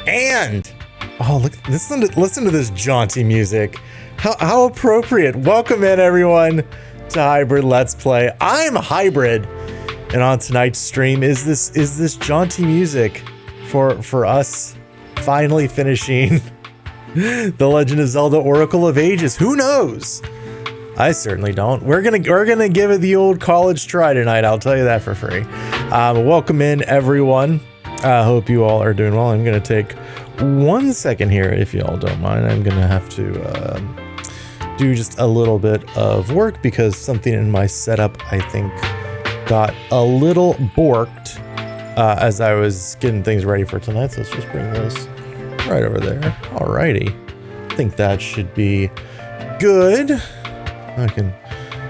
And oh, look! Listen to this jaunty music. How appropriate! Welcome in, everyone, to Hybrid Let's Play. I'm Hybrid, and on tonight's stream is this jaunty music for us finally finishing The Legend of Zelda: Oracle of Ages. Who knows? I certainly don't. We're gonna give it the old college try tonight. I'll tell you that for free. Welcome in, everyone. I hope you all are doing well. I'm gonna take 1 second here, if you all don't mind. I'm gonna have to do just a little bit of work because something in my setup, I think, got a little borked as I was getting things ready for tonight. So let's just bring this right over there. Alrighty. I think that should be good. I can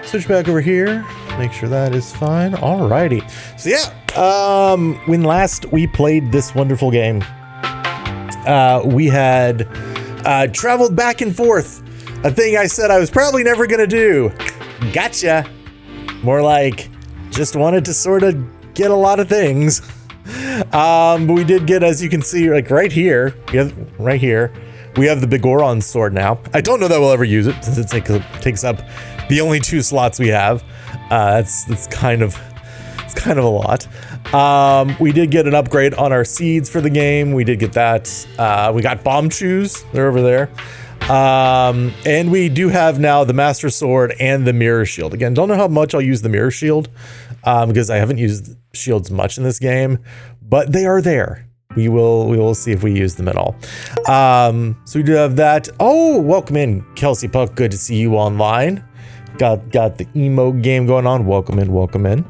switch back over here, make sure that is fine. Alrighty. So yeah, when last we played this wonderful game, we had traveled back and forth. A thing I said I was probably never gonna do. Gotcha. More like just wanted to sort of get a lot of things. But we did get, as you can see, like right here, we have the Bigoron sword now. I don't know that we'll ever use it since it takes up the only 2 slots we have. It's kind of a lot. We did get an upgrade on our seeds for the game. We did get that. We got bomb shoes. They're over there. And we do have now the Master Sword and the Mirror Shield. Again, don't know how much I'll use the Mirror Shield because I haven't used shields much in this game, but they are there. We will see if we use them at all. So we do have that. Oh, welcome in, Kelsey Puck. Good to see you online. Got the emo game going on. Welcome in.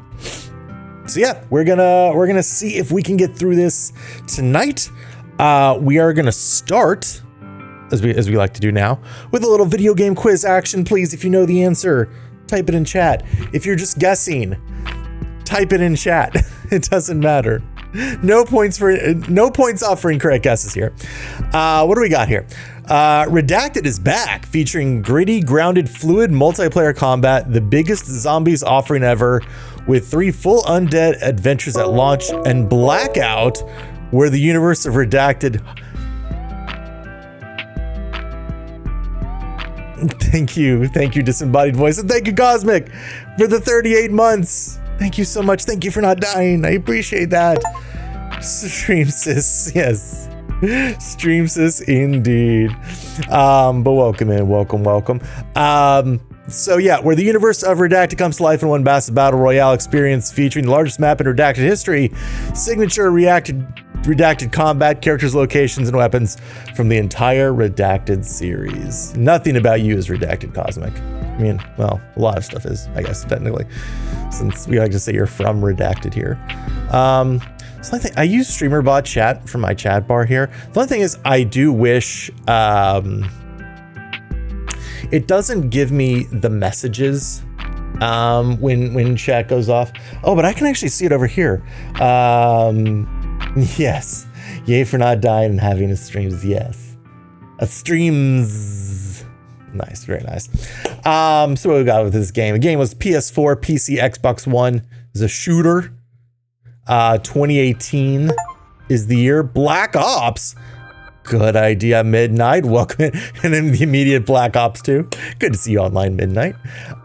So yeah, we're gonna see if we can get through this tonight. We are gonna start, as we like to do now, with a little video game quiz action. Please, if you know the answer, type it in chat. If you're just guessing, type it in chat. It doesn't matter. No points off for incorrect guesses here. What do we got here? Redacted is back, featuring gritty, grounded, fluid multiplayer combat, the biggest zombies offering ever, with 3 full undead adventures at launch, and Blackout, where the universe of Redacted. Thank you, Disembodied Voice, and thank you, Cosmic, for the 38 months. Thank you so much. Thank you for not dying. I appreciate that. Stream sis, yes. Stream sis indeed. But welcome in, welcome. So yeah, where the universe of Redacted comes to life in one massive battle royale experience featuring the largest map in Redacted history, signature redacted combat, characters, locations, and weapons from the entire Redacted series. Nothing about you is Redacted, Cosmic. I mean, well, a lot of stuff is, I guess, technically, since we like to say you're from Redacted here. So I use StreamerBot chat for my chat bar here. The only thing is, I do wish it doesn't give me the messages when chat goes off. Oh, but I can actually see it over here. Yes, yay for not dying and having a streams. Yes, a streams. Nice, very nice. So what we got with this game? The game was PS4, PC, Xbox One. It's a shooter. 2018 is the year. Black Ops. Good idea, Midnight. Welcome in. And then the immediate Black Ops 2. Good to see you online, Midnight.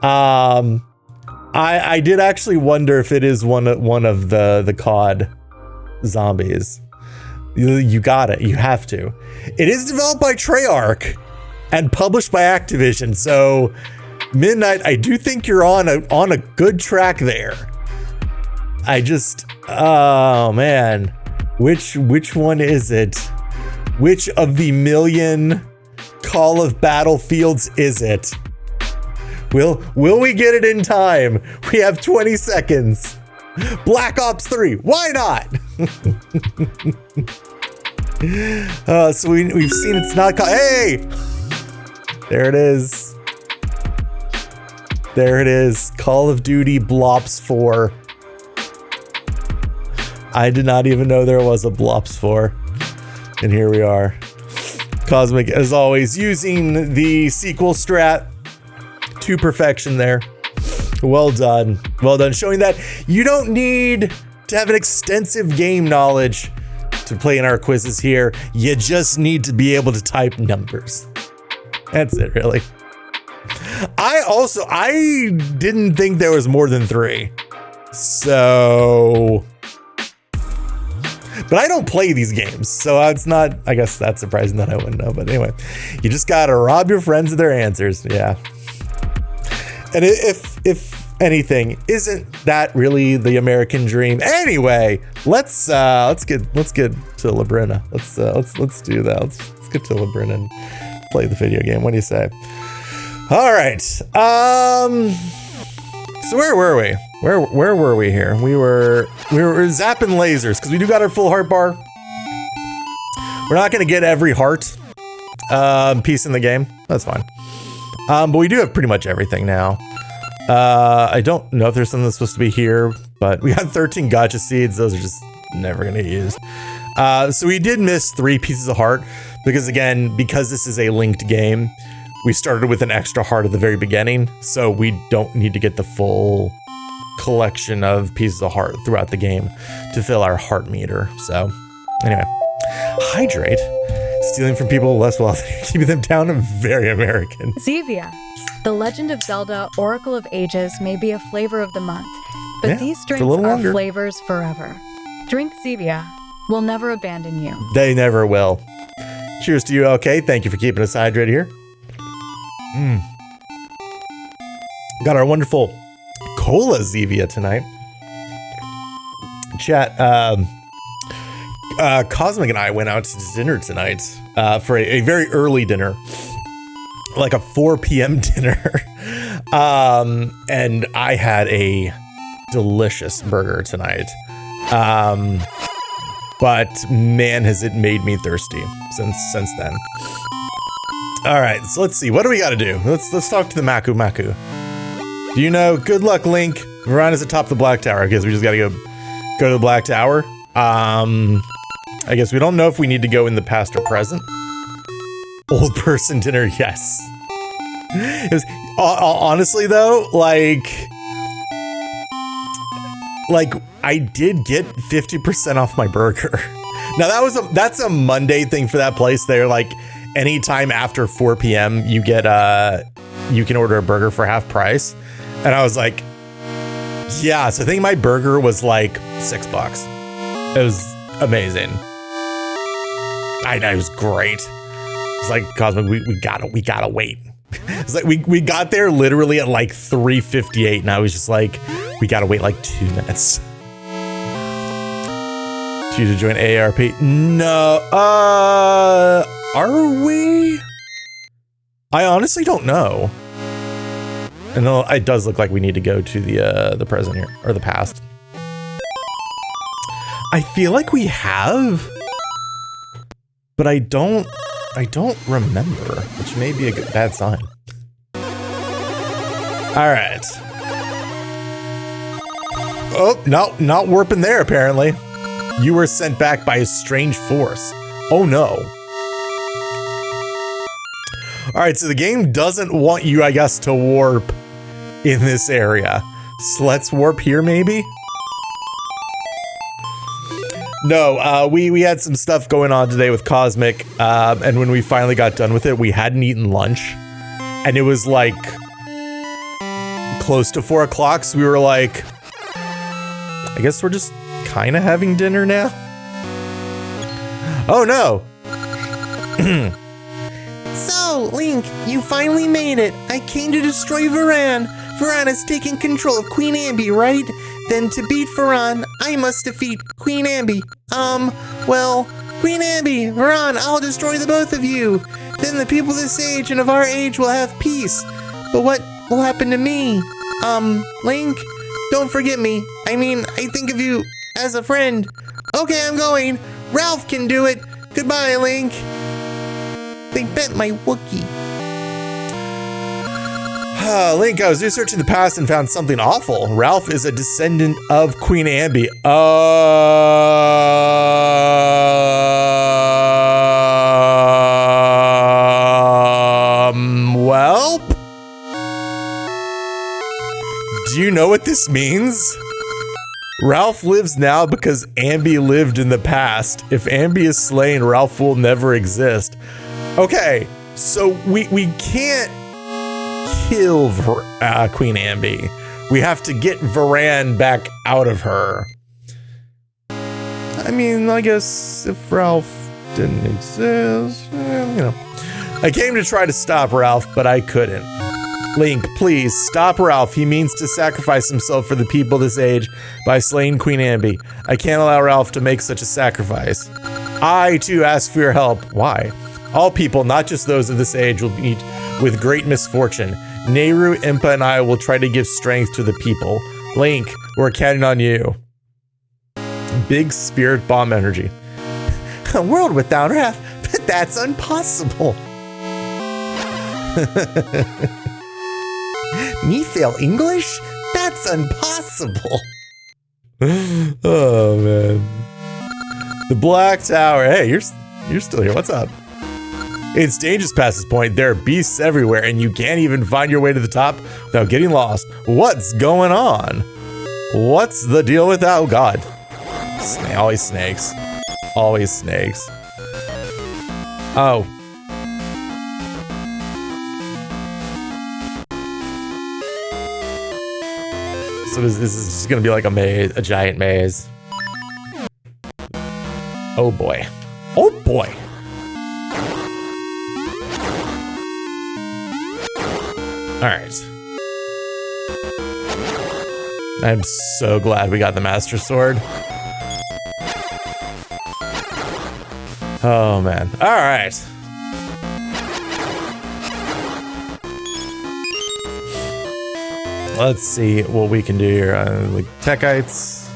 I did actually wonder if it is one of the COD zombies. You got it. You have to. It is developed by Treyarch and published by Activision. So, Midnight, I do think you're on a good track there. I just, oh man, which one is it? Which of the million Call of Battlefields is it? Will we get it in time? We have 20 seconds. Black Ops 3, why not? So we've seen it's not called. Hey, there it is. Call of Duty Blops 4. I did not even know there was a Blops 4. And here we are. Cosmic, as always, using the sequel strat to perfection there. Well done. Showing that you don't need to have an extensive game knowledge to to play in our quizzes here. You just need to be able to type numbers. That's it, really. I didn't think there was more than 3. So, but I don't play these games, so it's not, I guess that's surprising that I wouldn't know. But anyway, you just gotta rob your friends of their answers. Yeah. And if anything, isn't that really the American dream? Anyway, let's get to Labrina. Let's do that. Let's get to Labrina and play the video game. What do you say? All right. So where were we? Where were we here? We were zapping lasers because we do got our full heart bar. We're not gonna get every heart piece in the game. That's fine. But we do have pretty much everything now. I don't know if there's something that's supposed to be here, but we got 13 gotcha seeds. Those are just never gonna get used. So we did miss 3 pieces of heart because this is a linked game, we started with an extra heart at the very beginning, so we don't need to get the full collection of pieces of heart throughout the game to fill our heart meter. So anyway, hydrate. Stealing from people less wealthy, keeping them down, and very American. Zevia. The Legend of Zelda Oracle of Ages may be a flavor of the month, but these drinks are flavors forever. Drink Zevia. We'll never abandon you. They never will. Cheers to you, okay? Thank you for keeping us hydrated here. Got our wonderful Cola Zevia tonight. Chat, Cosmic and I went out to dinner tonight for a very early dinner, like a 4 p.m. dinner. And I had a delicious burger tonight. But man, has it made me thirsty since then. All right, so let's see. What do we got to do? Let's talk to the Maku. Do you know? Good luck, Link. Verana's atop the Black Tower. I guess we just got to go to the Black Tower. I guess we don't know if we need to go in the past or present. Old person dinner, yes. It was, honestly though, like I did get 50% off my burger. Now that's a Monday thing for that place. They're like, anytime after 4 p.m. you get you can order a burger for half price. And I was like, yeah, so I think my burger was like $6. It was amazing. I know, it was great. It's like, Cosmic, we gotta wait. It's like we got there literally at like 3:58, and I was just like, we gotta wait like 2 minutes. To join AARP? No, are we? I honestly don't know. And it does look like we need to go to the present here, or the past. I feel like we have, but I don't remember, which may be a bad sign. All right. Oh, no, not warping there, apparently. You were sent back by a strange force. Oh, no. All right, so the game doesn't want you, I guess, to warp in this area. So let's warp here, maybe? No, we had some stuff going on today with Cosmic, and when we finally got done with it, we hadn't eaten lunch, and it was like close to 4 o'clock, so we were like, I guess we're just kind of having dinner now? Oh no! So, Link, you finally made it. I came to destroy Varan. Varana's taking control of Queen Ambi, right? Then to beat Varan, I must defeat Queen Ambi. Well, Queen Ambi, Varan, I'll destroy the both of you. Then the people this age and of our age will have peace. But what will happen to me? Link, don't forget me. I mean, I think of you as a friend. Okay, I'm going. Ralph can do it. Goodbye, Link. They bent my Wookiee. Link, I was researching the past and found something awful. Ralph is a descendant of Queen Ambi. Well? Do you know what this means? Ralph lives now because Ambi lived in the past. If Ambi is slain, Ralph will never exist. Okay, so we can't kill Queen Ambi. We have to get Varan back out of her. I mean, I guess if Ralph didn't exist, you know. I came to try to stop Ralph, but I couldn't. Link, please, stop Ralph. He means to sacrifice himself for the people this age by slaying Queen Ambi. I can't allow Ralph to make such a sacrifice. I, too, ask for your help. Why? All people, not just those of this age, will meet with great misfortune. Nehru, Impa, and I will try to give strength to the people. Link, we're counting on you. Big spirit bomb energy. A world without Ralph, but that's impossible. Me fail English? That's impossible. Oh man. The Black Tower. Hey, you're still here. What's up? It's dangerous past this point. There are beasts everywhere, and you can't even find your way to the top without getting lost. What's going on? What's the deal with that? Oh god. Always snakes. Always snakes. Oh. So this is just gonna be like a maze, a giant maze. Oh boy. Oh boy. Alright. I'm so glad we got the Master Sword. Oh man. Alright. Let's see what we can do here. Like Techites.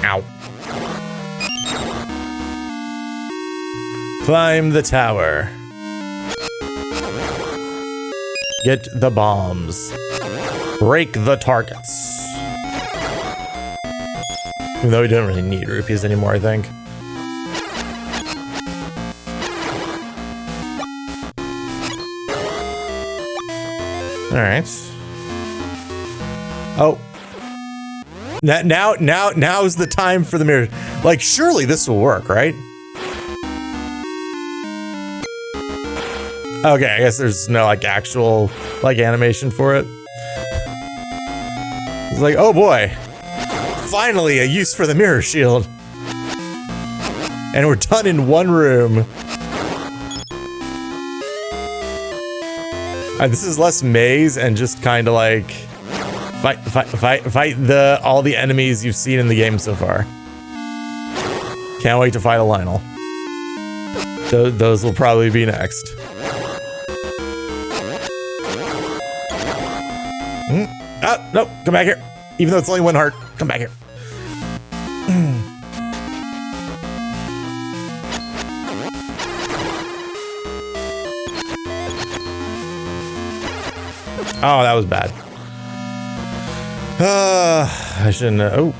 Ow. Climb the tower. Get the bombs. Break the targets. Even though we don't really need rupees anymore, I think. Alright. Oh. Now's the time for the mirror. Like, surely this will work, right? Okay, I guess there's no, like, actual, like, animation for it. It's like, oh boy. Finally, a use for the mirror shield. And we're done in one room. This is less maze and just kind of like fight all the enemies you've seen in the game so far. Can't wait to fight a Lionel. Those will probably be next. Oh, no, come back here. Even though it's only one heart, come back here. Oh, that was bad. I shouldn't. Oh.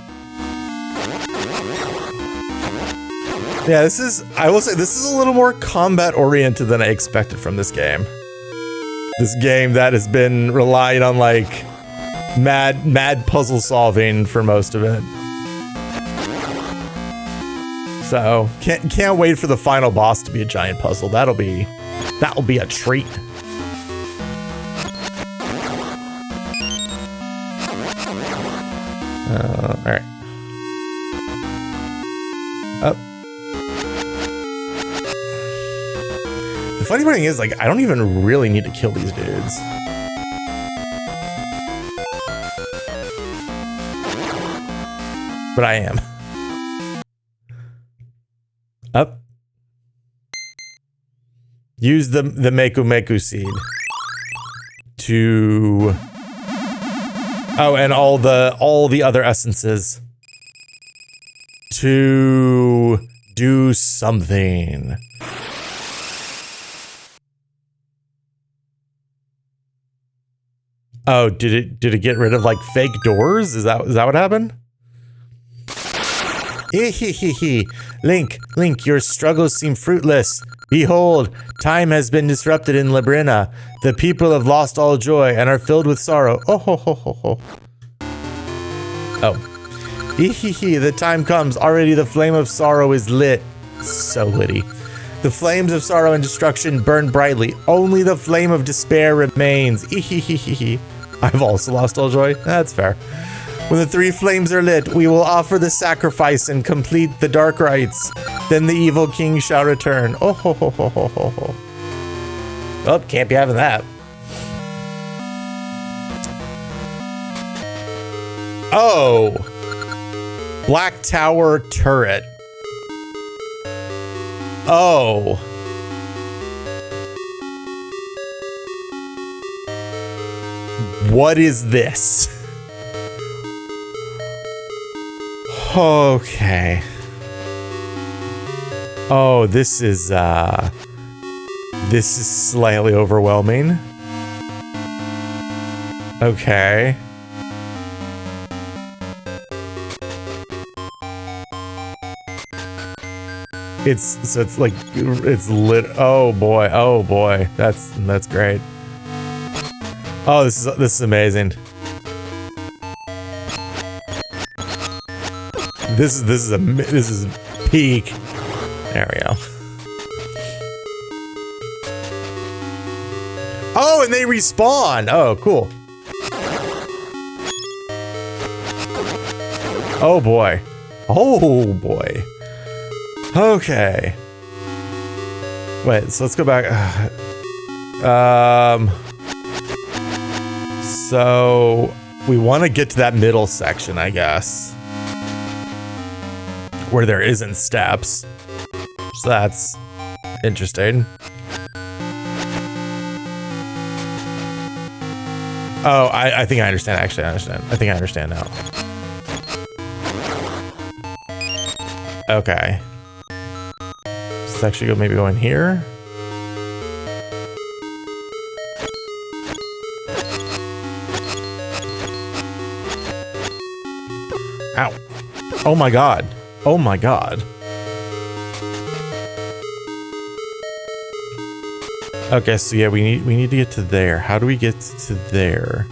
Yeah, this is, I will say, this is a little more combat oriented than I expected from this game. This game that has been relying on like mad puzzle solving for most of it. So can't wait for the final boss to be a giant puzzle. That'll be a treat. All right. Up. The funny thing is, like, I don't even really need to kill these dudes. But I am. Up. Use the Meku Meku seed to. Oh, and all the other essences to do something. Oh, did it get rid of like fake doors? Is that what happened? Link, your struggles seem fruitless. Behold, time has been disrupted in Labrina. The people have lost all joy and are filled with sorrow. Oh ho ho ho ho. Oh. Ehehe, the time comes. Already the flame of sorrow is lit. So litty. The flames of sorrow and destruction burn brightly. Only the flame of despair remains. Ehehehe. I've also lost all joy. That's fair. When the 3 flames are lit, we will offer the sacrifice and complete the dark rites. Then the evil king shall return. Oh ho ho ho ho ho ho. Oh, can't be having that. Oh. Black Tower turret. Oh. What is this? Okay. Oh, this is slightly overwhelming. Okay. It's lit. Oh boy. That's great. Oh, this is amazing. This is peak. There we go. Oh, and they respawn. Oh, cool. Oh boy. Oh boy. Okay. Wait, so let's go back. So we want to get to that middle section, I guess, where there isn't steps. So that's interesting. Oh, I think I understand. Actually, I understand. I think I understand now. Okay. Let's actually maybe go in here. Ow. Oh my god. Oh my god. Okay, so yeah, we need to get to there. How do we get to there?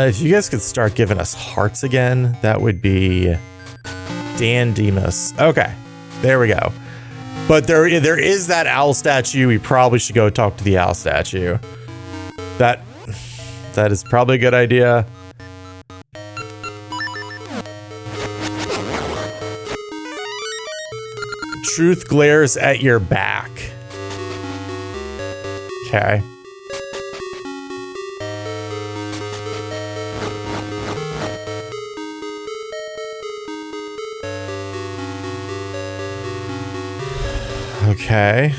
If you guys could start giving us hearts again, that would be Dan Demas. Okay, there we go. But there is that owl statue. We probably should go talk to the owl statue. That is probably a good idea. Truth glares at your back. Okay. Okay.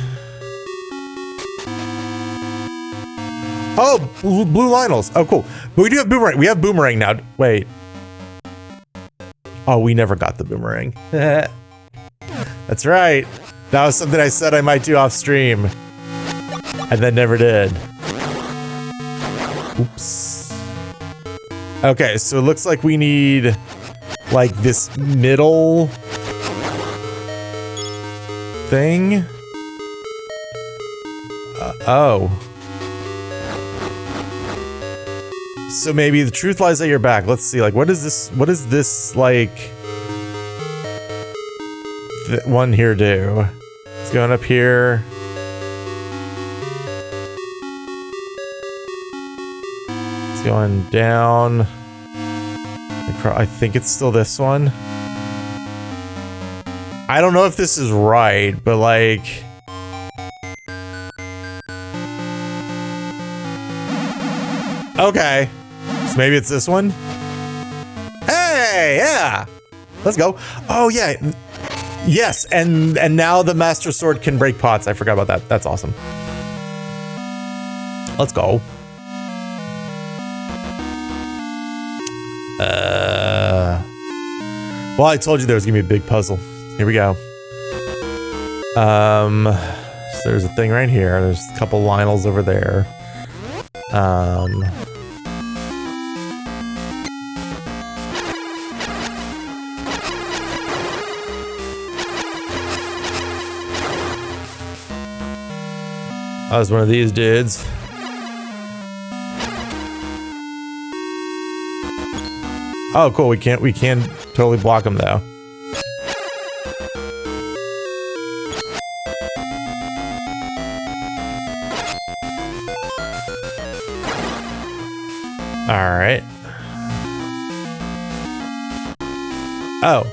Oh, blue Lionels. Oh, cool. But we do have boomerang. We have boomerang now. Wait. Oh, we never got the boomerang. That's right. That was something I said I might do off stream. And then never did. Oops. Okay, so it looks like we need like this middle thing. Oh. So maybe the truth lies at your back. Let's see, like, what is this like one here do? It's going up here. It's going down. I think it's still this one. I don't know if this is right, but like... Okay. So maybe it's this one? Hey, yeah! Let's go. Oh, yeah. Yes, and now the Master Sword can break pots. I forgot about that. That's awesome. Let's go. Well, I told you there was gonna be a big puzzle. Here we go. So there's a thing right here. There's a couple Lionels over there. I was one of these dudes. Oh, cool. We can totally block them though. All right. Oh.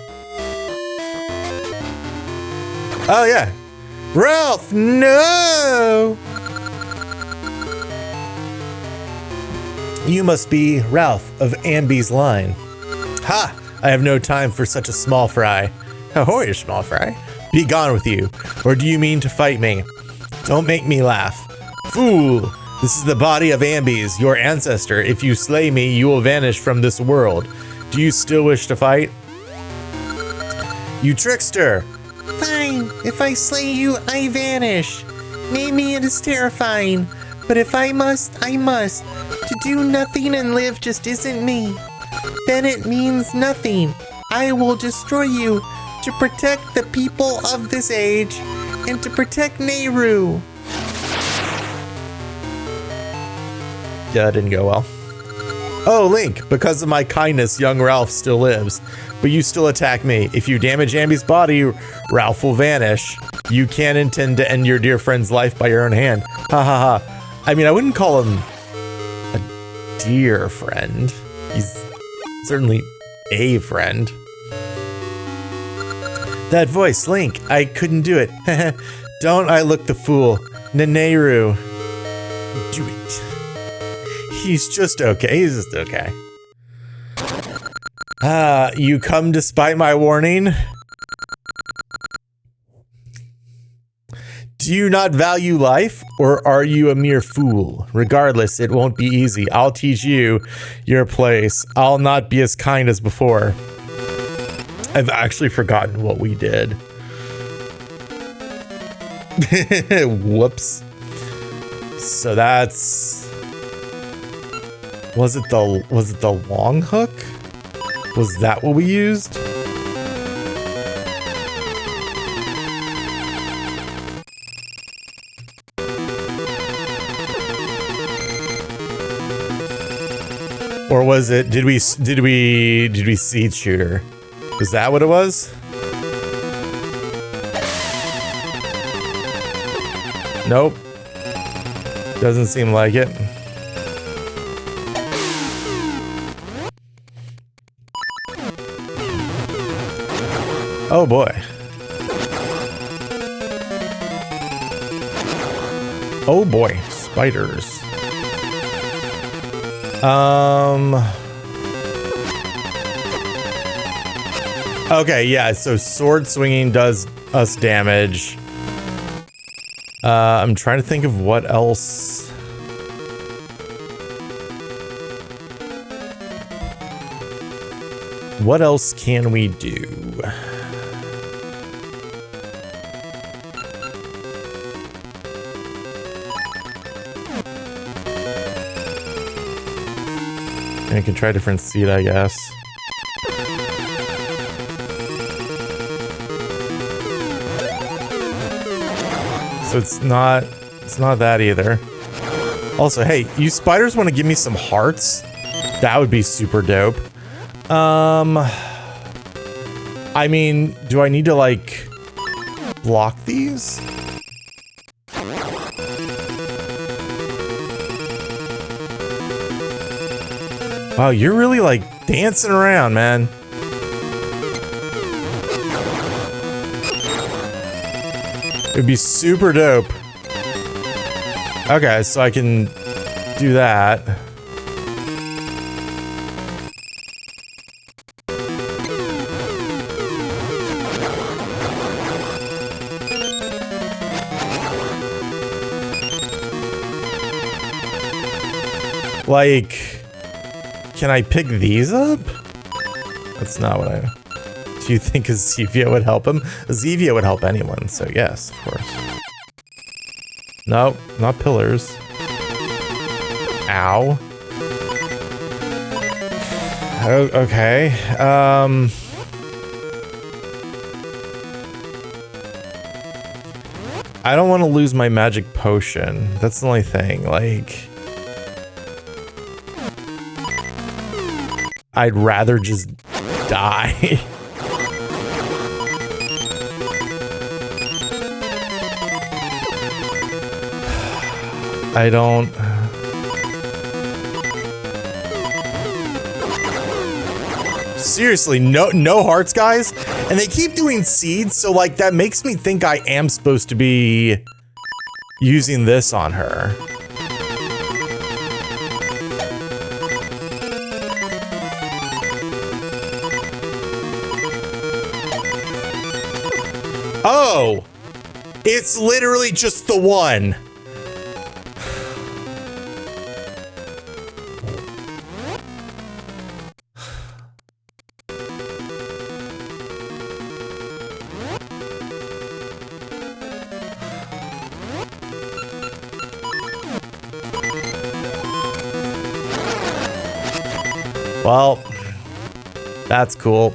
Oh yeah. Ralph, no! You must be Ralph of Amby's line. Ha! I have no time for such a small fry. Ahoy, small fry. Be gone with you. Or do you mean to fight me? Don't make me laugh. Fool! This is the body of Amby's, your ancestor. If you slay me, you will vanish from this world. Do you still wish to fight? You trickster! Fine. If I slay you, I vanish. Maybe it is terrifying, but if I must, I must. To do nothing and live just isn't me. Then it means nothing. I will destroy you to protect the people of this age and to protect Nehru. Yeah, that didn't go well. Oh, Link, because of my kindness, young Ralph still lives. But you still attack me. If you damage Amby's body, Ralph will vanish. You can't intend to end your dear friend's life by your own hand. Ha ha ha. I mean, I wouldn't call him a dear friend. He's certainly a friend. That voice, Link, I couldn't do it. Don't I look the fool? Nehru. Do it. He's just okay. He's just okay. You come despite my warning? Do you not value life, or are you a mere fool? Regardless, it won't be easy. I'll teach you your place. I'll not be as kind as before. I've actually forgotten what we did. Whoops. So that's... Was it the long hook? Was that what we used? Or was it, did we seed shooter? Is that what it was? Nope. Doesn't seem like it. Oh boy. Oh boy, spiders. Okay, yeah, so sword swinging does us damage. I'm trying to think of what else. What else can we do? I can try different seed, I guess. So it's not that either. Also, hey, you spiders want to give me some hearts? That would be super dope. I mean, do I need to like block these? Wow, you're really like dancing around, man. It would be super dope. Okay, so I can do that. Like... Can I pick these up? That's not what I... Do you think a Zevia would help him? A Zevia would help anyone, so yes, of course. Nope, not pillars. Ow. Oh, okay, I don't want to lose my magic potion. That's the only thing. Like, I'd rather just die. I don't... Seriously, no hearts, guys? And they keep doing seeds, so like that makes me think I am supposed to be using this on her. Oh! It's literally just the one. Well, that's cool.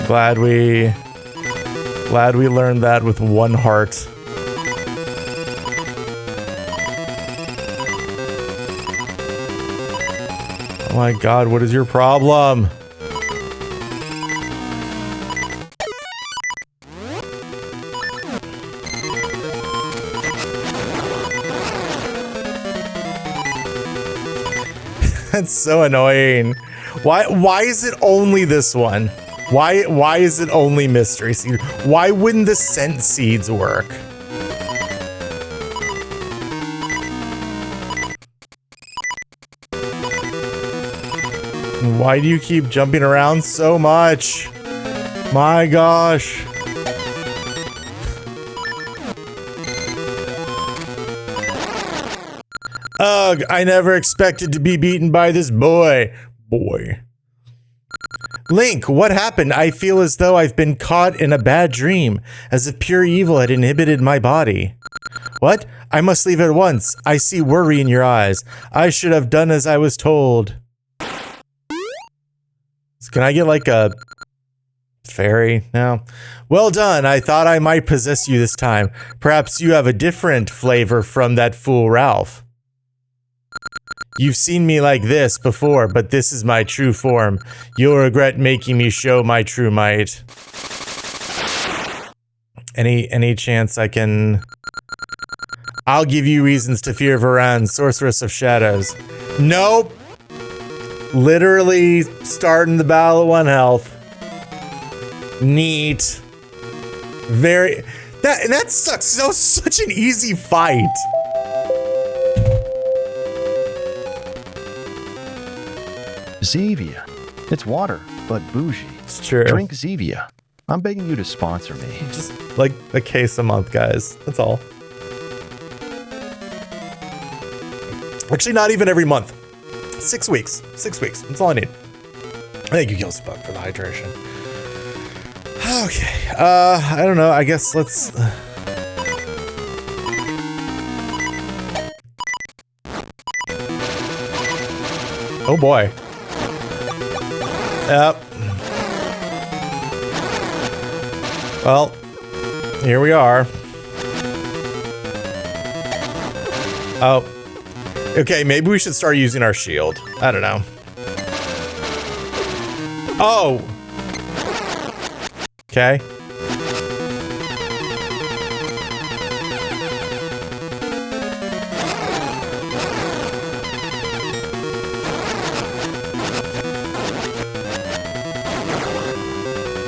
Glad we learned that with one heart. Oh my god, what is your problem? That's so annoying. Why is it only this one? Why is it only mystery seed? Why wouldn't the scent seeds work? Why do you keep jumping around so much? My gosh. Ugh, I never expected to be beaten by this boy. Link, what happened? I feel as though I've been caught in a bad dream, as if pure evil had inhibited my body. What? I must leave at once. I see worry in your eyes. I should have done as I was told. Can I get like a fairy now? Well done. I thought I might possess you this time. Perhaps you have a different flavor from that fool Ralph. You've seen me like this before, but this is my true form. You'll regret making me show my true might. Any chance I can... I'll give you reasons to fear Varan, Sorceress of Shadows. Nope. Literally starting the battle at 1 health. Neat. Very... That sucks. That was such an easy fight. Zevia. It's water, but bougie. It's true. Drink Zevia. I'm begging you to sponsor me. Just like a case a month, guys. That's all. Actually, not even every month. 6 weeks. 6 weeks. That's all I need. Thank you, Gilsbuck, for the hydration. Okay. I don't know. I guess let's... Oh boy. Yep. Well, here we are. Oh. Okay, maybe we should start using our shield. I don't know. Oh. Okay.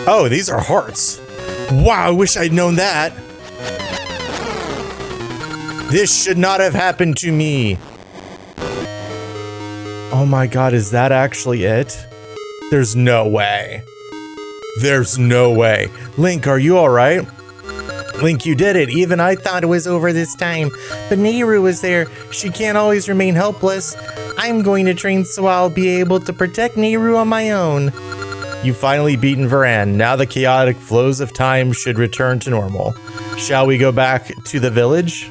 Oh, these are hearts. Wow, I wish I'd known that. This should not have happened to me. Oh my god, is that actually it? There's no way. There's no way. Link, are you alright? Link, you did it. Even I thought it was over this time. But Nehru was there. She can't always remain helpless. I'm going to train so I'll be able to protect Nehru on my own. You've finally beaten Varan. Now the chaotic flows of time should return to normal. Shall we go back to the village?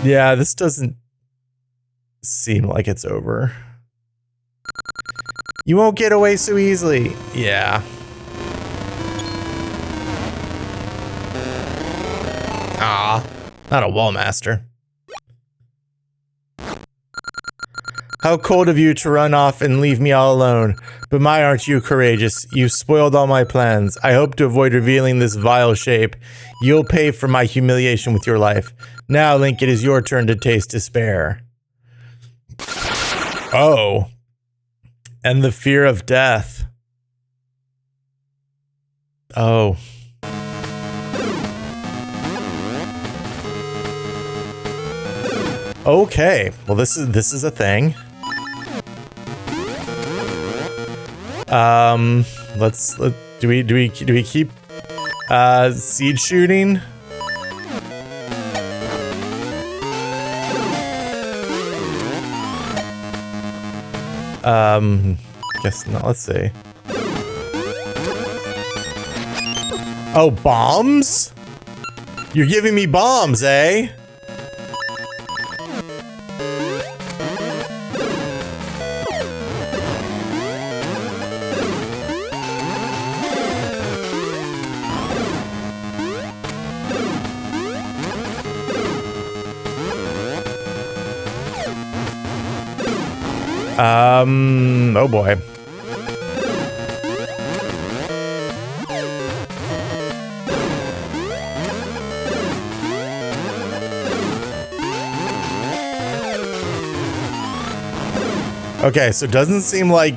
Yeah, this doesn't seem like it's over. You won't get away so easily. Yeah. Ah, not a wall master. How cold of you to run off and leave me all alone. But my, aren't you courageous? You spoiled all my plans. I hope to avoid revealing this vile shape. You'll pay for my humiliation with your life. Now, Link, it is your turn to taste despair. Oh. And the fear of death. Oh. Okay. Well, this is a thing. Do we keep seed shooting? Guess not. Let's see. Oh, bombs? You're giving me bombs, eh? Oh boy. Okay, so it doesn't seem like,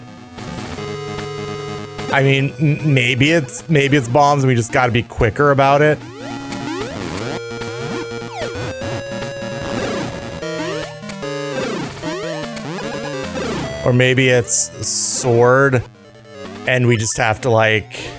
I mean, maybe it's bombs and we just gotta be quicker about it. Or maybe it's sword and we just have to like...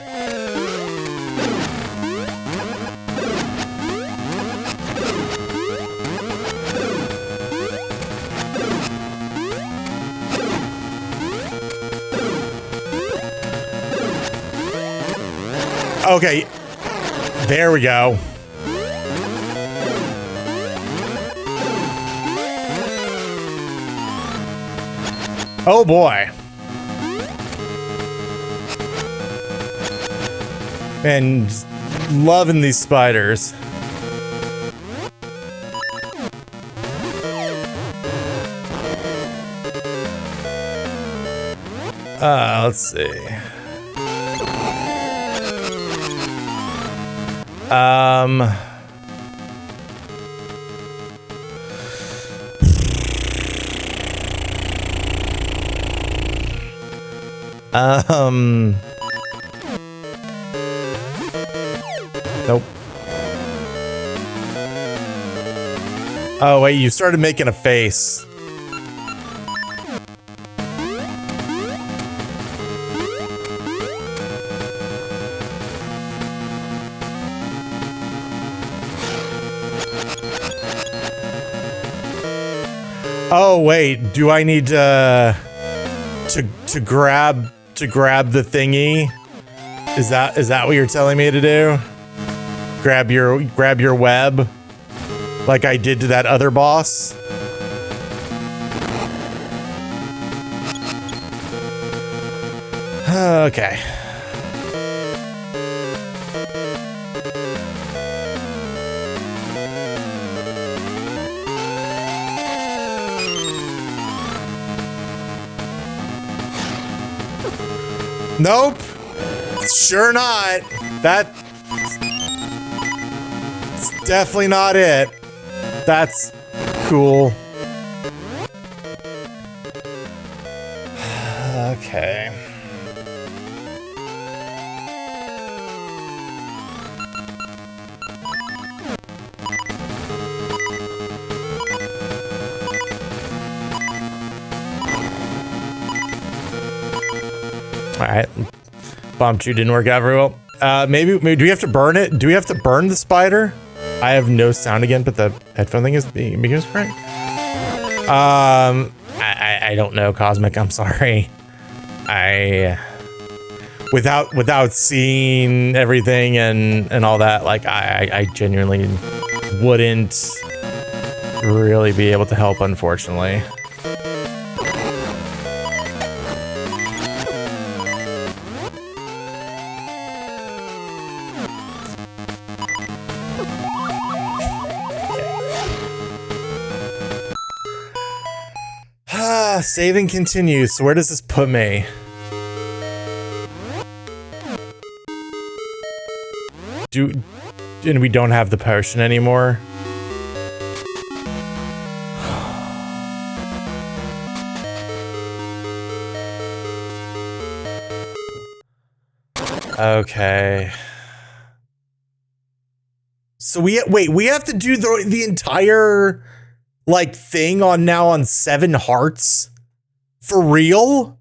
Okay, there we go. Oh boy. And loving these spiders. Let's see. Nope. Oh, wait, you started making a face. Oh, wait, do I need to grab the thingy? Is that what you're telling me to do? Grab your web like I did to that other boss? Okay. Nope. Sure not. That's definitely not it. That's cool. Okay. All right. Bomb 2 didn't work out very well. Maybe do we have to burn it? Do we have to burn the spider? I have no sound again, but the headphone thing is being correct. I don't know, Cosmic. I'm sorry. Without seeing everything and all that, like I genuinely wouldn't really be able to help, unfortunately. Saving continues. So where does this put me? And we don't have the potion anymore. Okay. So we have to do the entire like thing on 7 hearts? For real?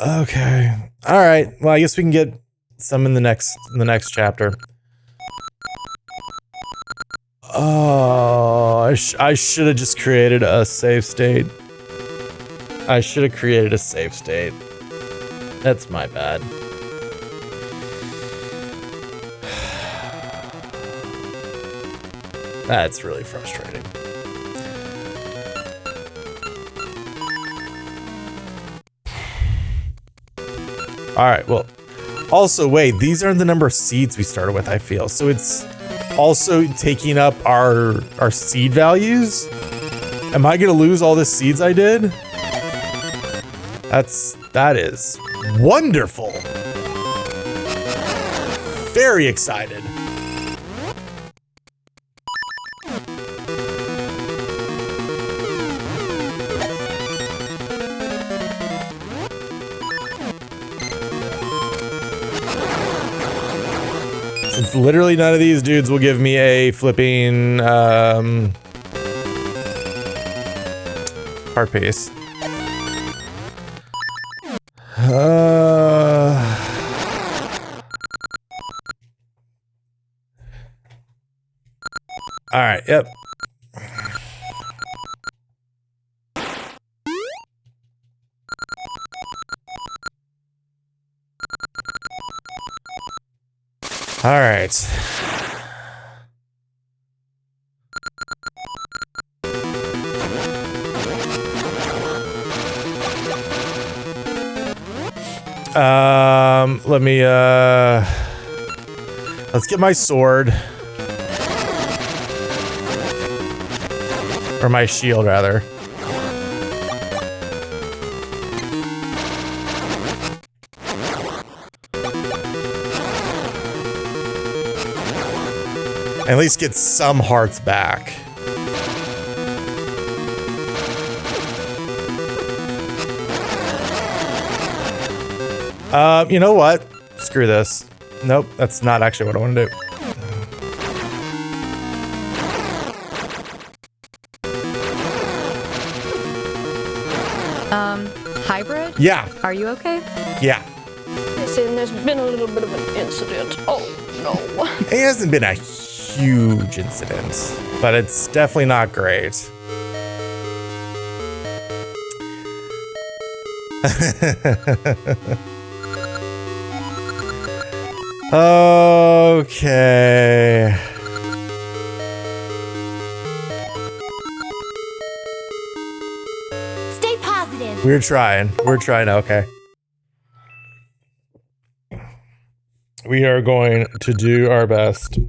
Okay. All right. Well, I guess we can get some in the next chapter. Oh, I should have just created a save state. I should have created a save state. That's my bad. That's really frustrating. All right, well, also, wait, these are the number of seeds we started with, I feel. So it's also taking up our seed values. Am I gonna lose all the seeds I did? That is wonderful. Very excited. Since literally none of these dudes will give me a flipping heart piece. All right, yep. All right. Let me, let's get my sword. Or my shield, rather. At least get some hearts back. You know what? Screw this. Nope, that's not actually what I want to do. Hybrid? Yeah. Are you okay? Yeah. Listen, there's been a little bit of an incident. Oh, no. It hasn't been a huge incident, but it's definitely not great. Okay. Stay positive. We're trying. Okay. We are going to do our best.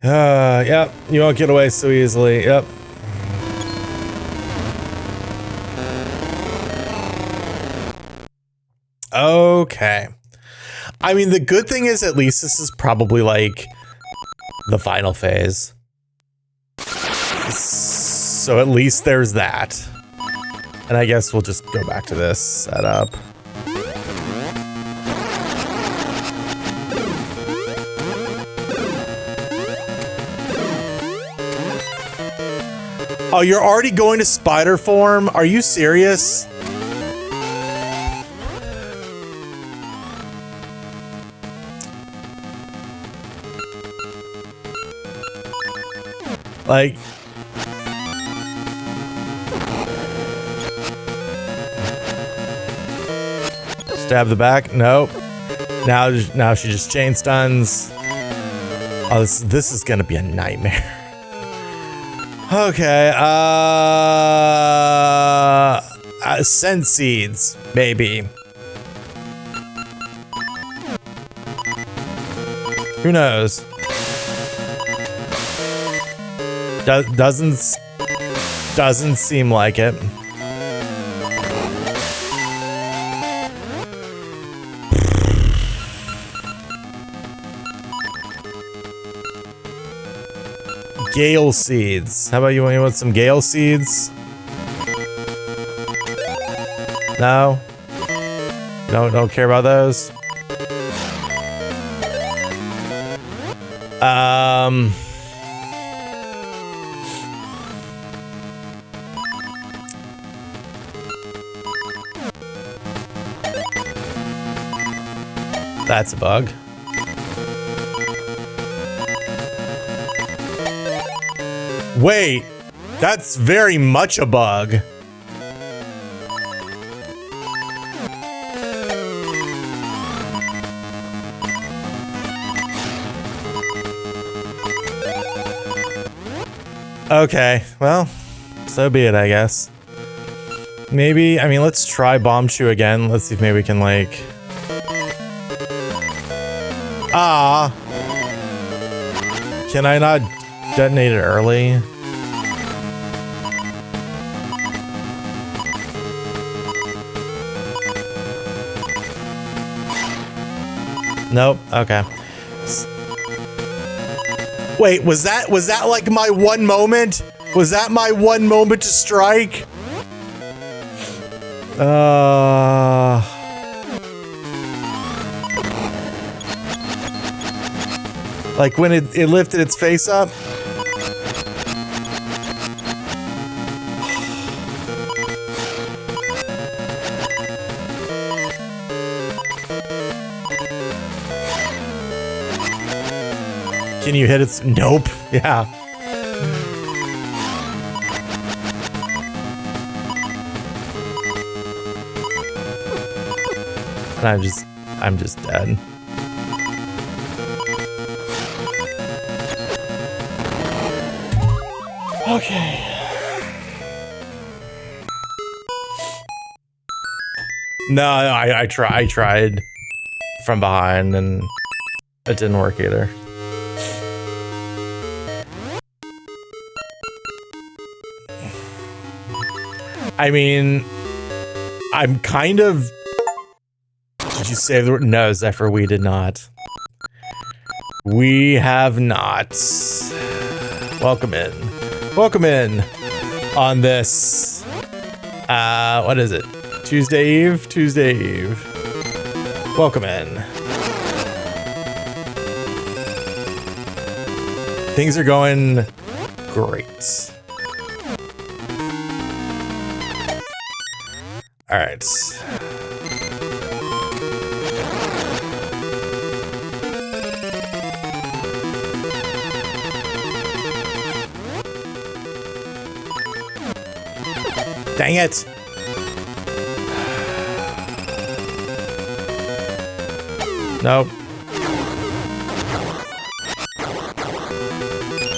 Yep. You won't get away so easily. Yep. Okay. I mean, the good thing is at least this is probably like the final phase. So at least there's that. And I guess we'll just go back to this setup. Oh, you're already going to spider form? Are you serious? Like, stab the back. Nope. Now she just chain stuns. Oh, this is gonna be a nightmare. Okay, scent seeds, maybe. Who knows? Doesn't seem like it. Gale seeds. How about you want some gale seeds? No? Don't care about those? That's a bug. Wait, that's very much a bug. Okay, well, so be it, I guess. Maybe, I mean, let's try Bombchu again. Let's see if maybe we can, like... Ah! Can I not detonate it early? Nope, okay. Wait, was that like my one moment? Was that my one moment to strike? Like when it lifted its face up? Can you hit its... Nope. Yeah. And I'm just dead. Okay. No, I tried from behind and it didn't work either. I mean, I'm kind of... Did you save the word? No, Zephyr, we did not. We have not. Welcome in. Welcome in on this, what is it? Tuesday Eve? Tuesday Eve. Welcome in. Things are going great. All right. Dang it. Nope.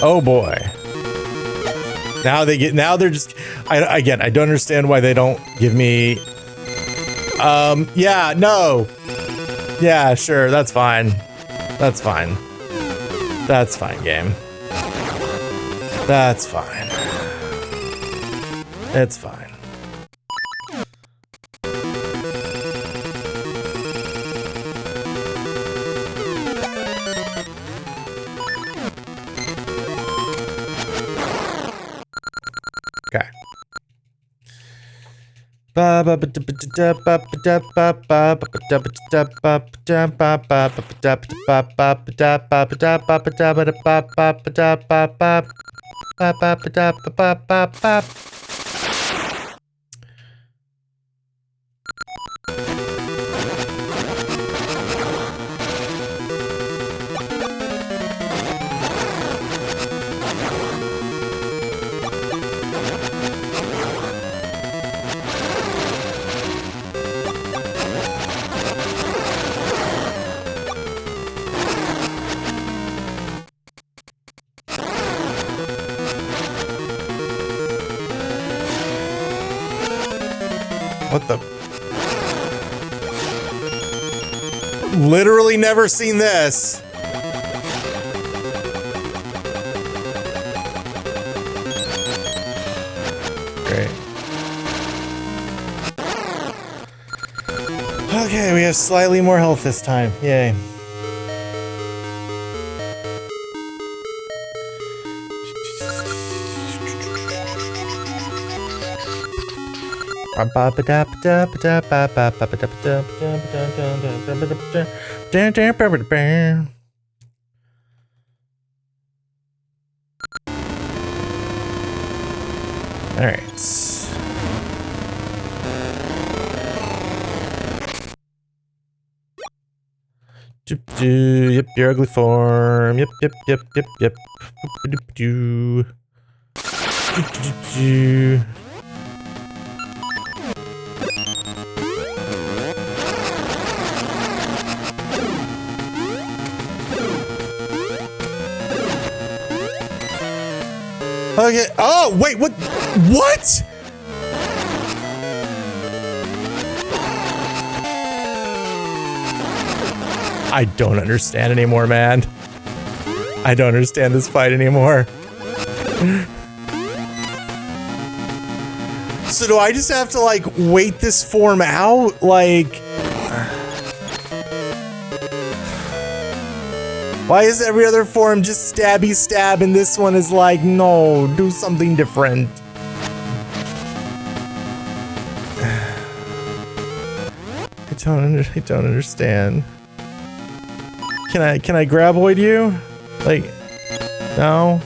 Oh boy. Now they're just, I don't understand why they don't give me, yeah, no. Yeah, sure, that's fine. That's fine. That's fine, game. That's fine. It's fine. Okay. What the? Literally never seen this. Great. Okay, we have slightly more health this time. Yay. All right. Yep, your ugly form. Yep. Okay. Oh, wait, what? What? I don't understand anymore, man. I don't understand this fight anymore. So do I just have to, like, wait this form out? Like... Why is every other form just stabby stab and this one is like, no, do something different? I don't understand. Can I graboid you? Like, no?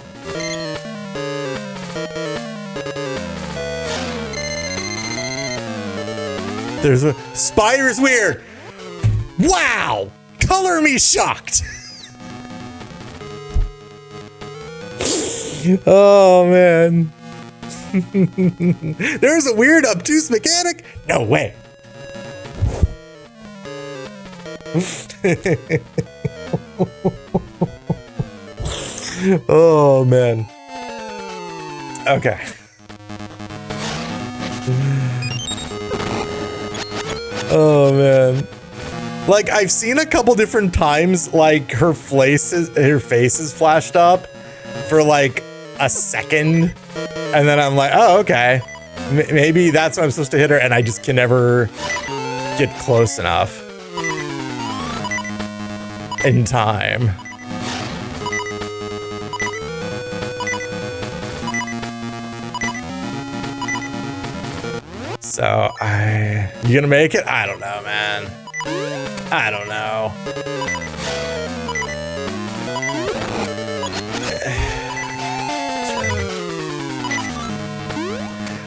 There's a spider's weird. Wow! Color me shocked. Oh man. There's a weird obtuse mechanic? No way. Oh man. Okay. Oh man. Like, I've seen a couple different times, like, her face is flashed up for like a second, and then I'm like, oh, okay. Maybe that's what I'm supposed to hit her, and I just can never get close enough in time. So, you gonna make it? I don't know, man. I don't know.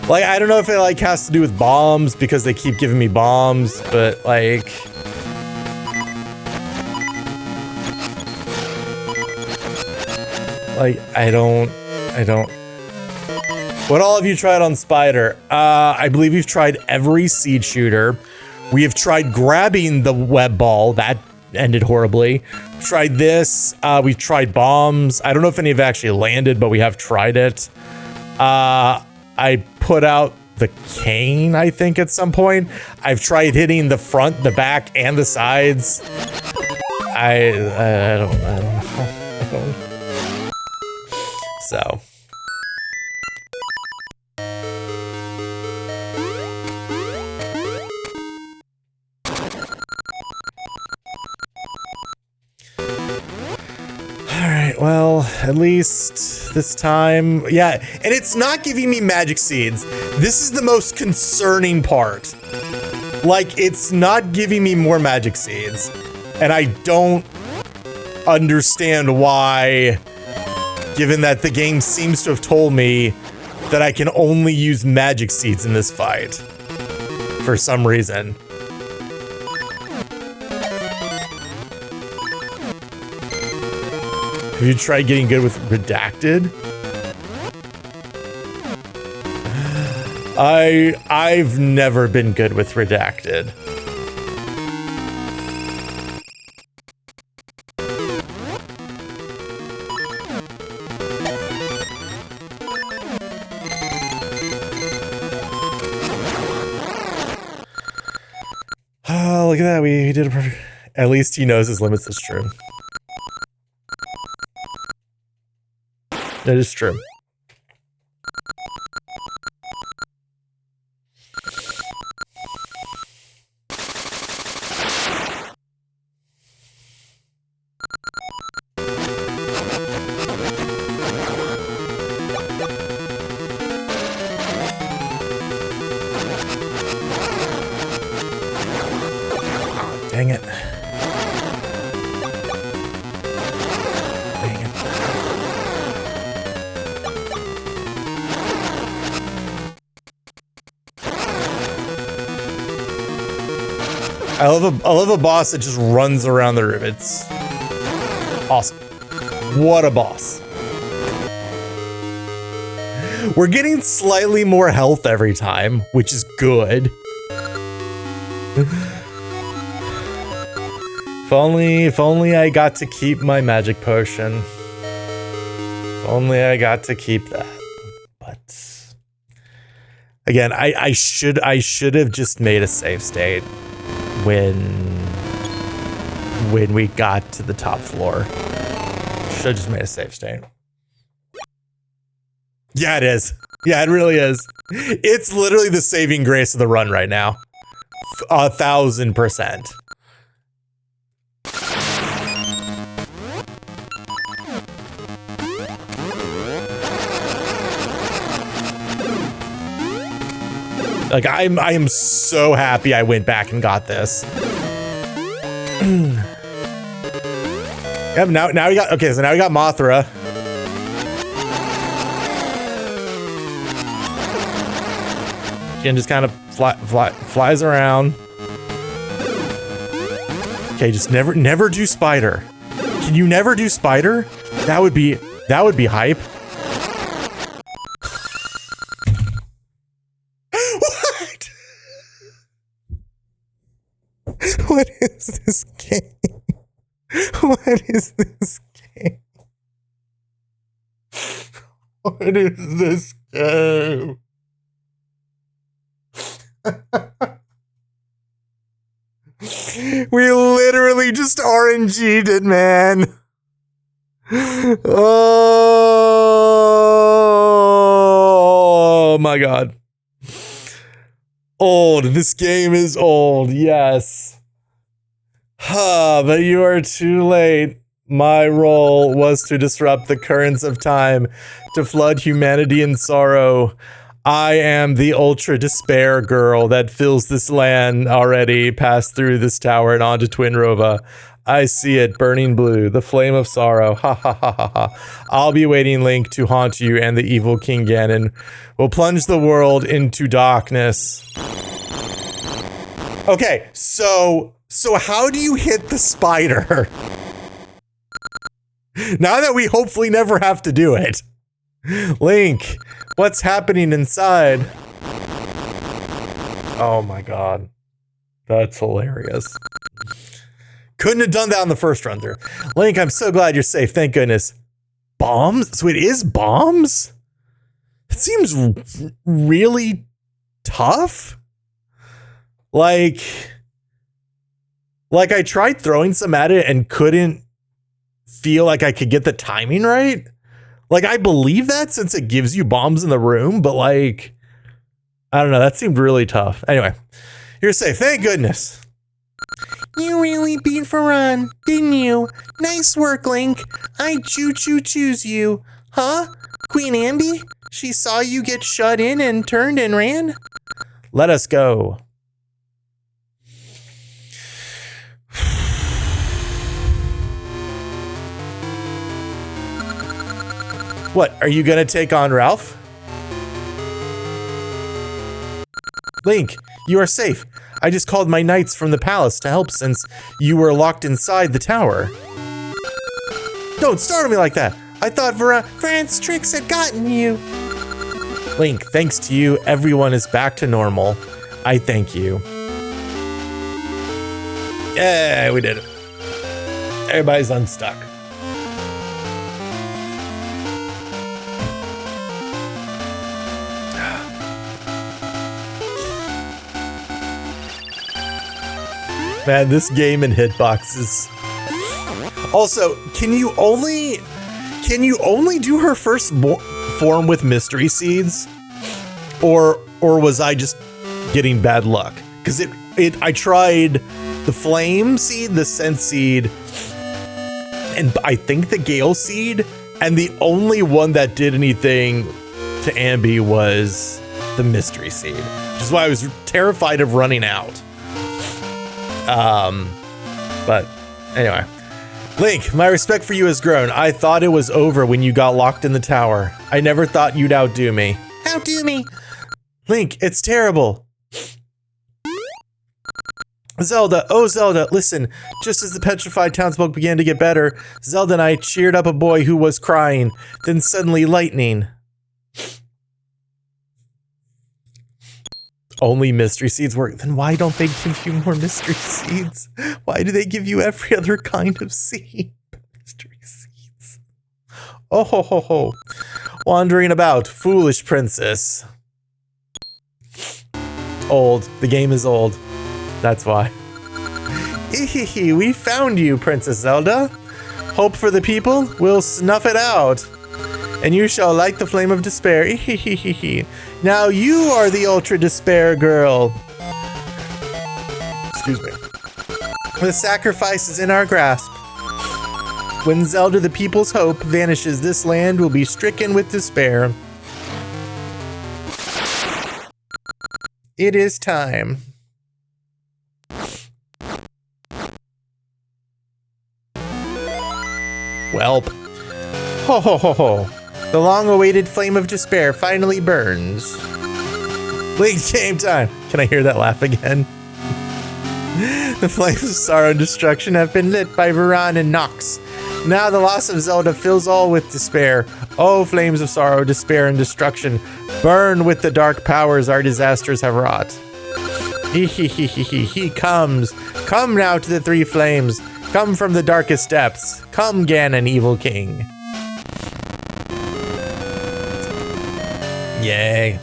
Like, I don't know if it, like, has to do with bombs, because they keep giving me bombs, but, like... Like, I don't... What all have you tried on Spider? I believe we've tried every seed shooter. We have tried grabbing the web ball. That ended horribly. We've tried this. We've tried bombs. I don't know if any have actually landed, but we have tried it. I put out the cane, I think, at some point. I've tried hitting the front, the back, and the sides. I don't know. So. Alright, well, at least this time, yeah, and it's not giving me magic seeds. This is the most concerning part. Like, it's not giving me more magic seeds, and I don't understand why, given that the game seems to have told me that I can only use magic seeds in this fight for some reason. Have you tried getting good with Redacted? I've never been good with Redacted. look at that. We did a perfect... At least he knows his limits. That's true. That is true. Dang it. Dang it. I love a boss that just runs around the room. It's awesome. What a boss. We're getting slightly more health every time, which is good. If only I got to keep my magic potion. If only I got to keep that. But again, I should have just made a save state when we got to the top floor. Should have just made a save state. Yeah, it is. Yeah, it really is. It's literally the saving grace of the run right now. 1000%. Like I am so happy I went back and got this. Yep, now we got okay, so now we got Mothra. She just kind of flies around. Okay, just never do spider. Can you never do spider? That would be hype. What is this game? What is this game? What is this game? We literally just RNG'd it, man. Oh my god. Old. This game is old, yes. But you are too late. My role was to disrupt the currents of time, to flood humanity in sorrow. I am the ultra despair girl that fills this land already, passed through this tower and onto Twin Rova. I see it, burning blue, the flame of sorrow. Ha ha ha ha ha. I'll be waiting, Link, to haunt you, and the evil King Ganon will plunge the world into darkness. Okay, so how do you hit the spider? Now that we hopefully never have to do it. Link, what's happening inside? Oh my god. That's hilarious. Couldn't have done that on the first run through. Link, I'm so glad you're safe. Thank goodness. Bombs? So it is bombs? It seems really tough. Like I tried throwing some at it and couldn't feel like I could get the timing right. Like, I believe that since it gives you bombs in the room, but like, I don't know. That seemed really tough. Anyway, you're safe. Thank goodness. You really beat Faran, didn't you? Nice work, Link. I choose you. Huh? Queen Ambi? She saw you get shut in and turned and ran? Let us go. What, are you gonna take on Ralph? Link, you are safe. I just called my knights from the palace to help since you were locked inside the tower. Don't startle me like that. I thought Fran's tricks had gotten you. Link, thanks to you, everyone is back to normal. I thank you. Yeah, we did it. Everybody's unstuck. Man, this game and hitboxes. Also, can you only do her first form with mystery seeds? Or was I just getting bad luck? Because I tried the flame seed, the sense seed, and I think the gale seed, and the only one that did anything to Ambi was the mystery seed, which is why I was terrified of running out. But anyway, Link, my respect for you has grown. I thought it was over when you got locked in the tower. I never thought you'd outdo me. Outdo me? Link, it's terrible. Zelda, oh Zelda, listen, just as the petrified townsfolk began to get better, Zelda and I cheered up a boy who was crying, then suddenly lightning. Only mystery seeds work. Then why don't they give you more mystery seeds? Why do they give you every other kind of seed? Mystery seeds. Oh ho ho ho. Wandering about, foolish princess. Old. The game is old. That's why. Hehehe, we found you, Princess Zelda. Hope for the people, we'll snuff it out. And you shall light the flame of despair. Hehehe. Now you are the ultra despair girl. Excuse me. The sacrifice is in our grasp. When Zelda the people's hope vanishes, this land will be stricken with despair. It is time. Welp. Ho ho ho ho. The long-awaited flame of despair finally burns. Link, game time. Can I hear that laugh again? The flames of sorrow and destruction have been lit by Varan and Nox. Now the loss of Zelda fills all with despair. Oh, flames of sorrow, despair, and destruction. Burn with the dark powers our disasters have wrought. He comes. Come now to the three flames. Come from the darkest depths. Come, Ganon, evil king. Yay.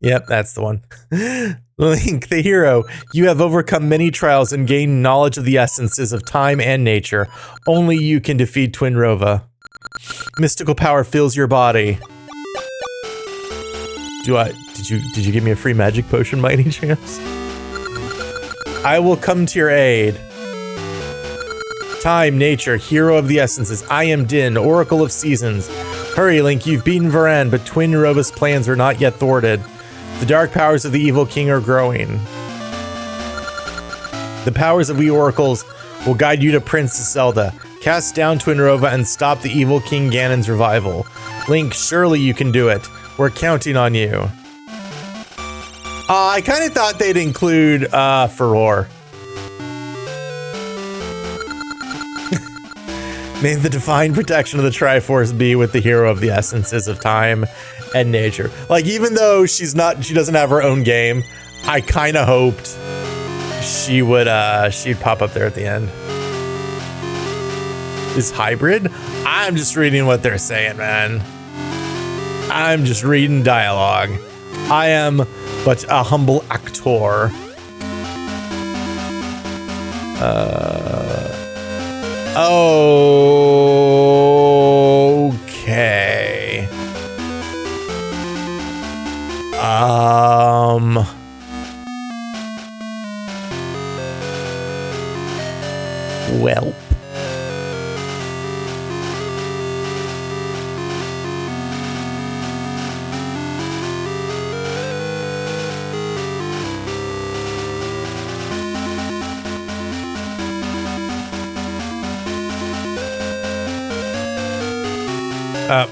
Yep, that's the one. Link, the hero, you have overcome many trials and gained knowledge of the essences of time and nature. Only you can defeat Twinrova. Mystical power fills your body. Did you give me a free magic potion by any chance? I will come to your aid. Time, nature, hero of the essences. I am Din, oracle of seasons. Hurry, Link, you've beaten Varan, but Twinrova's plans are not yet thwarted. The dark powers of the evil king are growing. The powers of we oracles will guide you to Princess Zelda. Cast down Twinrova and stop the evil King Ganon's revival. Link, surely you can do it. We're counting on you. I kind of thought they'd include Furore. May the divine protection of the Triforce be with the hero of the essences of time and nature. Like, even though she doesn't have her own game, I kind of hoped she'd pop up there at the end. Is hybrid? I'm just reading what they're saying, man. I'm just reading dialogue. I am but a humble actor. Okay. Well.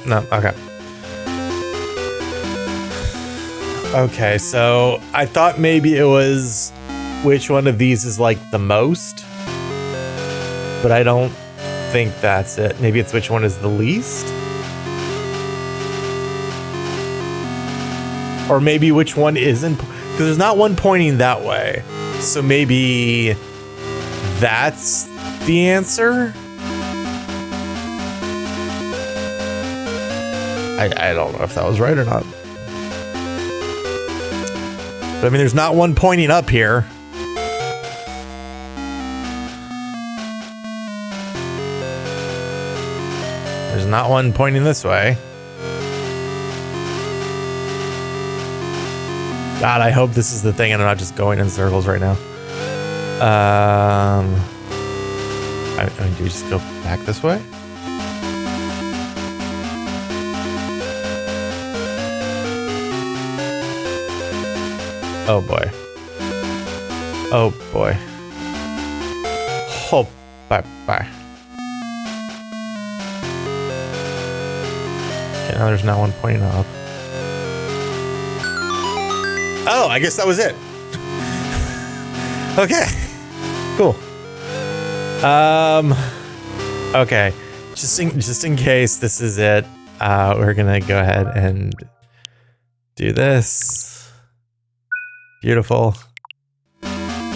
No, okay. Okay, so I thought maybe it was which one of these is like the most, but I don't think that's it. Maybe it's which one is the least? Or maybe which one isn't, because there's not one pointing that way. So maybe that's the answer? I don't know if that was right or not. But I mean, there's not one pointing up here. There's not one pointing this way. God, I hope this is the thing and I'm not just going in circles right now. I mean, do we just go back this way? Oh boy. Oh boy. Oh, bye. Okay, now there's not one pointing up. Oh, I guess that was it. Okay. Cool. Okay. Just in case this is it, we're gonna go ahead and do this. Beautiful.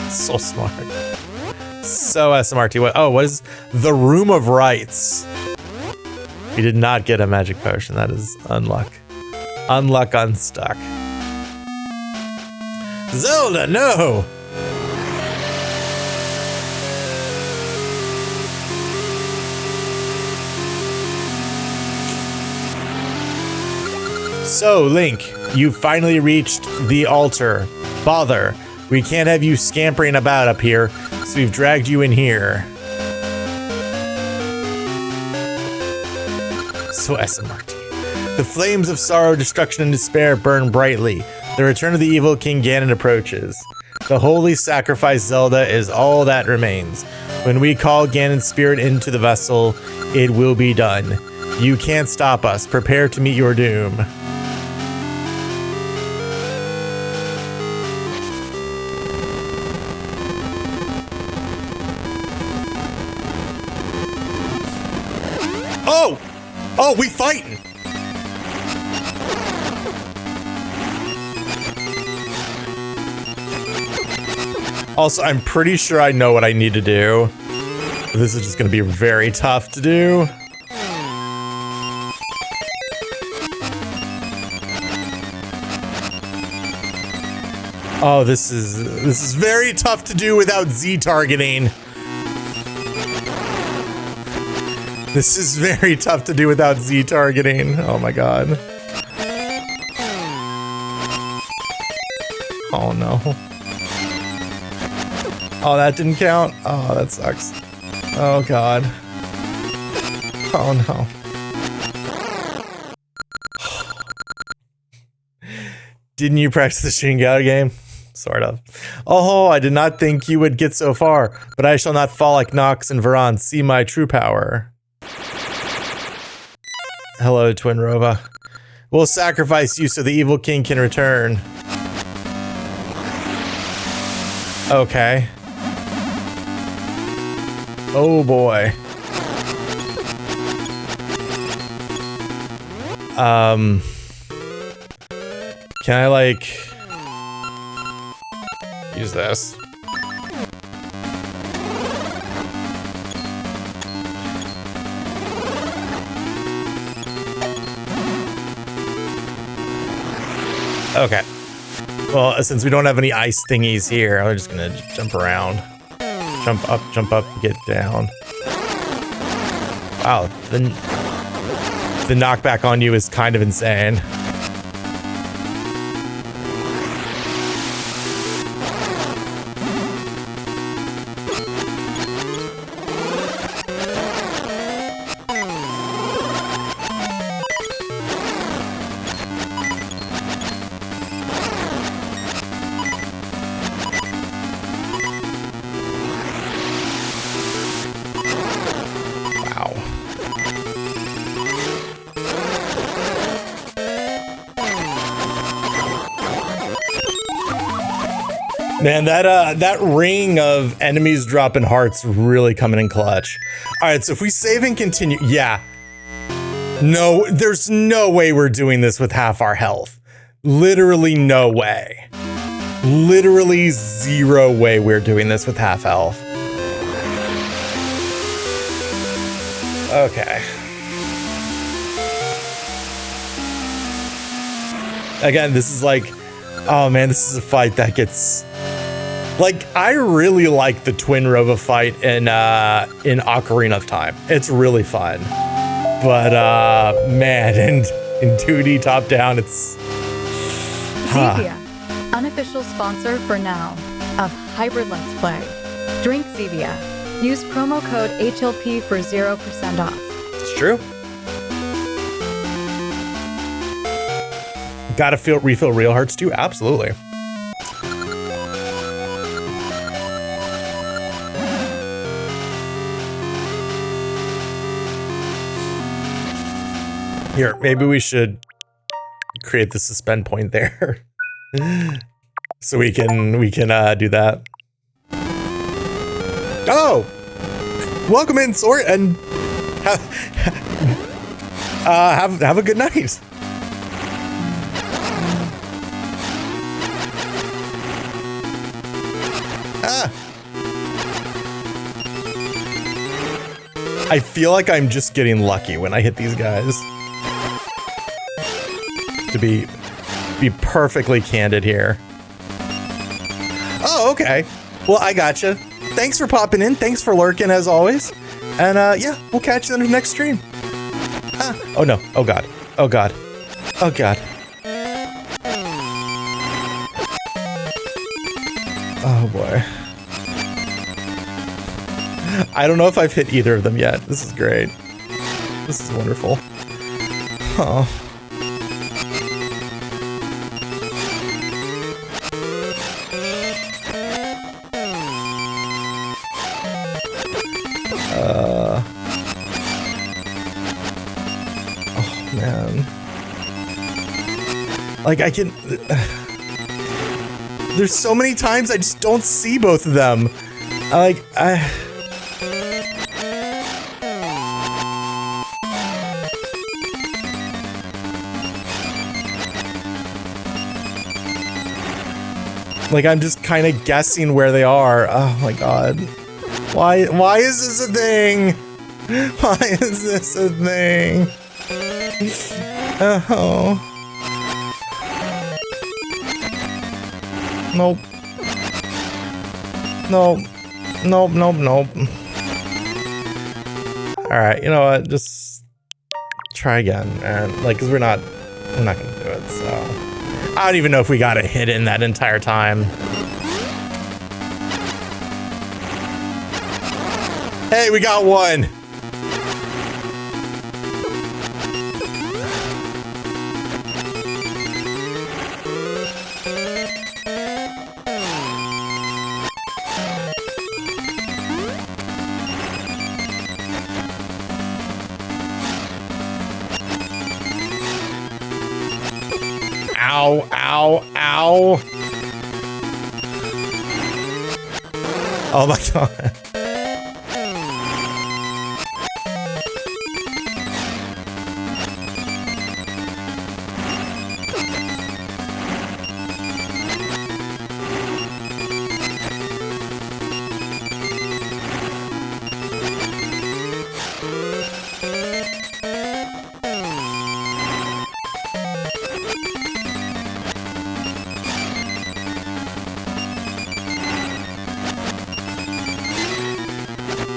So smart. So SMRT. What is the Room of Rights? We did not get a magic potion. That is unluck. Unluck unstuck. Zelda, no! So, Link, you finally reached the altar. Bother, we can't have you scampering about up here, so we've dragged you in here. So SMRT. The flames of sorrow, destruction, and despair burn brightly. The return of the evil King Ganon approaches. The holy sacrifice Zelda is all that remains. When we call Ganon's spirit into the vessel, it will be done. You can't stop us. Prepare to meet your doom. Oh! Oh, we fighting! Also, I'm pretty sure I know what I need to do. This is just going to be very tough to do. Oh, this is very tough to do without Z targeting. This is very tough to do without Z targeting. Oh my god. Oh no. Oh, that didn't count? Oh, that sucks. Oh, God. Oh, no. Didn't you practice the Shingal game? Sort of. Oh, I did not think you would get so far, but I shall not fall like Nox and Varan. See my true power. Hello, Twin Rova. We'll sacrifice you so the evil king can return. Okay. Oh boy. Can I like use this? Okay. Well, since we don't have any ice thingies here, I'm just gonna jump around. Jump up, get down. Wow, the knockback on you is kind of insane. Man, that ring of enemies dropping hearts really coming in clutch. All right, so if we save and continue, yeah. No, there's no way we're doing this with half our health. Literally no way. Literally zero way we're doing this with half health. Okay. Again, this is like Oh man, this is a fight that gets... Like, I really like the Twin Rova fight in Ocarina of Time. It's really fun. But, man, in 2D top-down, it's... Zevia, unofficial sponsor for now of Hybrid Let's Play. Drink Zevia. Use promo code HLP for 0% off. It's true. Gotta refill real hearts too? Absolutely. Here, maybe we should create the suspend point there. So we can do that. Oh! Welcome in, Sort, and have a good night. I feel like I'm just getting lucky when I hit these guys. To be perfectly candid here. Oh, okay. Well, I gotcha. Thanks for popping in. Thanks for lurking as always. And yeah, we'll catch you in the next stream. Oh no. Oh god. Oh god. Oh god. Oh boy. I don't know if I've hit either of them yet. This is great. This is wonderful. Oh. Oh man. Like I can... There's so many times I just don't see both of them. Like I'm just kind of guessing where they are. Oh my god. Why is this a thing? Why is this a thing? Oh. Nope. Nope. Nope, nope, nope. Alright, you know what? Just try again, man. Like, cause we're not gonna do it, so. I don't even know if we got a hit in that entire time. Hey, we got one. Ow, ow, ow. Oh my god.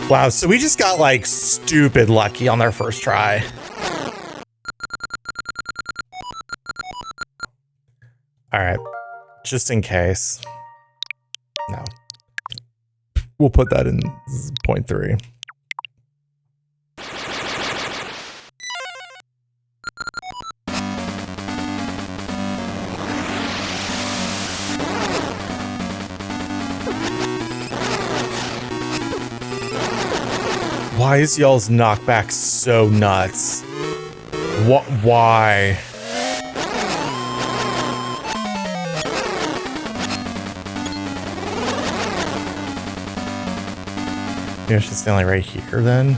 Wow, so we just got like stupid lucky on their first try. All right, just in case. No. We'll put that in 0.3. Why is y'all's knockback so nuts? What? Why? Maybe I should stand like right here then.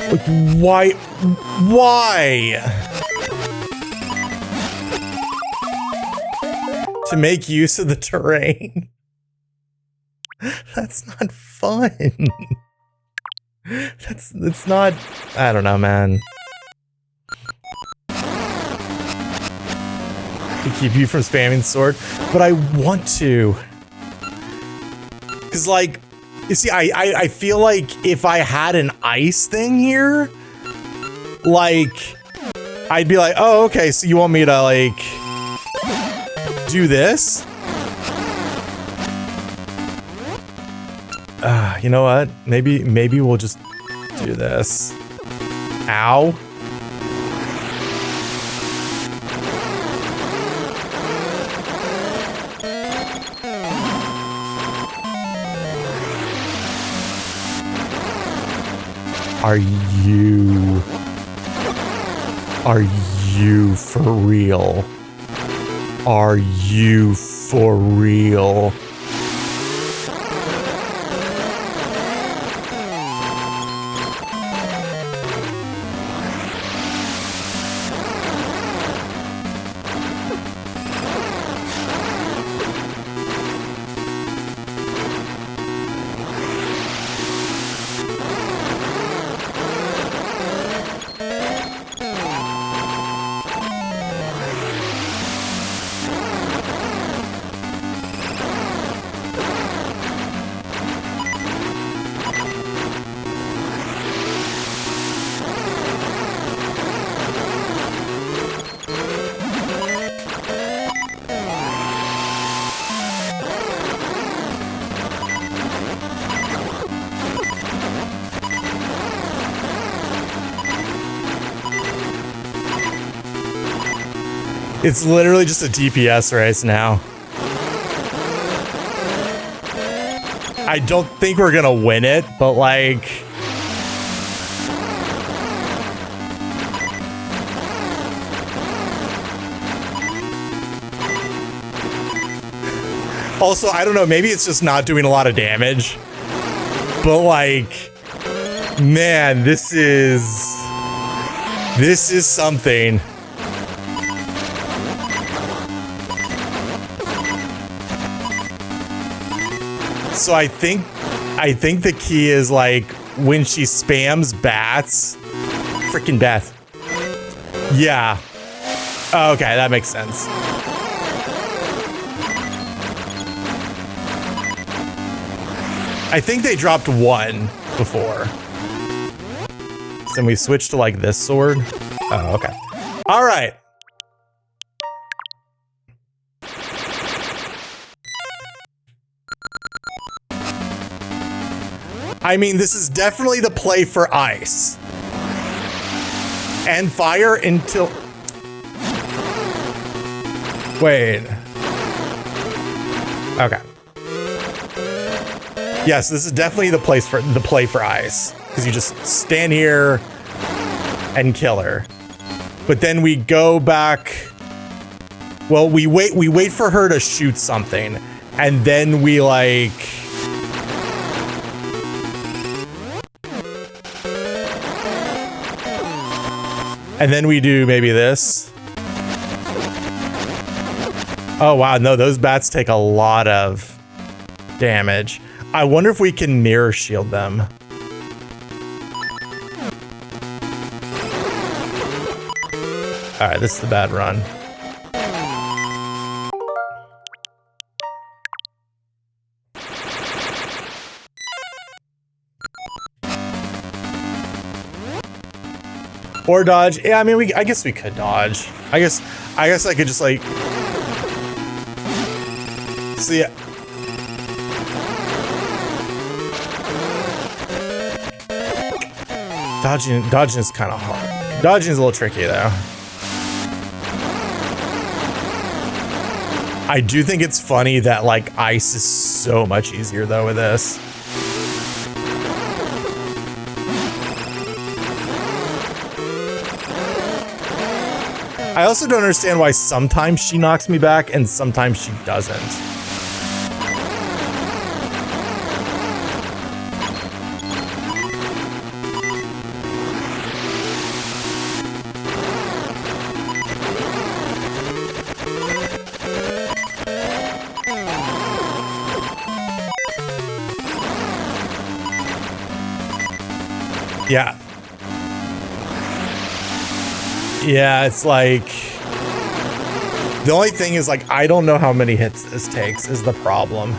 Like, why? Why? To make use of the terrain. That's not fun. It's not, I don't know, man. To keep you from spamming the sword, but I want to. Cause like, you see, I feel like if I had an ice thing here, like, I'd be like, oh, okay, so you want me to like, do this? You know what? Maybe we'll just do this. Ow. Are you for real? Are you for real? It's literally just a DPS race now. I don't think we're gonna win it, but like... Also, I don't know, maybe it's just not doing a lot of damage. But like... Man, this is something. So I think the key is like when she spams bats, freaking bats. Yeah. Okay, that makes sense. I think they dropped one before. So then we switched to like this sword. Oh, okay. All right. I mean, this is definitely the play for ice. And fire until... Wait. Okay. Yes, this is definitely the play for ice. Because you just stand here and kill her. But then we go back... Well, we wait for her to shoot something. And then we like... And then we do maybe this. Oh, wow. No, those bats take a lot of damage. I wonder if we can mirror shield them. All right, this is the bad run. Or dodge. Yeah, I mean, I guess we could dodge. I guess I could just like... See, dodging is kind of hard. Dodging is a little tricky though. I do think it's funny that like ice is so much easier though with this. I also don't understand why sometimes she knocks me back and sometimes she doesn't. Yeah. Yeah, it's like... The only thing is, like, I don't know how many hits this takes is the problem.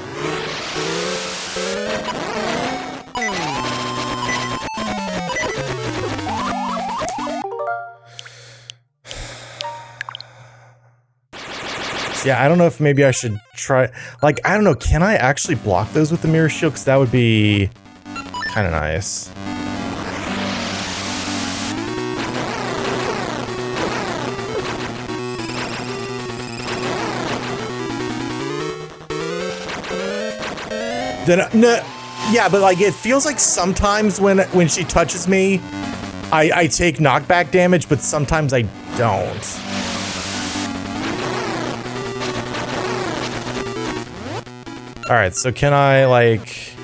Yeah, I don't know if maybe I should try... Like, I don't know, can I actually block those with the mirror shield? Because that would be kind of nice. No, yeah, but like it feels like sometimes when she touches me, I take knockback damage, but sometimes I don't. All right, so can I like?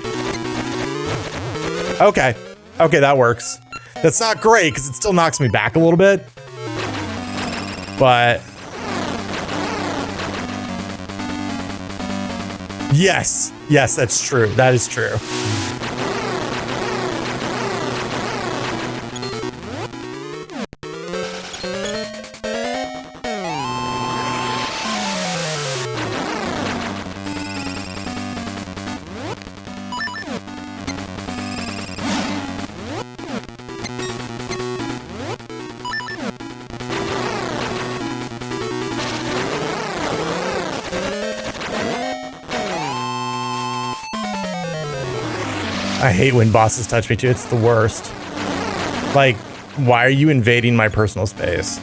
Okay, that works. That's not great because it still knocks me back a little bit, but. Yes, that's true. That is true. I hate when bosses touch me too. It's the worst. Like, why are you invading my personal space?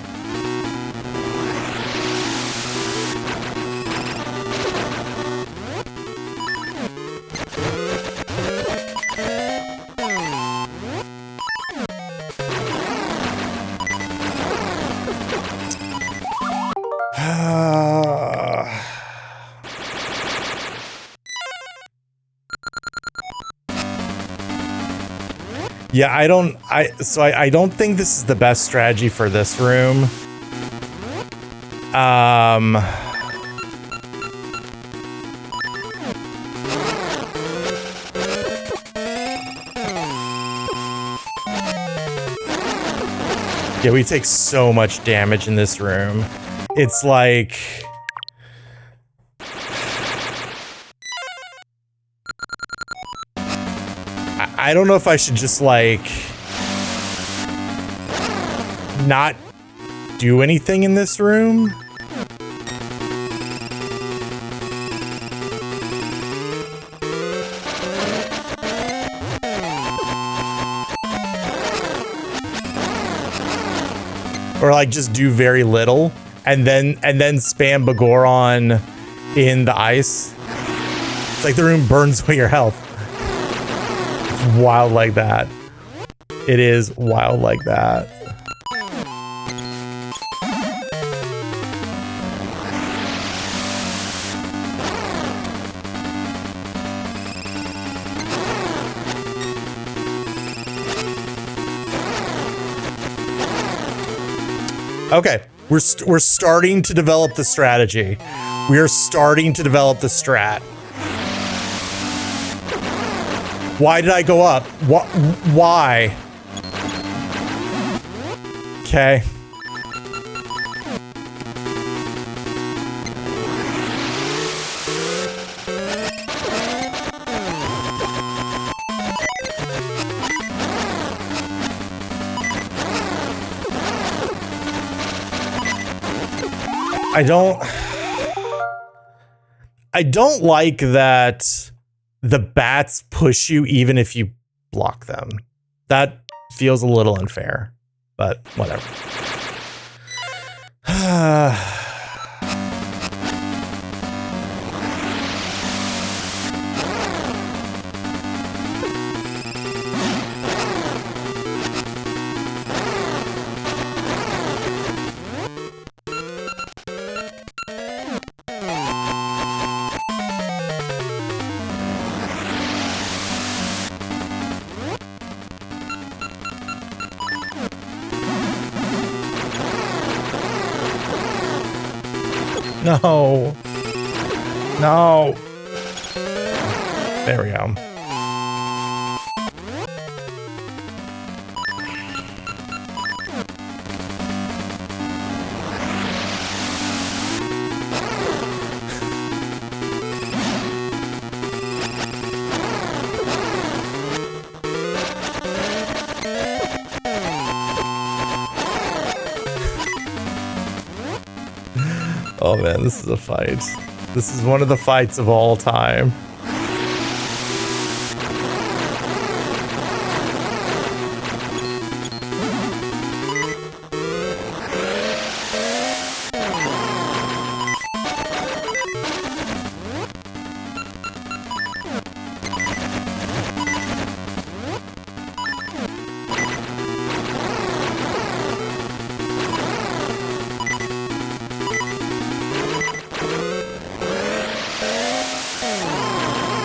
Yeah, I don't think this is the best strategy for this room. Yeah, we take so much damage in this room. It's like... I don't know if I should just, like, not do anything in this room. Or, like, just do very little and then spam Bagoron in the ice. It's like the room burns away your health. Wild like that. It is wild like that. Okay, we're starting to develop the strategy. We are starting to develop the strat. Why did I go up? Why? Okay. I don't like that the bats push you even if you block them. That feels a little unfair, but whatever. No. No. There we go. Oh man, this is a fight. This is one of the fights of all time.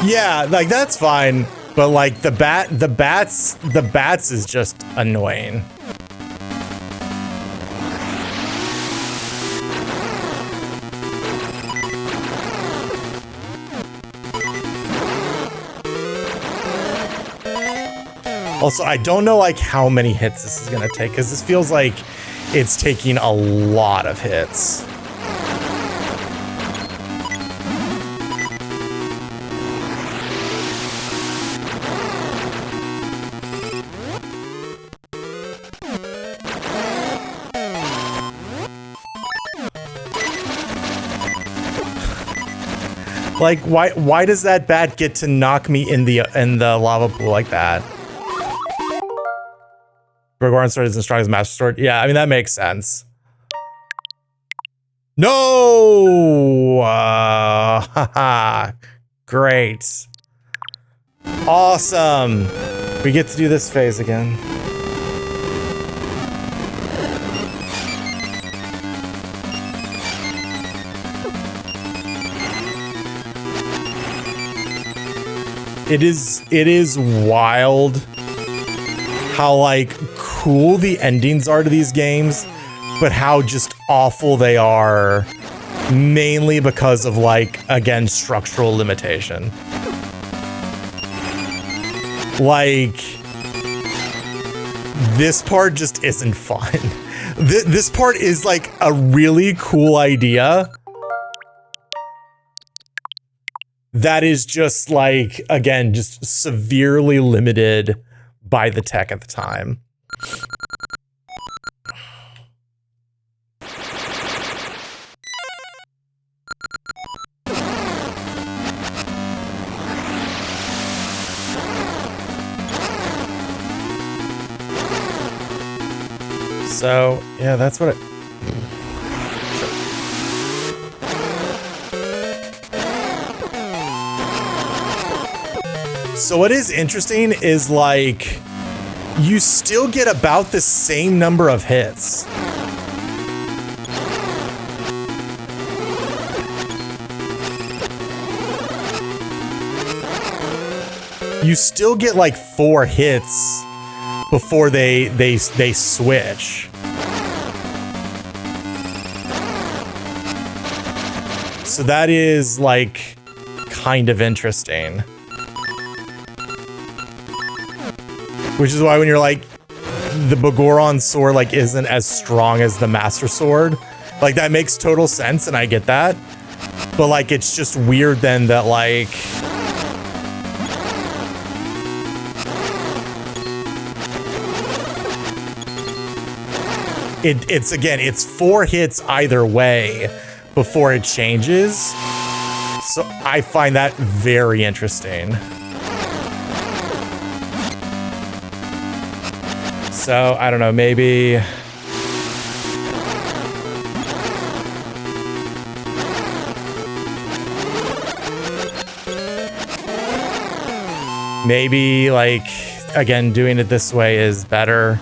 Yeah, like that's fine, but like the bats is just annoying. Also, I don't know like how many hits this is gonna take, because this feels like it's taking a lot of hits. Like, why does that bat get to knock me in the lava pool like that? Bergoran sword isn't strong as Master Sword. Yeah, I mean that makes sense. No! Haha. Great. Awesome. We get to do this phase again. It is wild how like cool the endings are to these games, but how just awful they are, mainly because of like, again, structural limitation. Like, this part just isn't fun. This part is like a really cool idea that is just like, again, just severely limited by the tech at the time. So, yeah, that's what it... So what is interesting is like, you still get about the same number of hits. You still get like 4 hits before they switch. So that is like kind of interesting. Which is why when you're like, the Bergoran sword like isn't as strong as the Master Sword, like that makes total sense and I get that. But like, it's just weird then that like, it's again, it's 4 hits either way before it changes. So I find that very interesting. So, I don't know, maybe... Maybe, like, again, doing it this way is better.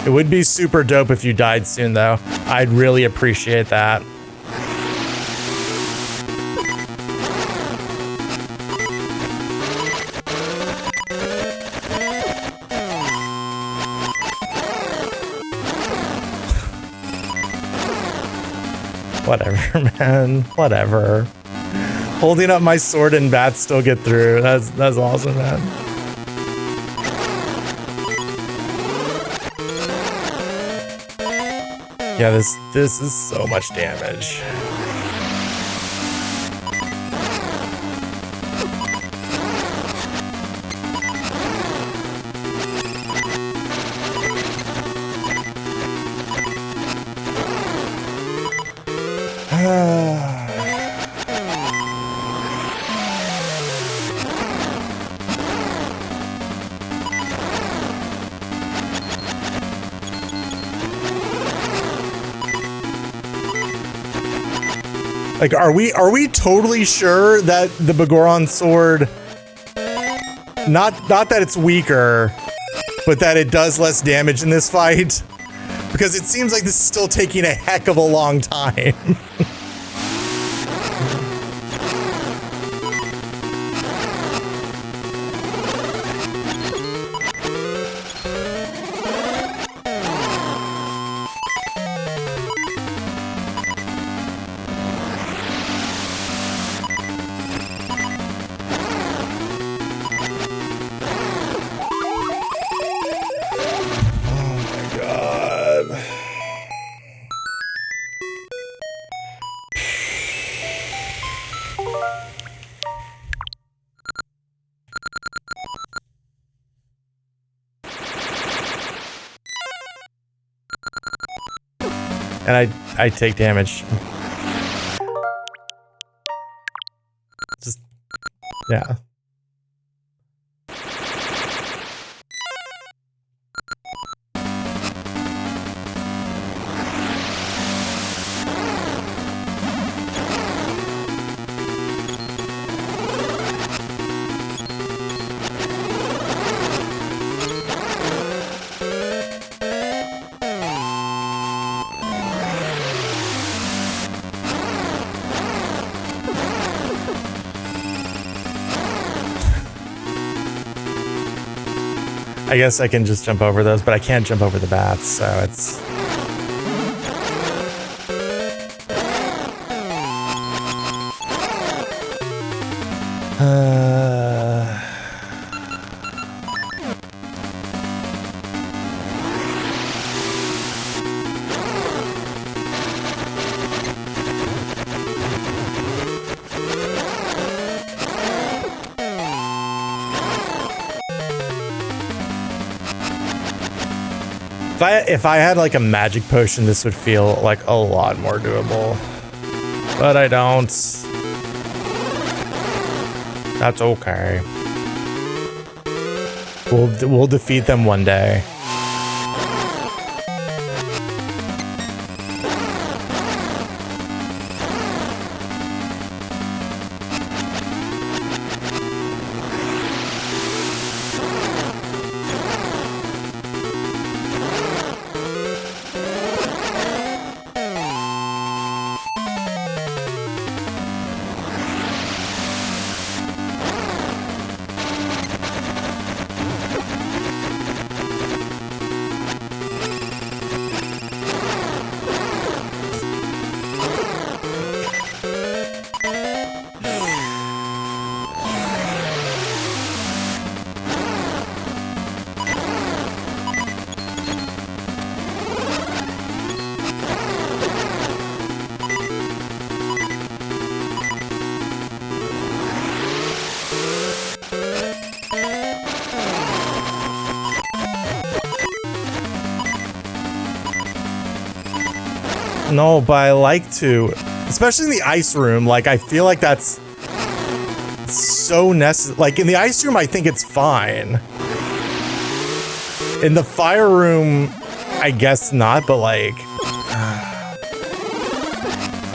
It would be super dope if you died soon, though. I'd really appreciate that. Whatever, man. Whatever. Holding up my sword and bats still get through. That's awesome, man. Yeah, this is so much damage. Like, are we totally sure that the Bagoron sword, not that it's weaker, but that it does less damage in this fight? Because it seems like this is still taking a heck of a long time. And I take damage. Just, yeah. I guess I can just jump over those, but I can't jump over the bats, so it's... If I had like a magic potion, this would feel like a lot more doable. But I don't. That's okay. We'll defeat them one day. No, but I like to, especially in the ice room. Like, I feel like that's so necessary. Like, in the ice room, I think it's fine. In the fire room, I guess not, but like,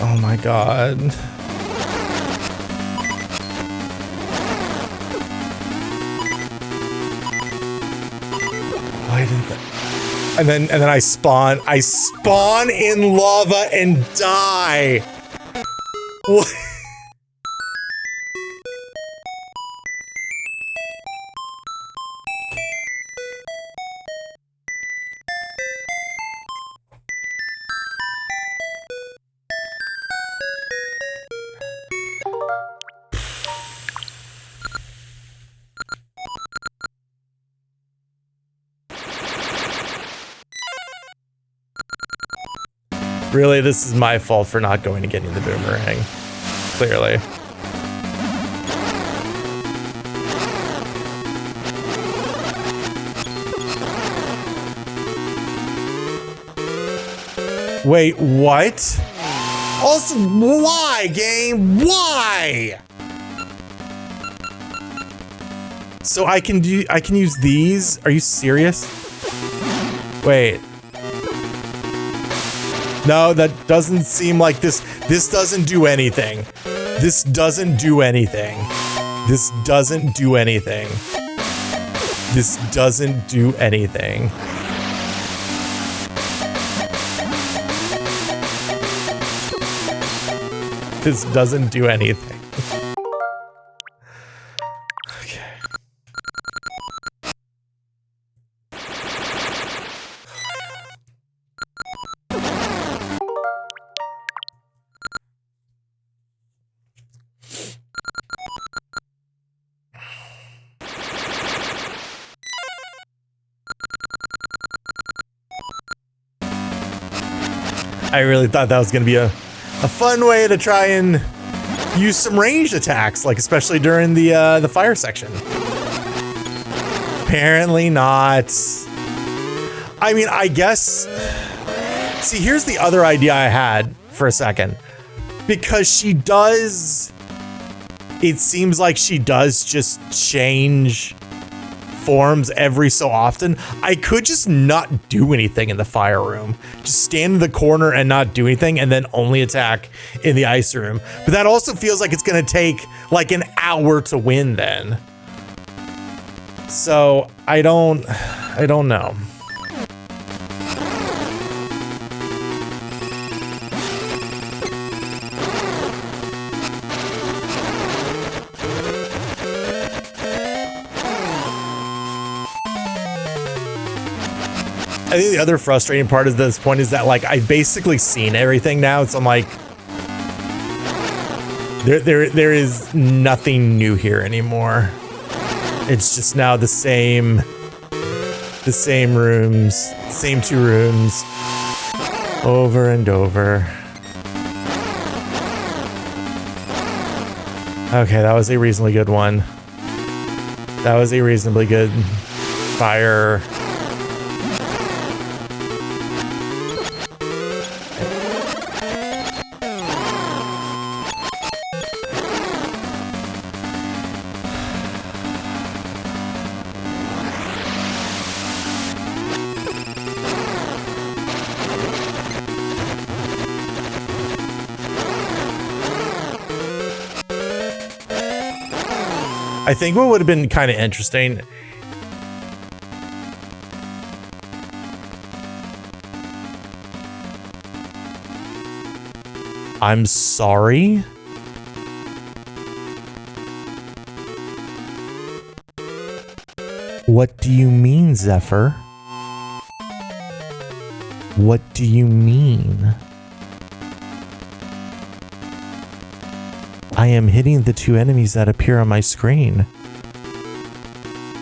oh my god. Why didn't that? And then I spawn in lava and die. What? Really, this is my fault for not going and getting the boomerang. Clearly. Wait, what? Also, why, game? Why? So I can use these? Are you serious? Wait. No, that doesn't seem like this doesn't do anything. This doesn't do anything. This doesn't do anything. This doesn't do anything. This doesn't do anything. Okay. I really thought that was going to be a fun way to try and use some ranged attacks, like especially during the fire section. Apparently not. I mean, I guess. See, here's the other idea I had for a second, because she does. It seems like she does just change forms every so often. I could just not do anything in the fire room. Just stand in the corner and not do anything, and then only attack in the ice room. But that also feels like it's gonna take like an hour to win then. So I don't know. I think the other frustrating part of this point is that like I've basically seen everything now. So I'm like, there is nothing new here anymore. It's just now the same rooms, same two rooms, over and over. Okay, that was a reasonably good one. That was a reasonably good fire. I think what would have been kind of interesting. I'm sorry. What do you mean, Zephyr? What do you mean? I am hitting the two enemies that appear on my screen.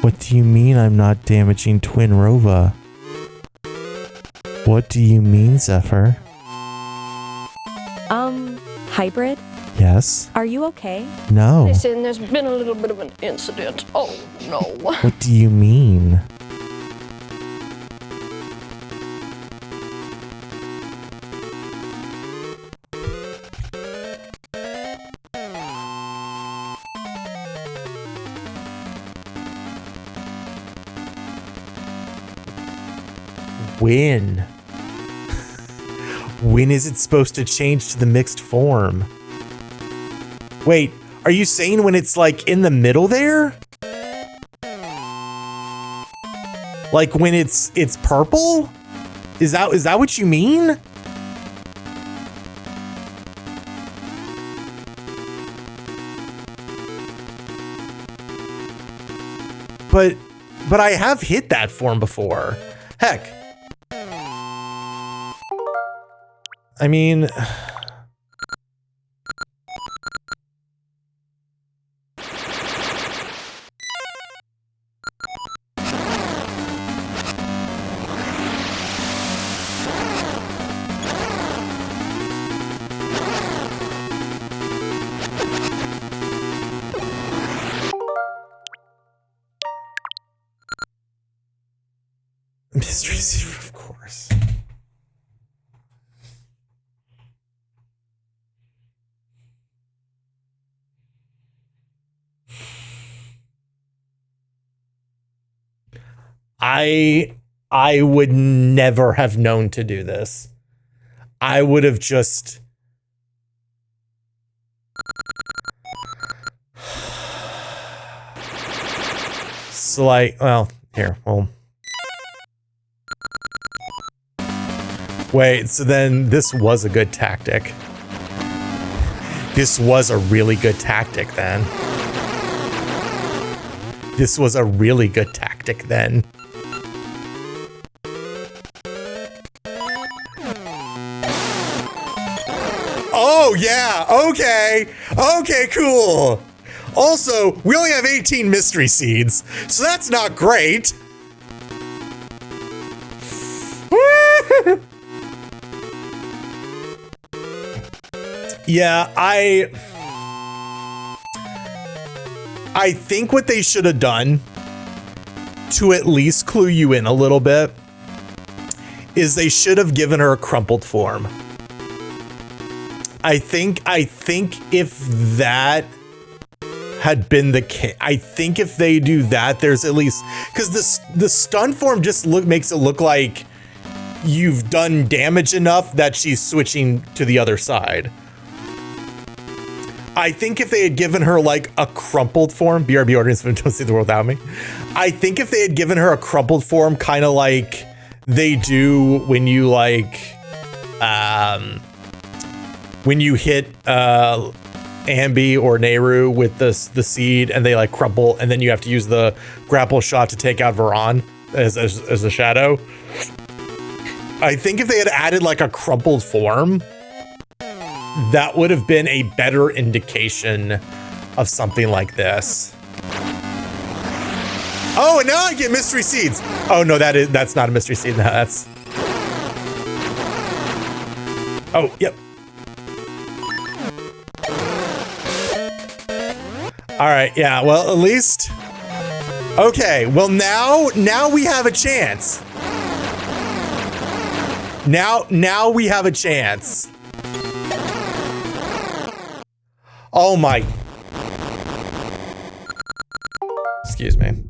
What do you mean I'm not damaging Twin Rova? What do you mean, Zephyr? Hybrid? Yes? Are you okay? No. Listen, there's been a little bit of an incident. Oh, no. What do you mean? When? When is it supposed to change to the mixed form? Wait, are you saying when it's like in the middle there? Like when it's purple? Is that what you mean? But I have hit that form before. Heck. I mean, I would never have known to do this. I would have just... So like, well, here, well... Wait, so then this was a good tactic. This was a really good tactic then. This was a really good tactic then. Oh, yeah. Okay. Okay, cool. Also, we only have 18 mystery seeds, so that's not great. Yeah, I think what they should have done to at least clue you in a little bit is they should have given her a crumpled form. I think if that had been the case, I think if they do that, there's at least, because the stun form just makes it look like you've done damage enough that she's switching to the other side. I think if they had given her like a crumpled form, BRB audience, don't see the world without me. I think if they had given her a crumpled form, kind of like they do when you like, when you hit Ambi or Nehru with the seed and they like crumple, and then you have to use the grapple shot to take out Varan as a shadow. I think if they had added like a crumpled form, that would have been a better indication of something like this. Oh, and now I get mystery seeds. Oh no, that's not a mystery seed. No, that's... Oh, yep. All right, yeah, well, at least... Okay, well now we have a chance. Now we have a chance. Oh my... Excuse me.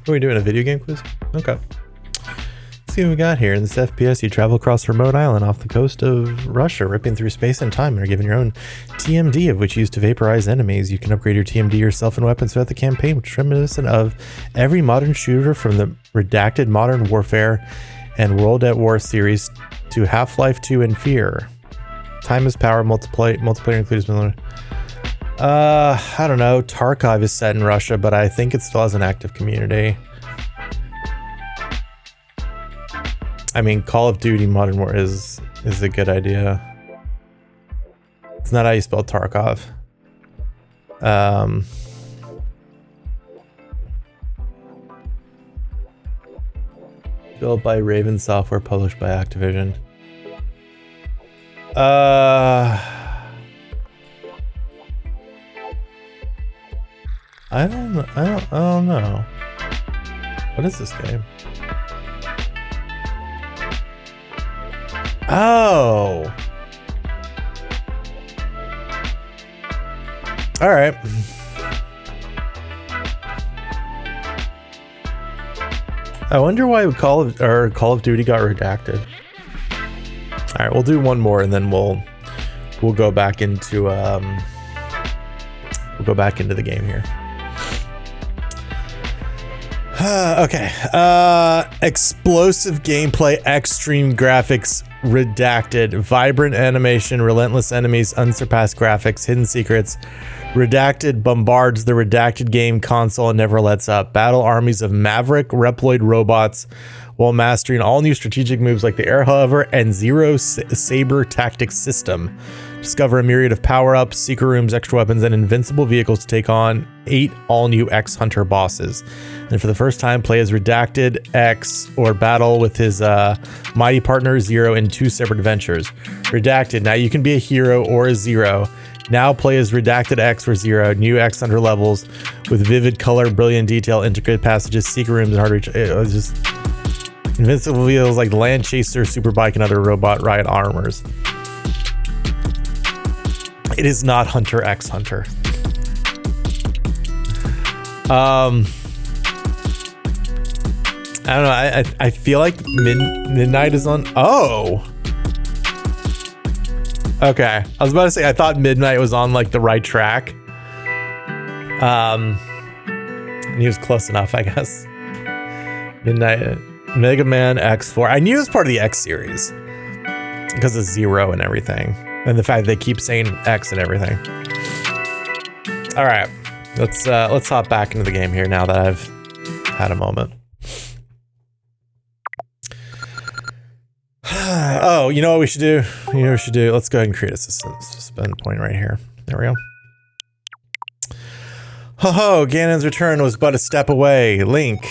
Are we doing a video game quiz? Okay. See what we got here. In this FPS, you travel across a remote island off the coast of Russia, ripping through space and time, and are given your own TMD, of which you use to vaporize enemies. You can upgrade your TMD yourself and weapons throughout the campaign, which is reminiscent of every modern shooter from the redacted Modern Warfare and World at War series to Half-Life 2 and Fear. Time is power, multiplayer includes... I don't know. Tarkov is set in Russia, but I think it still has an active community. I mean, Call of Duty Modern War is a good idea. It's not how you spell Tarkov. Built by Raven Software, published by Activision. I don't know. What is this game? Oh. All right. I wonder why Call of Duty got redacted. All right, we'll do one more and then we'll go back into the game here. Okay. Explosive gameplay, extreme graphics, redacted, vibrant animation, relentless enemies, unsurpassed graphics, hidden secrets. Redacted bombards the redacted game console and never lets up. Battle armies of maverick Reploid robots while mastering all new strategic moves like the air hover and Zero Saber tactics system. Discover a myriad of power-ups, secret rooms, extra weapons, and invincible vehicles to take on 8 all-new X-Hunter bosses. And for the first time, play as Redacted X or battle with his mighty partner Zero in 2 separate adventures. Redacted, now you can be a hero or a Zero. Now play as Redacted X or Zero, new X-Hunter levels with vivid color, brilliant detail, intricate passages, secret rooms, and hard reach. It was just invincible vehicles like Land Chaser, Superbike, and other robot riot armors. It is not Hunter X Hunter. I don't know. I feel like Midnight is on. Oh. Okay. I was about to say I thought Midnight was on like the right track. And he was close enough, I guess. Midnight, Mega Man X4. I knew it was part of the X series because of Zero and everything. And the fact they keep saying X and everything. All right, let's hop back into the game here now that I've had a moment. Oh, you know what we should do? Let's go ahead and create a suspend point right here. There we go. Ho ho! Ganon's return was but a step away. Link,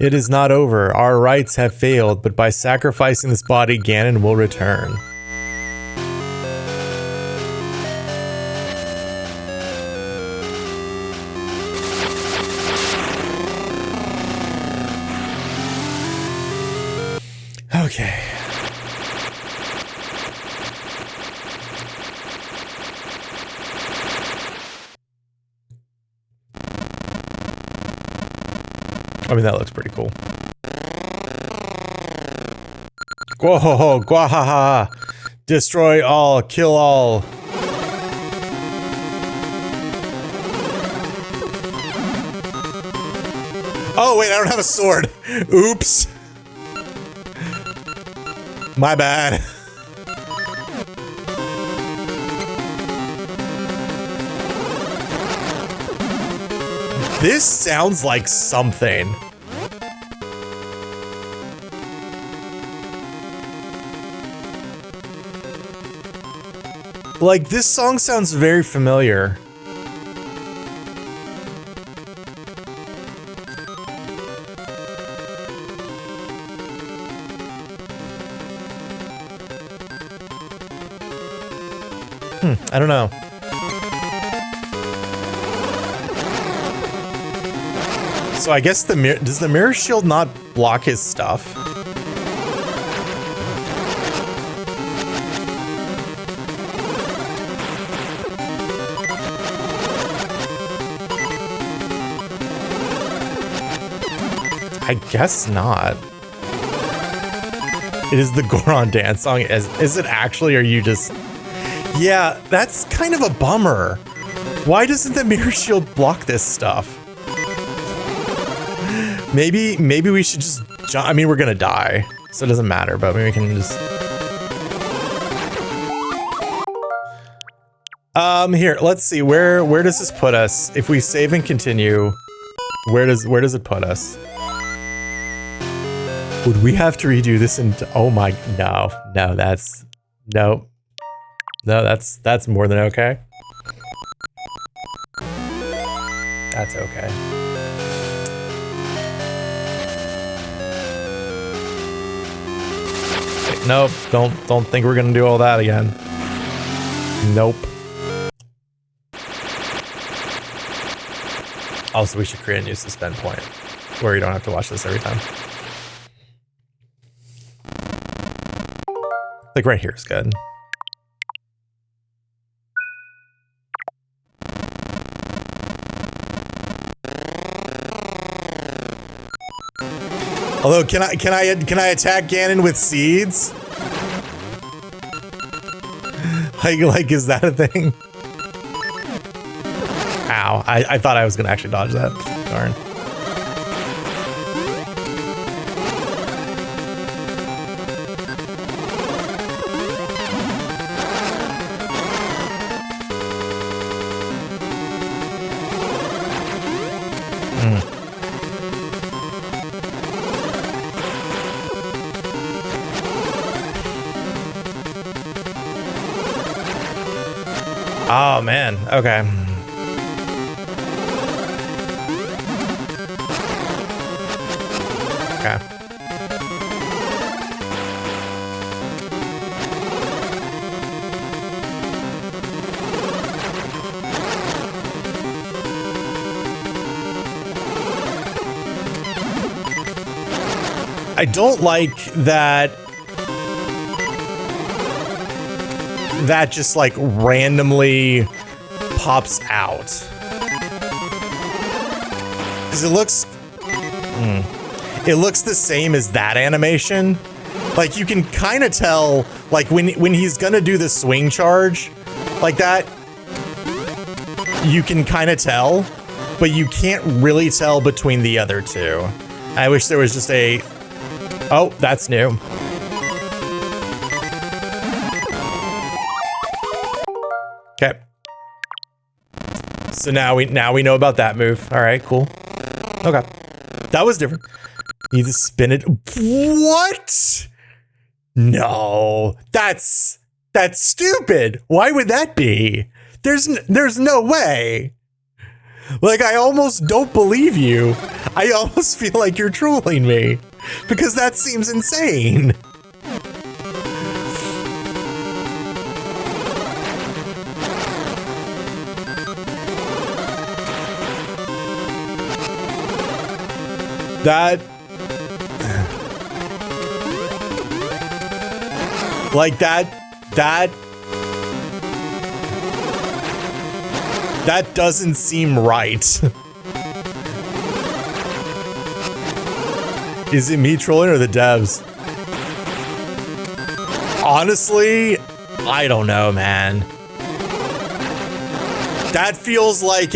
it is not over. Our rites have failed, but by sacrificing this body, Ganon will return. Okay. I mean, that looks pretty cool. Gwahoho, gwahaha. Destroy all, kill all. Oh, wait, I don't have a sword. Oops. My bad. This sounds like something. Like, this song sounds very familiar. I don't know. So I guess does the mirror shield not block his stuff? I guess not. It is the Goron dance song. Is it actually, or are you just... Yeah, that's kind of a bummer. Why doesn't the mirror shield block this stuff? Maybe we should just jump. I mean, we're gonna die, so it doesn't matter, but maybe we can just... Here, let's see. Where does this put us? If we save and continue, where does it put us? Would we have to redo this into... Oh my... No, that's... No. No, that's more than okay. That's okay. Nope, don't think we're gonna do all that again. Nope. Also, we should create a new suspend point where you don't have to watch this every time. Like right here is good. Although, can I attack Ganon with seeds? Like, is that a thing? Ow! I thought I was gonna actually dodge that. Darn. Oh man, okay. Okay. I don't like that just like randomly pops out. Because it looks the same as that animation. Like you can kind of tell, like when he's gonna do the swing charge like that, you can kind of tell, but you can't really tell between the other two. I wish there was just a... Oh, that's new. Okay. So now we know about that move. All right, cool. Okay. That was different. Need to spin it. What? No. That's stupid. Why would that be? There's no way. Like, I almost don't believe you. I almost feel like you're trolling me because that seems insane. That doesn't seem right. Is it me trolling or the devs? Honestly, I don't know, man. That feels like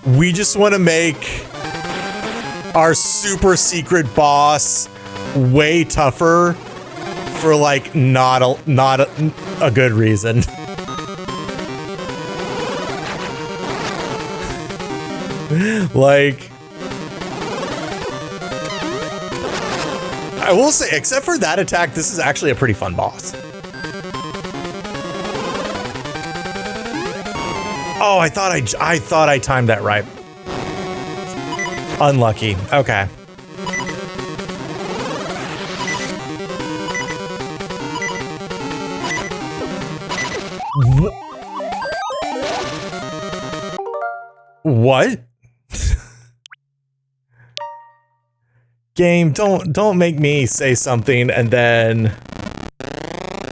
we just want to make our super secret boss way tougher for like not a good reason. Like, I will say, except for that attack, this is actually a pretty fun boss. Oh, I thought I timed that right. Unlucky. Okay. What? Game, don't make me say something and then...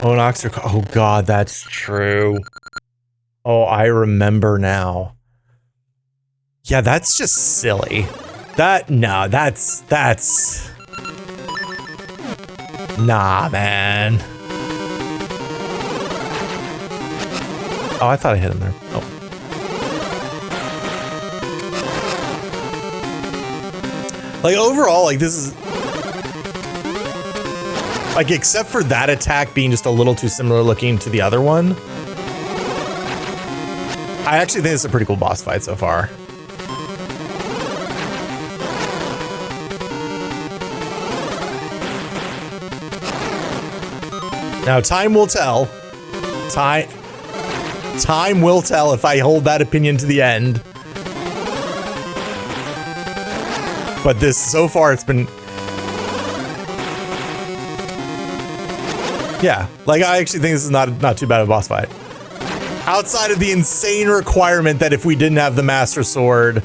Oh, oh god, that's true. Oh, I remember now. Yeah, that's just silly. No, that's... Nah, man. Oh, I thought I hit him there. Oh. Like, overall, like, this is... Like, except for that attack being just a little too similar looking to the other one, I actually think it's a pretty cool boss fight so far. Now, time will tell. Time will tell if I hold that opinion to the end. But this, so far, it's been... Yeah, like, I actually think this is not too bad of a boss fight. Outside of the insane requirement that if we didn't have the Master Sword,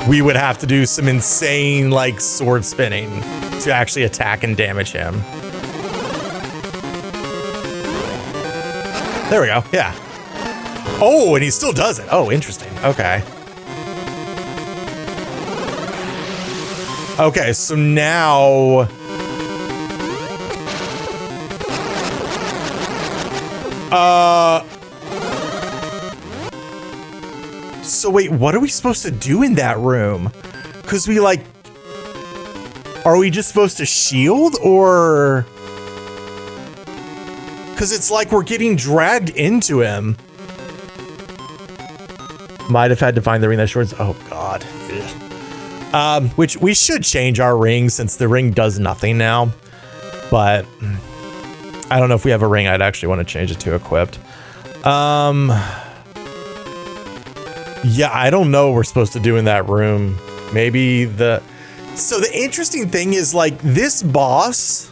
we would have to do some insane, like, sword spinning to actually attack and damage him. There we go, yeah. Oh, and he still does it. Oh, interesting, okay. Okay, so now... So wait, what are we supposed to do in that room? Because we, like... Are we just supposed to shield, or... Because it's like we're getting dragged into him. Might have had to find the ring that shorts. Oh, God. Ugh. Which we should change our ring since the ring does nothing now. But I don't know if we have a ring I'd actually want to change it to equipped. Yeah, I don't know what we're supposed to do in that room. Maybe the... So the interesting thing is, like, this boss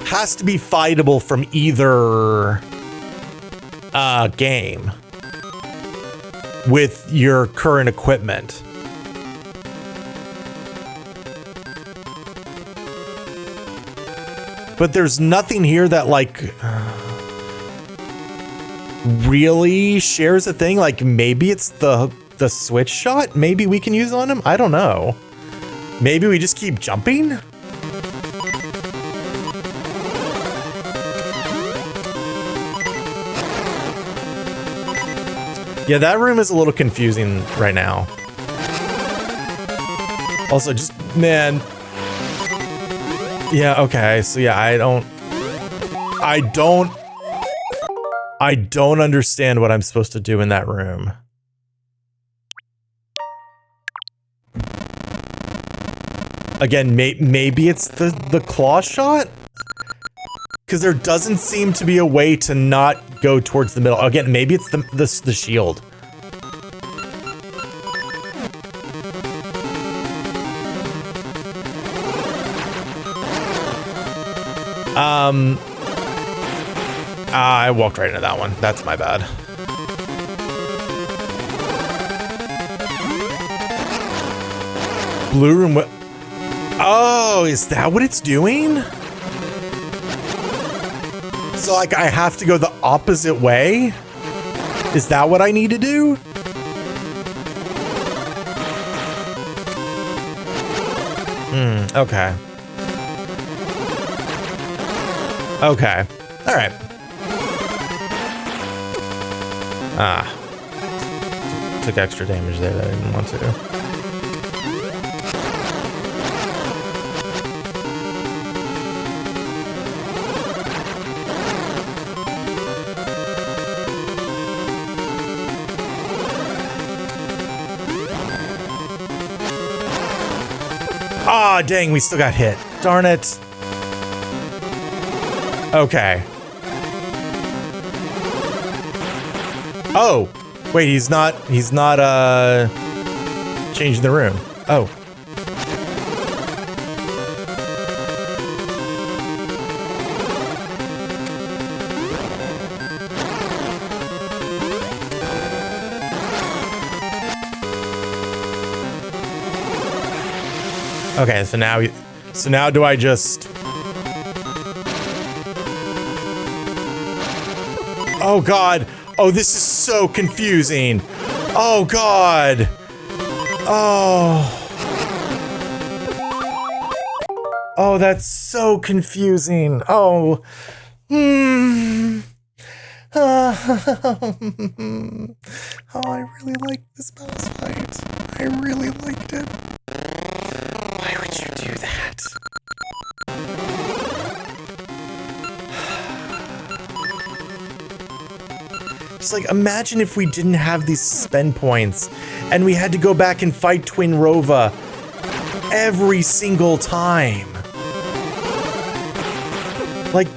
has to be fightable from either game with your current equipment. But there's nothing here that, like, really shares a thing. Like, maybe it's the switch shot maybe we can use on him? I don't know. Maybe we just keep jumping? Yeah, that room is a little confusing right now. Also, just, man. Yeah, okay, so yeah, I don't understand what I'm supposed to do in that room. Again, maybe it's the claw shot? Because there doesn't seem to be a way to not go towards the middle. Again, maybe it's the shield. I walked right into that one. That's my bad. Blue room. Oh, is that what it's doing? So, like, I have to go the opposite way? Is that what I need to do? Okay. Okay. All right. Took extra damage there that I didn't want to. Ah, dang, we still got hit. Darn it. Okay. Oh, wait, he's not changing the room. Oh. Okay, so now do I just... Oh God. Oh, this is so confusing. Oh, God. Oh. Oh, that's so confusing. Oh. Oh, I really liked this boss fight. I really liked it. Why would you do that? Just like, imagine if we didn't have these suspend points and we had to go back and fight Twin Rova every single time. Like,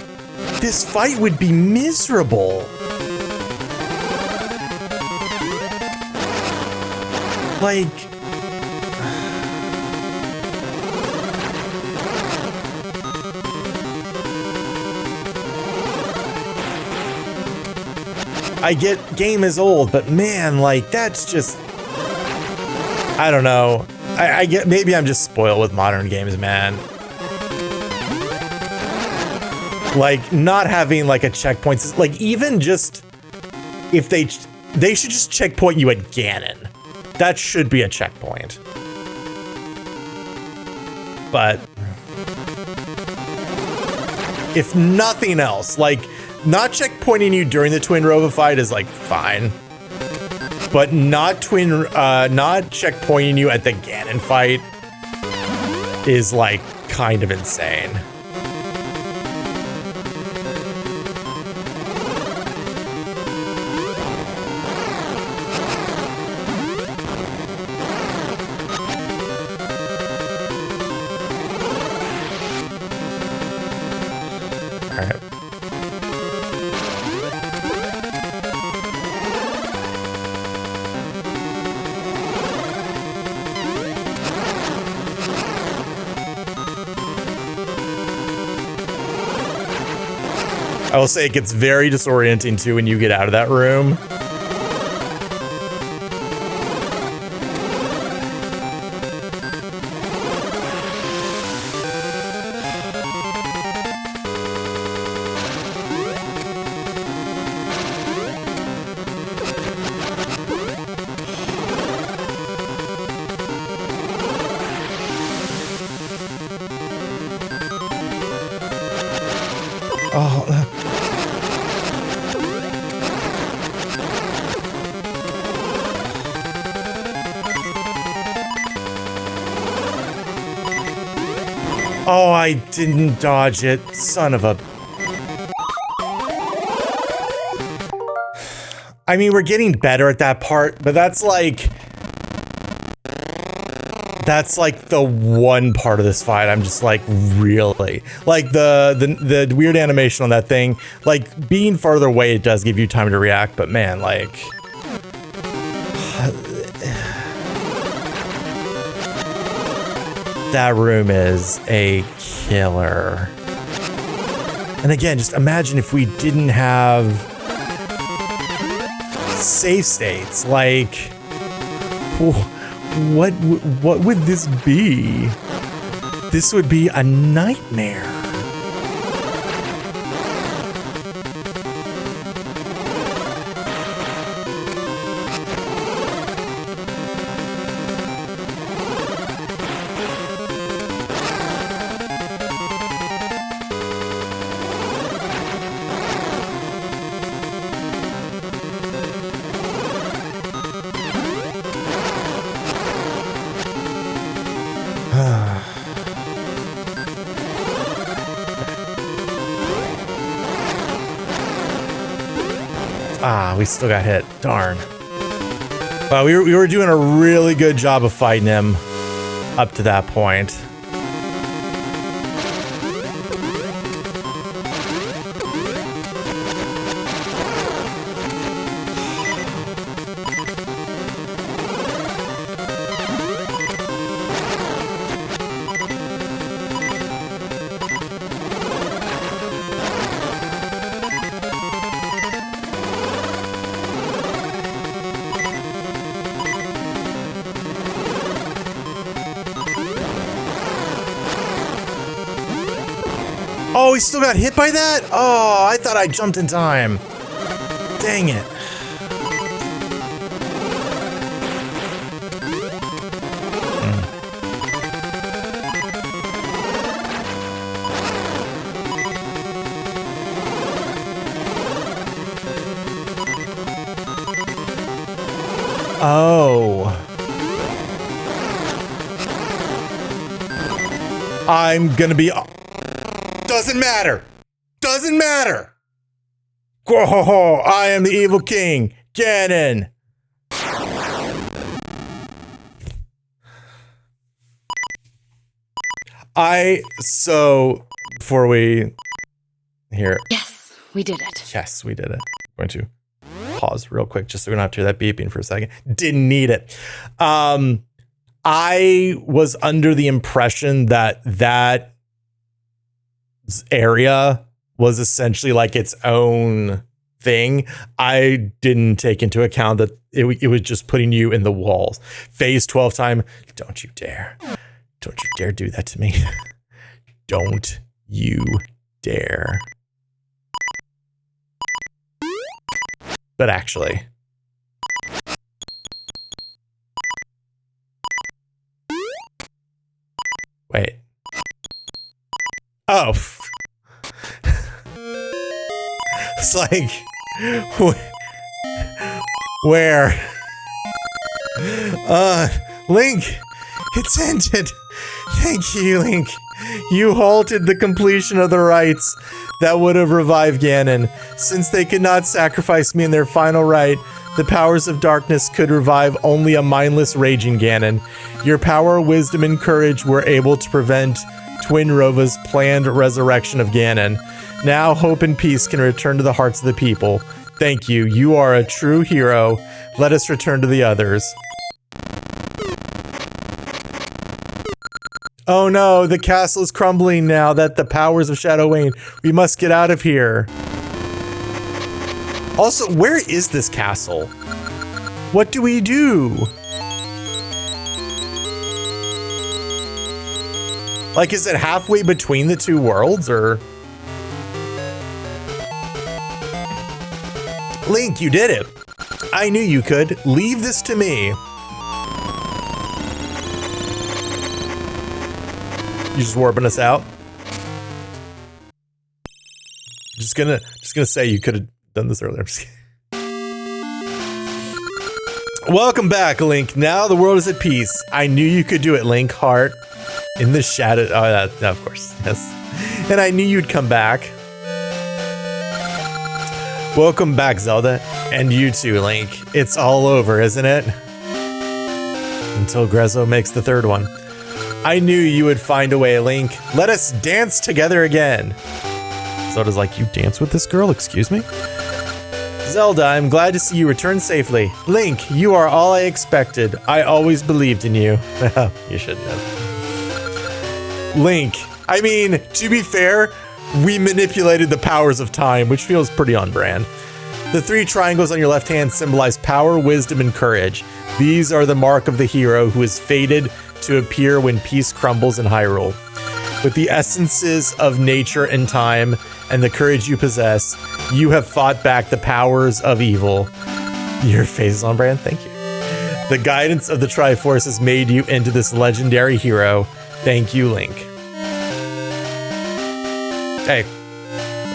this fight would be miserable. Like... I get game is old, but man, like, that's just... I don't know. I get, maybe I'm just spoiled with modern games, man. Like, not having, like, a checkpoint. Like, even just... If they should just checkpoint you at Ganon. That should be a checkpoint. But... if nothing else, like... Not checkpointing you during the Twin Rova fight is, like, fine. But not checkpointing you at the Ganon fight is, like, kind of insane. I will say it gets very disorienting too when you get out of that room. Oh, I didn't dodge it. Son of a... I mean, we're getting better at that part, but that's like... That's like the one part of this fight I'm just like, really? Like the weird animation on that thing, like being farther away, it does give you time to react, but man, like... That room is a killer. And again, just imagine if we didn't have save states. Like, what would this be? This would be a nightmare. Ah, we still got hit. Darn. Well, we were doing a really good job of fighting him up to that point. Oh, he still got hit by that? Oh, I thought I jumped in time. Dang it. Oh. I'm gonna be... Doesn't matter. Doesn't matter. Whoa, I am the evil king, Ganon. So, before we... Here. Yes, we did it. Yes, we did it. I'm going to pause real quick just so we don't have to hear that beeping for a second. Didn't need it. I was under the impression that that area was essentially like its own thing. I didn't take into account that it was just putting you in the walls. Phase 12 time. Don't you dare. Don't you dare do that to me. Don't you dare. But actually, wait. Oh, it's like, where? Link, it's ended. Thank you, Link. You halted the completion of the rites that would have revived Ganon. Since they could not sacrifice me in their final rite, the powers of darkness could revive only a mindless, raging Ganon. Your power, wisdom, and courage were able to prevent Twin Rova's planned resurrection of Ganon. Now hope and peace can return to the hearts of the people. Thank you. You are a true hero. Let us return to the others. Oh no, the castle is crumbling now that the powers of Shadow wane. We must get out of here. Also, where is this castle? What do we do? Like, is it halfway between the two worlds, or? Link, you did it. I knew you could. Leave this to me. You just warping us out? Just gonna say you could have done this earlier. Welcome back, Link. Now the world is at peace. I knew you could do it, Link. Heart in the shadow. Oh, that of course, yes. And I knew you'd come back. Welcome back, Zelda, and you too, Link. It's all over, isn't it? Until Grezzo makes the third one. I knew you would find a way, Link. Let us dance together again. Zelda's like, you dance with this girl? Excuse me? Zelda, I'm glad to see you return safely. Link, you are all I expected. I always believed in you. You shouldn't have. Link, I mean, to be fair, we manipulated the powers of time, which feels pretty on brand. The three triangles on your left hand symbolize power, wisdom, and courage. These are the mark of the hero who is fated to appear when peace crumbles in Hyrule. With the essences of nature and time and the courage you possess, you have fought back the powers of evil. Your face is on brand, thank you. The guidance of the Triforce has made you into this legendary hero. Thank you, Link. Hey,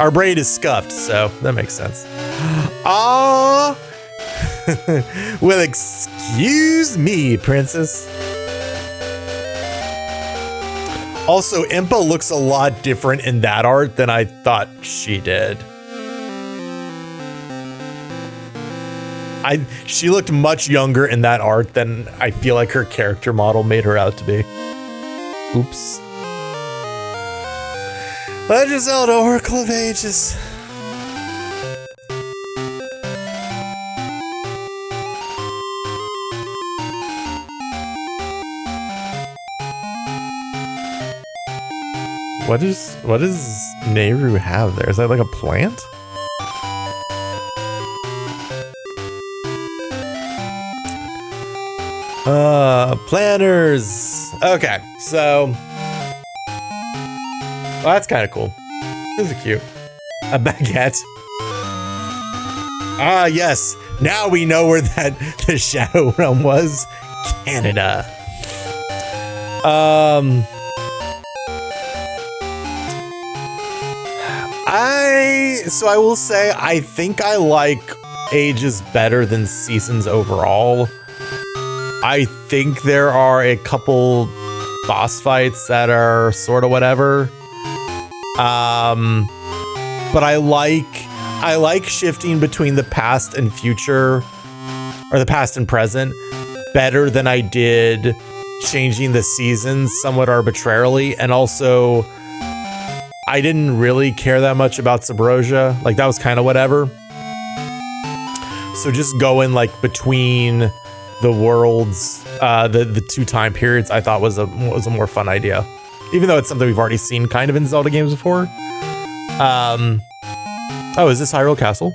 our braid is scuffed, so that makes sense. Ah, well, excuse me, princess. Also, Impa looks a lot different in that art than I thought she did. She looked much younger in that art than I feel like her character model made her out to be. Oops. Legend of Zelda, Oracle of Ages. What does Nehru have there? Is that like a plant? Planners. Okay, so well, that's kind of cool. This is cute. A baguette. Ah, yes. Now we know where the Shadow Realm was. Canada. So I will say, I think I like Ages better than Seasons overall. I think there are a couple boss fights that are sort of whatever. But I like shifting between the past and future, or the past and present, better than I did changing the seasons somewhat arbitrarily. And also, I didn't really care that much about Subrosia. Like, that was kind of whatever. So just going like between the worlds, the two time periods, I thought was a more fun idea. Even though it's something we've already seen kind of in Zelda games before. Oh, is this Hyrule Castle?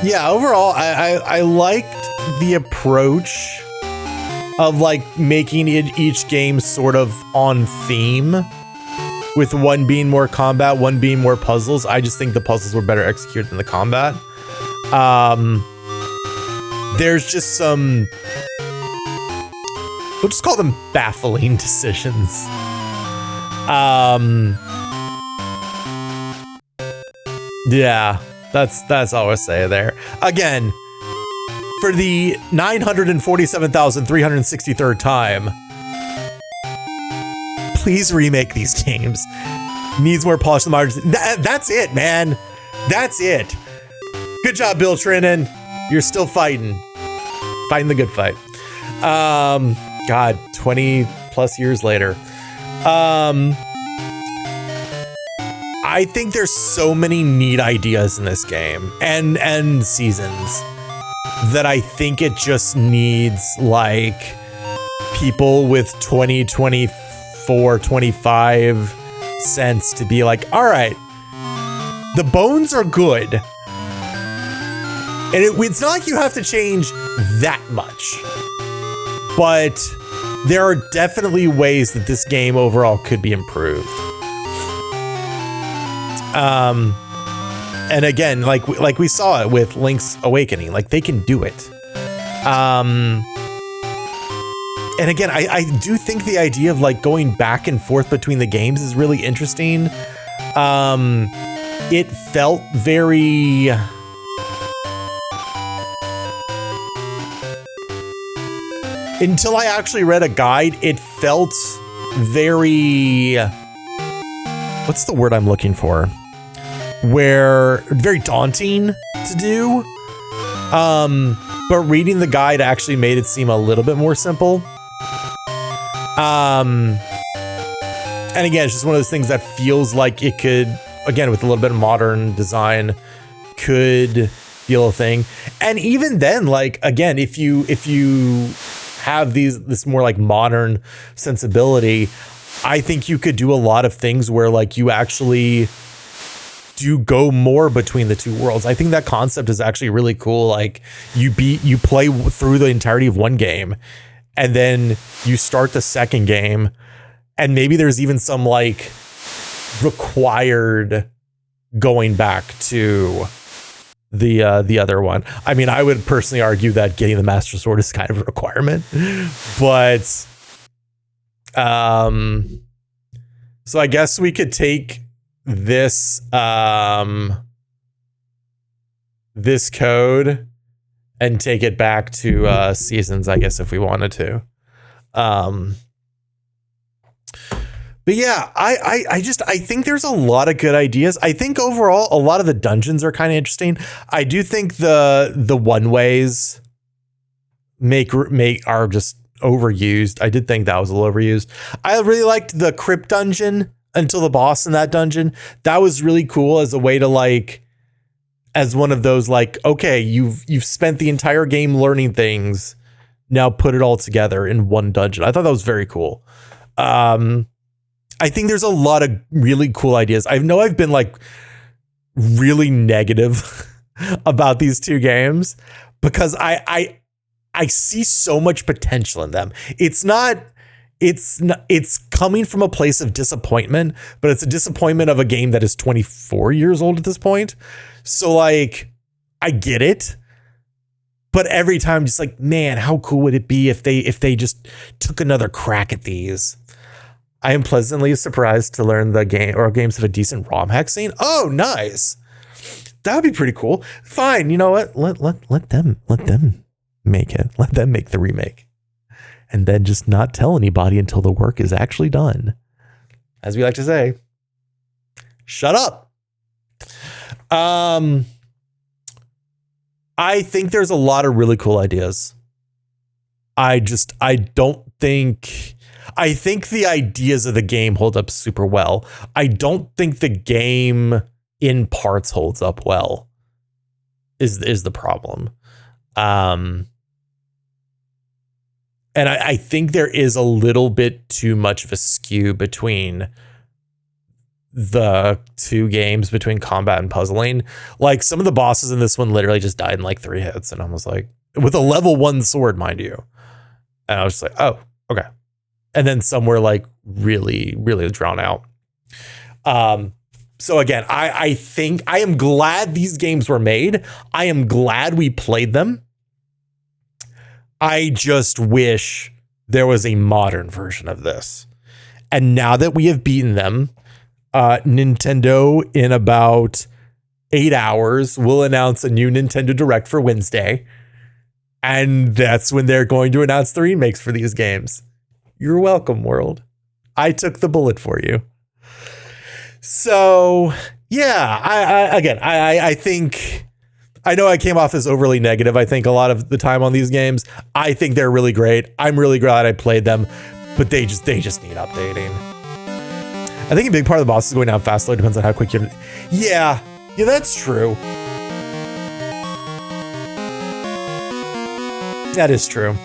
Yeah, overall, I liked the approach of like making each game sort of on theme, with one being more combat, one being more puzzles. I just think the puzzles were better executed than the combat. There's just some, we'll just call them baffling decisions. Yeah, that's all I'll say there. Again, for the 947,363rd time, please remake these games. Needs more polish than modern. That's it, man. That's it. Good job, Bill Trinan. You're still fighting the good fight. God, 20 plus years later. I think there's so many neat ideas in this game and seasons that I think it just needs like people with 20, 24, 25 cents to be like, all right, the bones are good. And it's not like you have to change that much, but there are definitely ways that this game overall could be improved. And again, like we saw it with Link's Awakening, like they can do it. And again, I do think the idea of like going back and forth between the games is really interesting. It felt very, until I actually read a guide, it felt very, what's the word I'm looking for? Where very daunting to do. But reading the guide actually made it seem a little bit more simple. And again, it's just one of those things that feels like it could, again, with a little bit of modern design, could feel a thing. And even then, like, again, if you have this more like modern sensibility, I think you could do a lot of things where like you actually do go more between the two worlds. I think that concept is actually really cool. Like you play through the entirety of one game and then you start the second game, and maybe there's even some like required going back to the other one. I mean, I would personally argue that getting the Master Sword is kind of a requirement, but so I guess we could take this this code and take it back to seasons, I guess, if we wanted to. But yeah, I think there's a lot of good ideas. I think overall a lot of the dungeons are kind of interesting. I do think the one ways are just overused. I did think that was a little overused. I really liked the crypt dungeon until the boss in that dungeon. That was really cool as a way to like, as one of those like, okay, you've spent the entire game learning things, now put it all together in one dungeon. I thought that was very cool. I think there's a lot of really cool ideas. I know I've been like really negative about these two games because I see so much potential in them. It's coming from a place of disappointment, but it's a disappointment of a game that is 24 years old at this point. So like, I get it, but every time just like, man, how cool would it be if they just took another crack at these? I am pleasantly surprised to learn the games have a decent ROM hack scene. Oh, nice. That would be pretty cool. Fine. You know what? Let them make it. Let them make the remake. And then just not tell anybody until the work is actually done. As we like to say, shut up. I think there's a lot of really cool ideas. I think the ideas of the game hold up super well. I don't think the game in parts holds up well is the problem. And I think there is a little bit too much of a skew between the two games, between combat and puzzling. Like some of the bosses in this one literally just died in like 3 hits. And I was like, with a level 1 sword, mind you. And I was just like, oh, okay. And then some were like really, really drawn out. So again, I think I am glad these games were made. I am glad we played them. I just wish there was a modern version of this. And now that we have beaten them, Nintendo in about 8 hours will announce a new Nintendo Direct for Wednesday. And that's when they're going to announce the remakes for these games. You're welcome, world. I took the bullet for you. So, yeah, I think, I know I came off as overly negative, I think, a lot of the time on these games. I think they're really great. I'm really glad I played them, but they just need updating. I think a big part of the boss is going down fast, though. It depends on how quick you're... Yeah, that's true. That is true.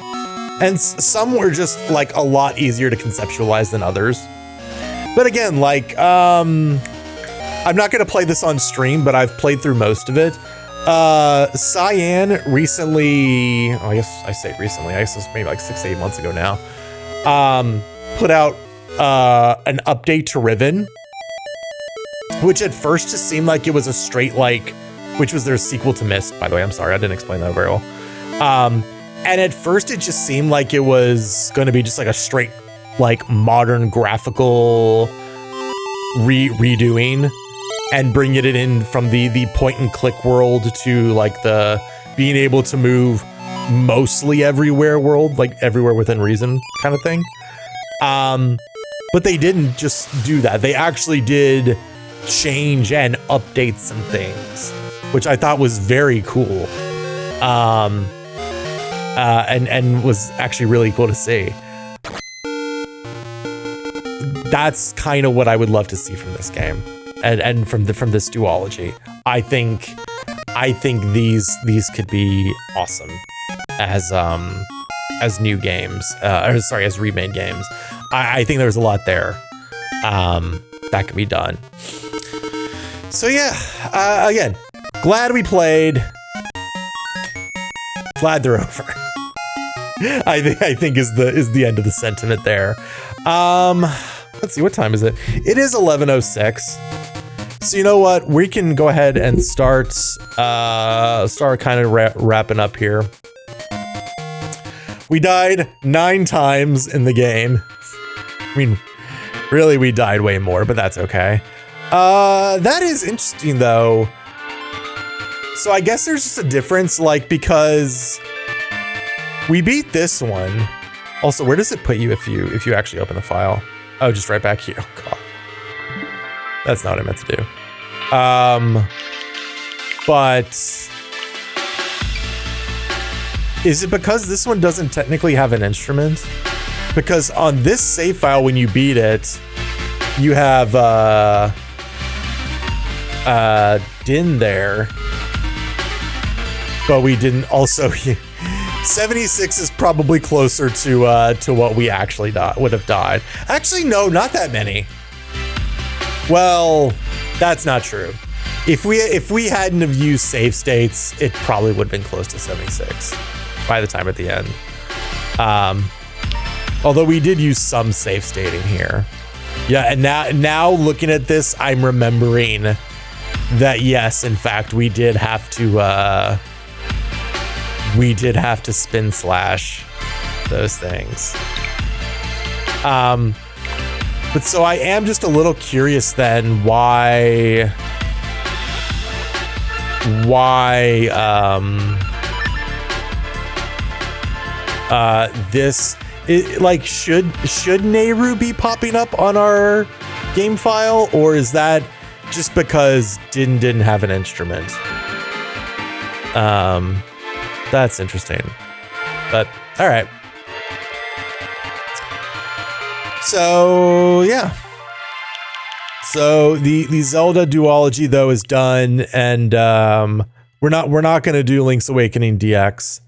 And some were just like a lot easier to conceptualize than others. But again, like, I'm not going to play this on stream, but I've played through most of it. Cyan recently, I guess I say recently, I guess it was maybe like 6 to 8 months ago now, put out an update to Riven, which at first just seemed like it was a straight, like, which was their sequel to Myst, by the way. I'm sorry, I didn't explain that very well. And at first it just seemed like it was going to be just like a straight, like, modern graphical redoing and bringing it in from the point and click world to like the being able to move mostly everywhere world, like everywhere within reason kind of thing. But they didn't just do that. They actually did change and update some things, which I thought was very cool. And was actually really cool to see. That's kind of what I would love to see from this game, and from this duology. I think these could be awesome as new games, as remade games. I think there's a lot there that can be done. So yeah, again, glad we played. Glad they're over. I think is the end of the sentiment there. Let's see, what time is it? It is 11:06. So you know what? We can go ahead and start kind of wrapping up here. We died 9 times in the game. I mean, really, we died way more, but that's okay. That is interesting, though. So I guess there's just a difference, like, because we beat this one. Also, where does it put you if you actually open the file? Oh, just right back here. Oh, God. That's not what I meant to do. But is it because this one doesn't technically have an instrument? Because on this save file, when you beat it, you have Din there. But we didn't also... 76 is probably closer to what we actually would have died. Actually, no, not that many. Well, that's not true. If we hadn't have used save states, it probably would have been close to 76 by the time at the end. Although we did use some save stating here. Yeah, and now looking at this, I'm remembering that yes, in fact, we did have to spin slash those things. But so I am just a little curious then why this like should Nehru be popping up on our game file, or is that just because Din didn't have an instrument? That's interesting. But all right. So yeah. So the Zelda duology though is done, and we're not gonna do Link's Awakening DX,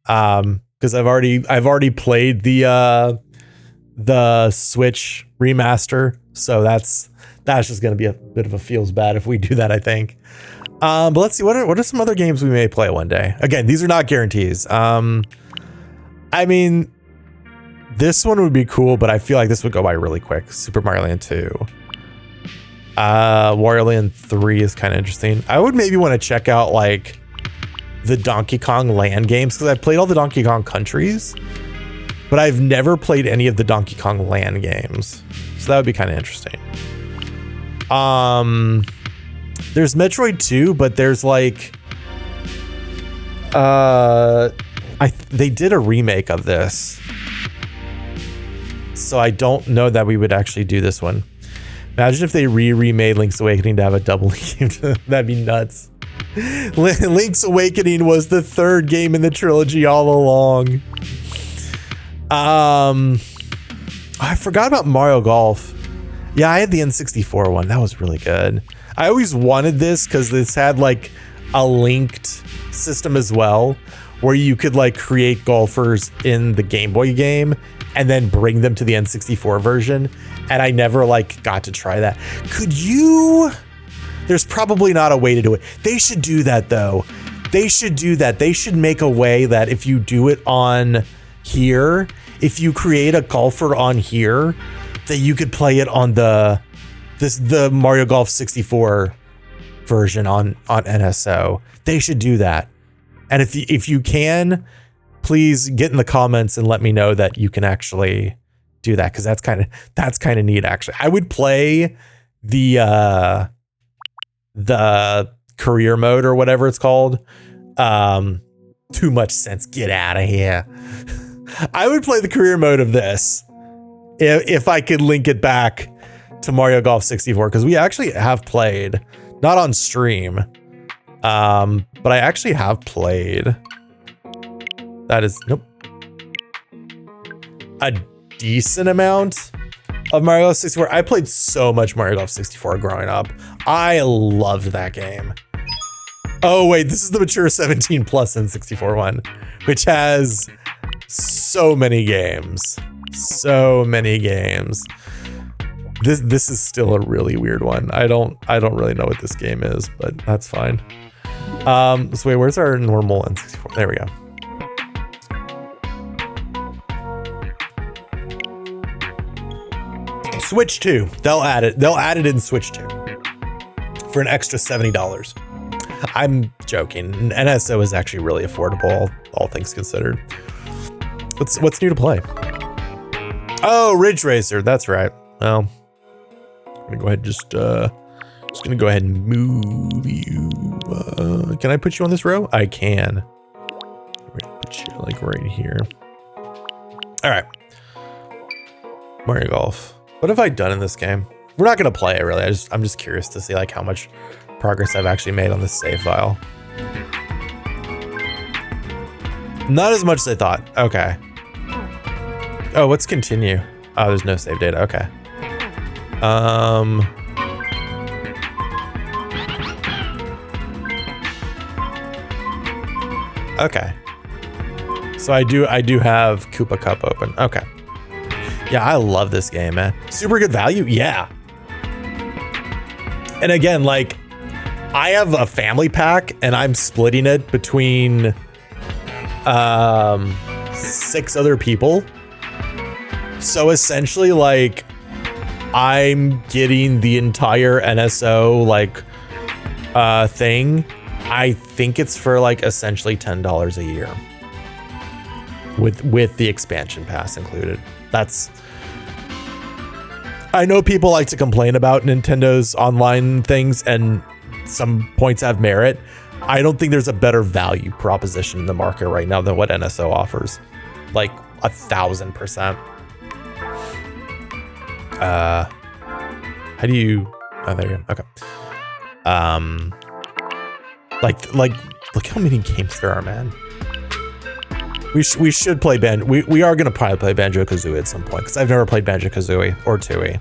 because I've already played the Switch remaster, so that's just gonna be a bit of a feels bad if we do that, I think. But let's see, what are some other games we may play one day? Again, these are not guarantees. I mean, this one would be cool, but I feel like this would go by really quick. Super Mario Land 2. Wario Land 3 is kind of interesting. I would maybe want to check out like the Donkey Kong Land games, because I've played all the Donkey Kong countries, but I've never played any of the Donkey Kong Land games. So that would be kind of interesting. There's Metroid 2, but there's like they did a remake of this, so I don't know that we would actually do this one. Imagine if they remade Link's Awakening to have a double game. That'd be nuts. Link's Awakening was the third game in the trilogy all along. I forgot about Mario Golf. Yeah, I had the N64 one. That was really good. I always wanted this because this had like a linked system as well, where you could like create golfers in the Game Boy game and then bring them to the N64 version. And I never like got to try that. Could you? There's probably not a way to do it. They should do that though. They should do that. They should make a way that if you do it on here, if you create a golfer on here, that you could play it on the Mario Golf 64 version on NSO. They should do that. And if you can, please get in the comments and let me know that you can actually do that, because that's kind of neat actually. I would play the career mode or whatever it's called. Too much sense. Get out of here. I would play the career mode of this if I could link it back to Mario Golf 64, because we actually have played, not on stream, but I actually have played. That is a decent amount of Mario Golf 64. I played so much Mario Golf 64 growing up. I loved that game. Oh wait, this is the mature 17 plus N64 one, which has so many games. So many games. This is still a really weird one. I don't really know what this game is, but that's fine. So wait, where's our normal N64? There we go. Switch 2. They'll add it in Switch 2 for an extra $70. I'm joking. NSO is actually really affordable, all things considered. What's new to play? Oh, Ridge Racer. That's right. Well, I'm gonna go ahead and just gonna go ahead and move you. Can I put you on this row? I can. We're gonna put you like right here. All right. Mario Golf. What have I done in this game? We're not gonna play it really. I'm just curious to see like how much progress I've actually made on this save file. Not as much as I thought. Okay. Oh, let's continue. Oh, there's no save data. Okay. Okay. So I do have Koopa Cup open. Okay. Yeah, I love this game, man. Super good value. Yeah. And again, like, I have a family pack and I'm splitting it between 6 other people. So essentially, like, I'm getting the entire NSO like thing. I think it's for like essentially $10 a year with the expansion pass included. That's I know people like to complain about Nintendo's online things, and some points have merit. I don't think there's a better value proposition in the market right now than what NSO offers. Like 1,000%. How do you? Oh, there you go. Okay. Like, look how many games there are, man. We should play we are gonna probably play Banjo-Kazooie at some point, because I've never played Banjo-Kazooie or Tooie.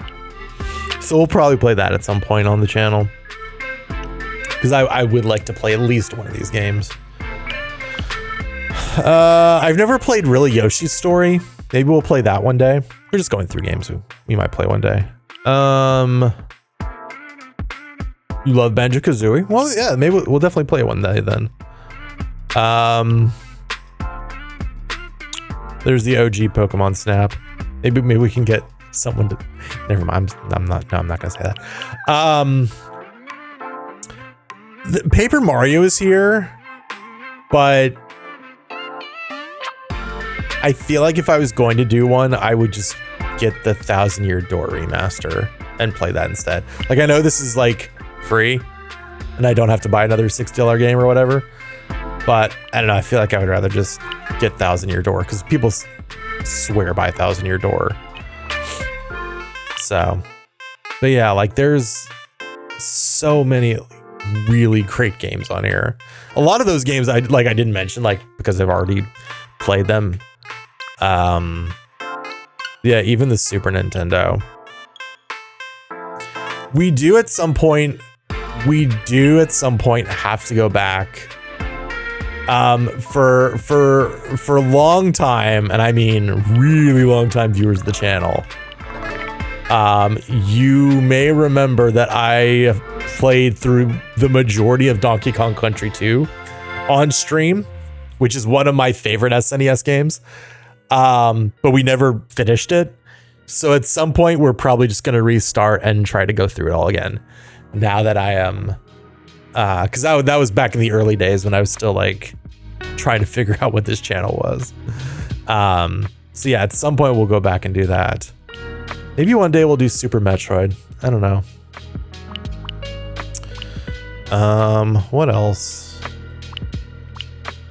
So we'll probably play that at some point on the channel, because I would like to play at least one of these games. I've never played really Yoshi's Story. Maybe we'll play that one day. We're just going through games we might play one day. You love Banjo-Kazooie? Well, yeah, maybe we'll definitely play it one day then. There's the OG Pokemon Snap. Maybe we can get someone to. Never mind. I'm not gonna say that. The Paper Mario is here, but I feel like if I was going to do one, I would just get the 1,000 Year Door remaster and play that instead. Like, I know this is like free, and I don't have to buy another $60 game or whatever. But I don't know. I feel like I would rather just get 1,000 Year Door, because people swear by 1,000 Year Door. So, but yeah, like there's so many really great games on here. A lot of those games I didn't mention, like, because I've already played them. Yeah, even the Super Nintendo. We do at some point have to go back. For a long time, and I mean really long time viewers of the channel, you may remember that I played through the majority of Donkey Kong Country 2 on stream, which is one of my favorite SNES games. But we never finished it. So at some point we're probably just going to restart and try to go through it all again. Now that I am, because that was back in the early days when I was still like trying to figure out what this channel was. So yeah, at some point we'll go back and do that. Maybe one day we'll do Super Metroid. I don't know. What else?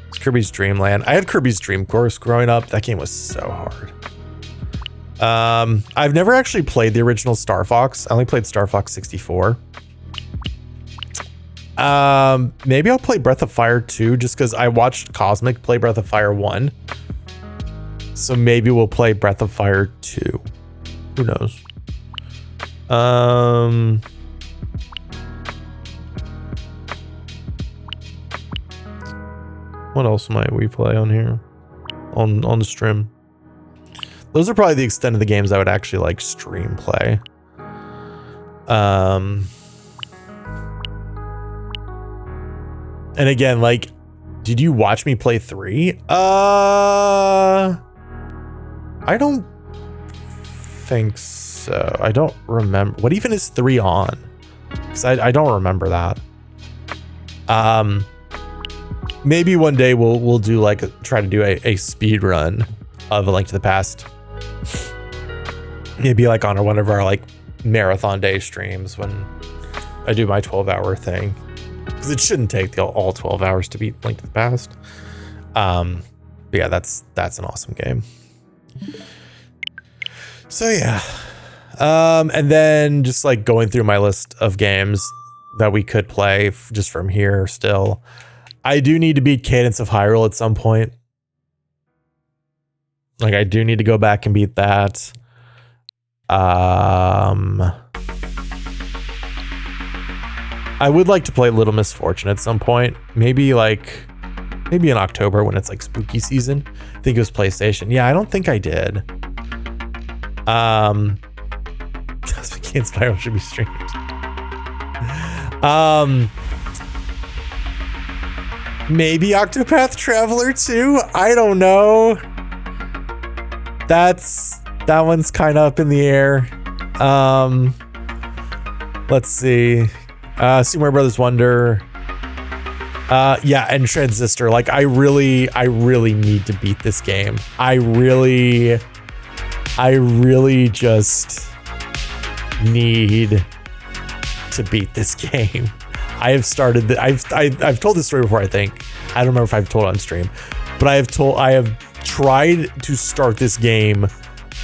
It's Kirby's Dream Land. I had Kirby's Dream Course growing up. That game was so hard. I've never actually played the original Star Fox. I only played Star Fox 64. Maybe I'll play Breath of Fire 2, just because I watched Cosmic play Breath of Fire 1. So maybe we'll play Breath of Fire 2. Who knows? What else might we play on here? On the stream? Those are probably the extent of the games I would actually like stream play. And again, like, did you watch me play 3? I don't think so. I don't remember. What even is 3 on? Because I don't remember that. Maybe one day we'll do like try to do a speed run of A Link to the Past. Maybe like on one of our like marathon day streams when I do my 12-hour thing. Because it shouldn't take all 12 hours to beat Link to the Past. But yeah, that's an awesome game. So yeah. And then just like going through my list of games that we could play just from here still. I do need to beat Cadence of Hyrule at some point. Like, I do need to go back and beat that. I would like to play Little Misfortune at some point. Maybe in October when it's like spooky season. I think it was PlayStation. Yeah, I don't think I did. Spyro should be streamed. Maybe Octopath Traveler 2? I don't know. That one's kind of up in the air. Let's see. Super Mario Brothers Wonder. Yeah, and Transistor. Like, I really need to beat this game. I really just need to beat this game. I have started I've told this story before, I think. I don't remember if I've told it on stream, but I have tried to start this game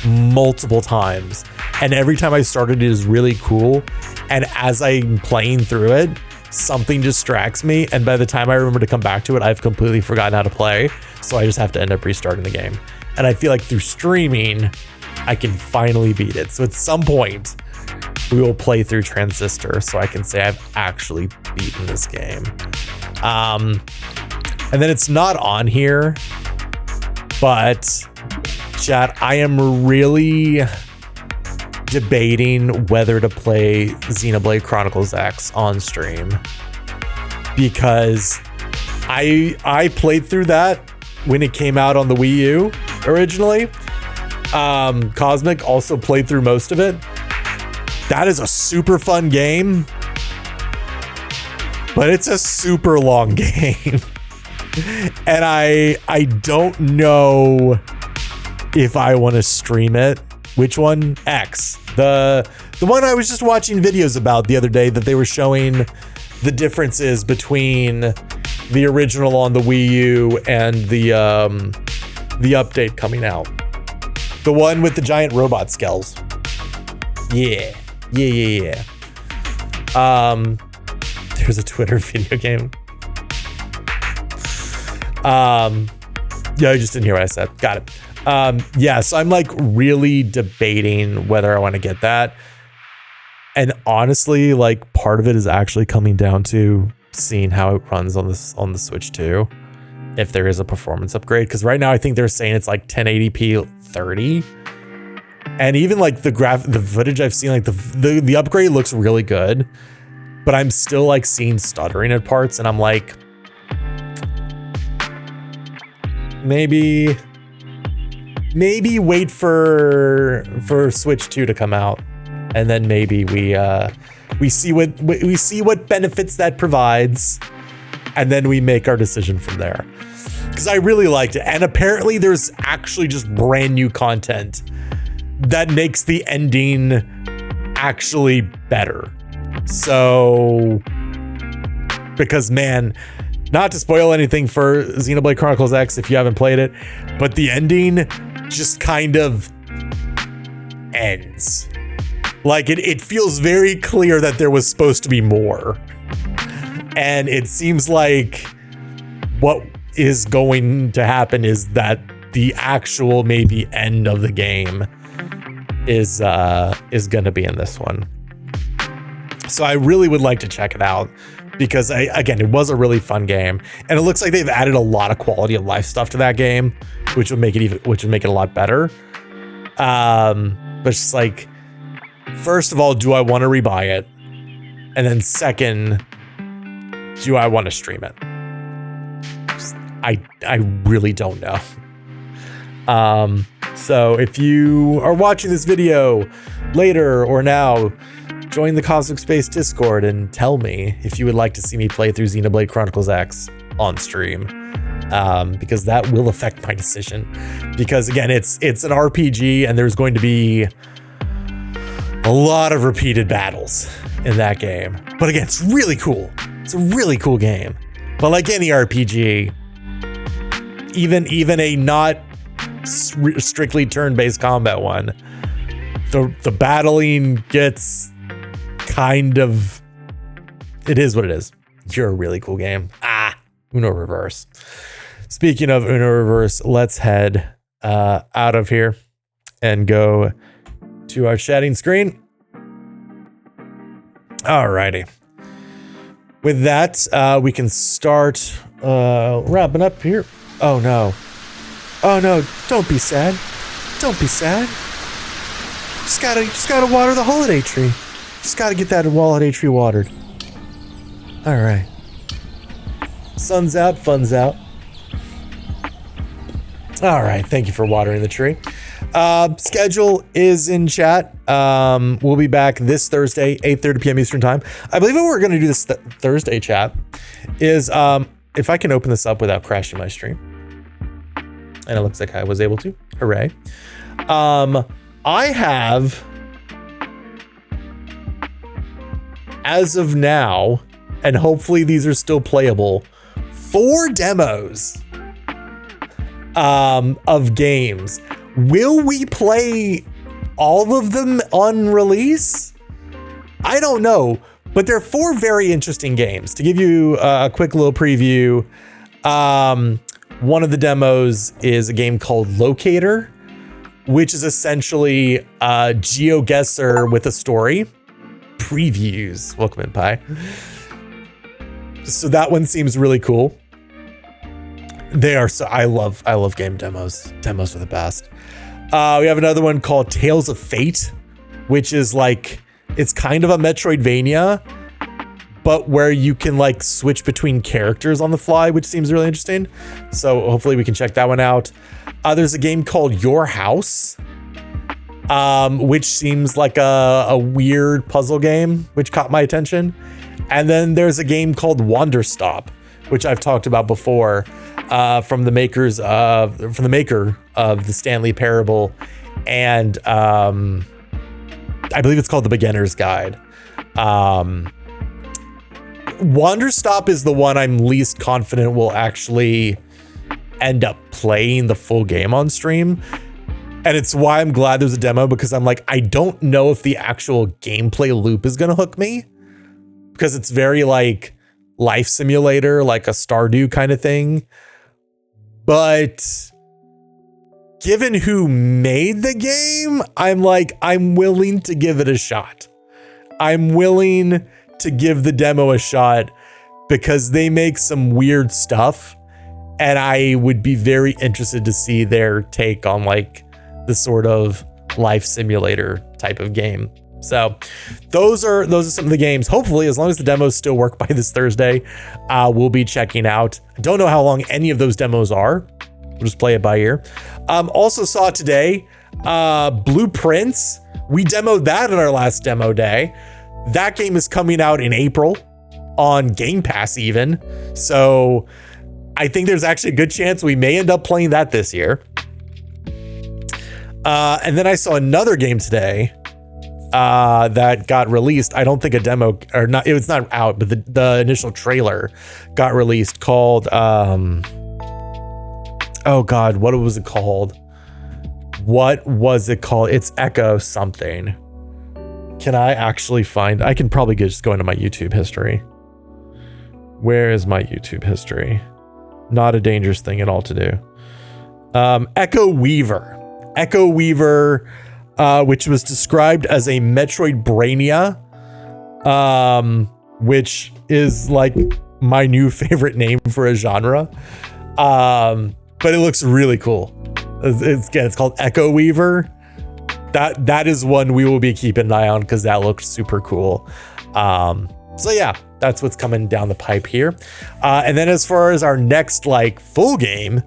multiple times, and every time I started it is really cool, and as I'm playing through it, something distracts me, and by the time I remember to come back to it, I've completely forgotten how to play, so I just have to end up restarting the game. And I feel like through streaming I can finally beat it. So at some point we will play through Transistor so I can say I've actually beaten this game. And then it's not on here, but chat, I am really debating whether to play Xenoblade Chronicles X on stream, because I played through that when it came out on the Wii U originally. Cosmic also played through most of it. That is a super fun game, but it's a super long game. And I don't know if I want to stream it. Which one? X. The one I was just watching videos about the other day, that they were showing the differences between the original on the Wii U and the update coming out. The one with the giant robot skulls. Yeah. There's a Twitter video game. Yeah, I just didn't hear what I said. Got it. Yeah, so I'm like really debating whether I want to get that. And honestly, like part of it is actually coming down to seeing how it runs on the Switch 2, if there is a performance upgrade. Because right now I think they're saying it's like 1080p 30. And even like the footage I've seen, like the upgrade looks really good, but I'm still like seeing stuttering at parts, and I'm like, maybe wait for Switch 2 to come out, and then maybe we see what benefits that provides, and then we make our decision from there. Because I really liked it, and apparently there's actually just brand new content that makes the ending actually better. So, because man, not to spoil anything for Xenoblade Chronicles X if you haven't played it, but the ending just kind of ends. Like it feels very clear that there was supposed to be more. And it seems like what is going to happen is that the actual maybe end of the game is going to be in this one. So I really would like to check it out, because again, it was a really fun game, and it looks like they've added a lot of quality of life stuff to that game, which would make it a lot better. But it's just like, first of all, do I want to rebuy it? And then second, do I want to stream it? I really don't know. So if you are watching this video later or now, join the Cosmic Space Discord and tell me if you would like to see me play through Xenoblade Chronicles X on stream, because that will affect my decision. Because again, it's an RPG, and there's going to be a lot of repeated battles in that game. But again, it's really cool. It's a really cool game. But like any RPG, even a not strictly turn-based combat one, the battling gets kind of, it is what it is. You're a really cool game. Uno Reverse. Speaking of Uno Reverse, let's head out of here and go to our chatting screen. Alrighty. With that, we can start wrapping up here. Oh no, don't be sad. Don't be sad. Just gotta water the holiday tree. Just gotta get that holiday tree watered. Alright. Sun's out, fun's out. Alright, thank you for watering the tree. Schedule is in chat. We'll be back this Thursday, 8:30 p.m. Eastern time. I believe what we're gonna do this Thursday, chat, is if I can open this up without crashing my stream. And it looks like I was able to. Hooray. I have as of now, and hopefully these are still playable, 4 demos of games. Will we play all of them on release? I don't know, but they're 4 very interesting games. To give you a quick little preview, one of the demos is a game called Locator, which is essentially a GeoGuessr with a story. Previews. Welcome in, Pi. So that one seems really cool. They are so I love game demos. Demos are the best. We have another one called Tales of Fate, which is like, it's kind of a Metroidvania, but where you can like switch between characters on the fly, which seems really interesting. So hopefully we can check that one out. There's a game called Your House, which seems like a weird puzzle game, which caught my attention. And then there's a game called Wanderstop, which I've talked about before, from the maker of the Stanley Parable, and I believe it's called The Beginner's Guide. Wanderstop is the one I'm least confident will actually end up playing the full game on stream. And it's why I'm glad there's a demo, because I'm like, I don't know if the actual gameplay loop is going to hook me, because it's very like life simulator, like a Stardew kind of thing. But given who made the game, I'm like, I'm willing to give it a shot. I'm willing to give the demo a shot because they make some weird stuff. And I would be very interested to see their take on like the sort of life simulator type of game. So those are some of the games. Hopefully, as long as the demos still work by this Thursday, we'll be checking out. I don't know how long any of those demos are. We'll just play it by ear. Also saw today, Blueprints. We demoed that on our last demo day. That game is coming out in April on Game Pass even. So I think there's actually a good chance we may end up playing that this year. And then I saw another game today that got released. I don't think a demo or not. It was not out, but the initial trailer got released called, oh God, what was it called? What was it called? It's Echo something. Can I actually find, I can probably just go into my YouTube history. Where is my YouTube history? Not a dangerous thing at all to do. Echo Weaver, which was described as a Metroidvania, which is like my new favorite name for a genre. But it looks really cool. It's called Echo Weaver. That is one we will be keeping an eye on because that looks super cool. So yeah, that's what's coming down the pipe here. And then as far as our next like full game,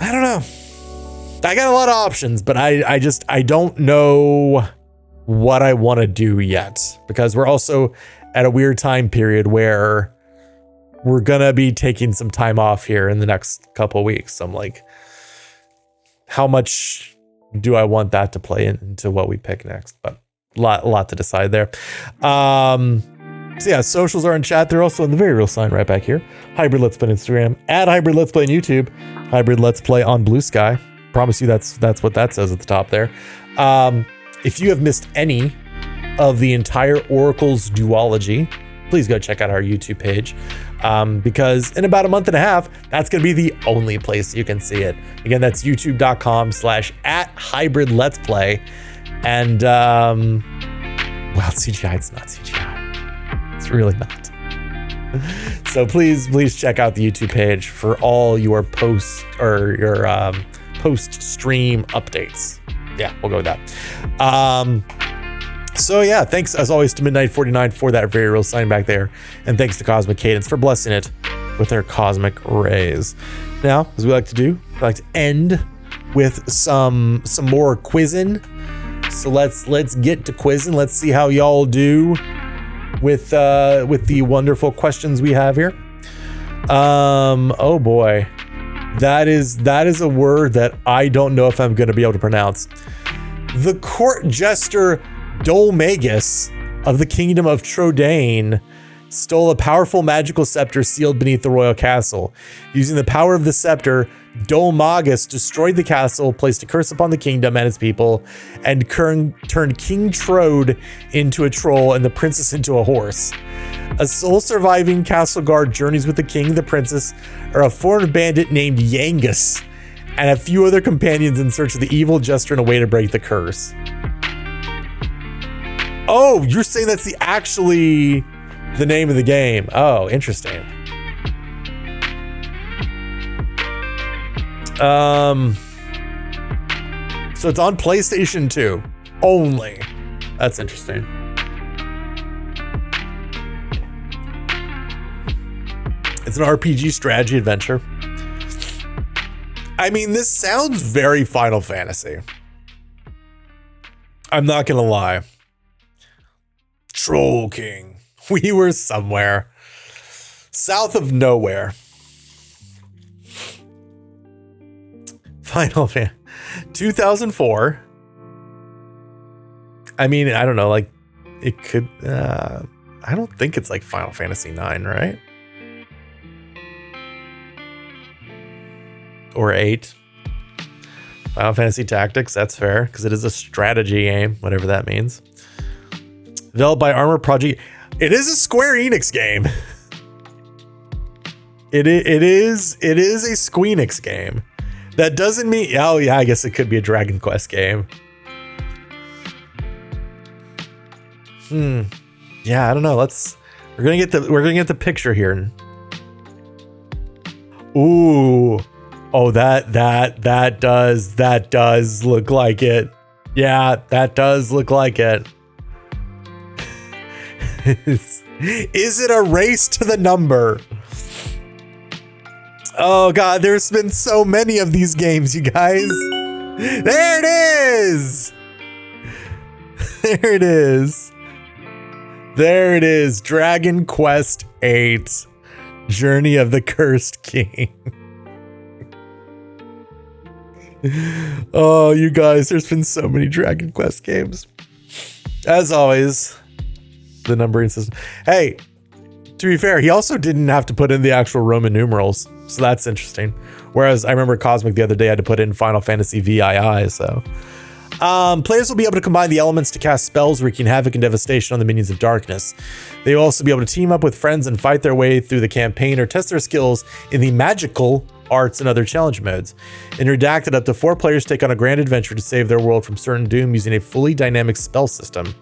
I don't know. I got a lot of options, but I don't know what I want to do yet, because we're also at a weird time period where we're gonna be taking some time off here in the next couple of weeks. So I'm like, how much do I want that to play into what we pick next? But a lot to decide there. So yeah, socials are in chat. They're also in the very real sign right back here. Hybrid Let's Play on Instagram, at Hybrid Let's Play on YouTube, Hybrid Let's Play on Blue Sky. Promise you that's what that says at the top there. If you have missed any of the entire Oracle's duology, please go check out our YouTube page, because in about a month and a half, that's going to be the only place you can see it. Again, that's youtube.com/@Hybrid Let's Play. And well, CGI, it's not CGI. It's really not. So please check out the YouTube page for all your post or your post-stream updates. Yeah, we'll go with that. So yeah, thanks as always to Midnight49 for that very real sign back there. And thanks to Cosmic Cadence for blessing it with their cosmic rays. Now, as we like to do, we like to end with some more quizzing. So let's get to quizzing. Let's see how y'all do with the wonderful questions we have here. Oh boy. That is a word that I don't know if I'm going to be able to pronounce. The court jester Dolmagus of the kingdom of Trodain stole a powerful magical scepter sealed beneath the royal castle. Using the power of the scepter, Dol Magus destroyed the castle, placed a curse upon the kingdom and its people, and turned King Trode into a troll and the princess into a horse. A sole surviving castle guard journeys with the king, the princess, or a foreign bandit named Yangus, and a few other companions in search of the evil jester and a way to break the curse. Oh, you're saying that's actually the name of the game. Oh, interesting. So it's on PlayStation 2 only. That's interesting. It's an RPG strategy adventure. I mean, this sounds very Final Fantasy. I'm not gonna lie. Troll King. We were somewhere south of nowhere. Final Fantasy 2004. I mean, I don't know, like it could I don't think it's like Final Fantasy 9, right? Or 8. Final Fantasy Tactics, that's fair, because it is a strategy game, whatever that means. Developed by Armor Project. It is a Square Enix game. It is a Squeenix game. That doesn't mean, oh yeah, I guess it could be a Dragon Quest game. Yeah, I don't know. We're gonna get the picture here. Ooh. Oh, that does look like it. Yeah, that does look like it. Is it a race to the number? Oh god, there's been so many of these games, you guys. There it is. There it is. There it is. Dragon Quest VIII. Journey of the Cursed King. Oh, you guys, there's been so many Dragon Quest games. As always, the numbering system. Hey, to be fair, he also didn't have to put in the actual Roman numerals, so that's interesting. Whereas I remember Cosmic the other day had to put in Final Fantasy VII, so. Players will be able to combine the elements to cast spells wreaking havoc and devastation on the minions of darkness. They will also be able to team up with friends and fight their way through the campaign or test their skills in the magical arts and other challenge modes. In Redacted, up to 4 players take on a grand adventure to save their world from certain doom using a fully dynamic spell system.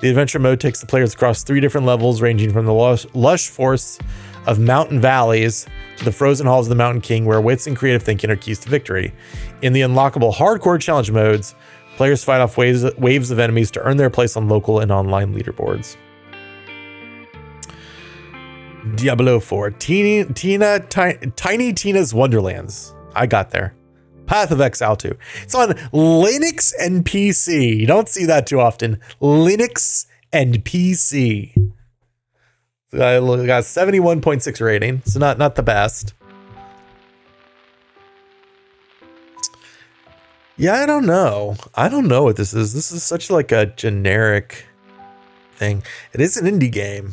The adventure mode takes the players across 3 different levels, ranging from the lush forests of mountain valleys to the frozen halls of the Mountain King, where wits and creative thinking are keys to victory. In the unlockable hardcore challenge modes, players fight off waves of enemies to earn their place on local and online leaderboards. Diablo 4. Tiny Tina's Wonderlands. I got there. Path of Exile 2. It's on Linux and PC. You don't see that too often. Linux and PC. I got 71.6 rating, so not the best. Yeah, I don't know. I don't know what this is. This is such like a generic thing. It is an indie game.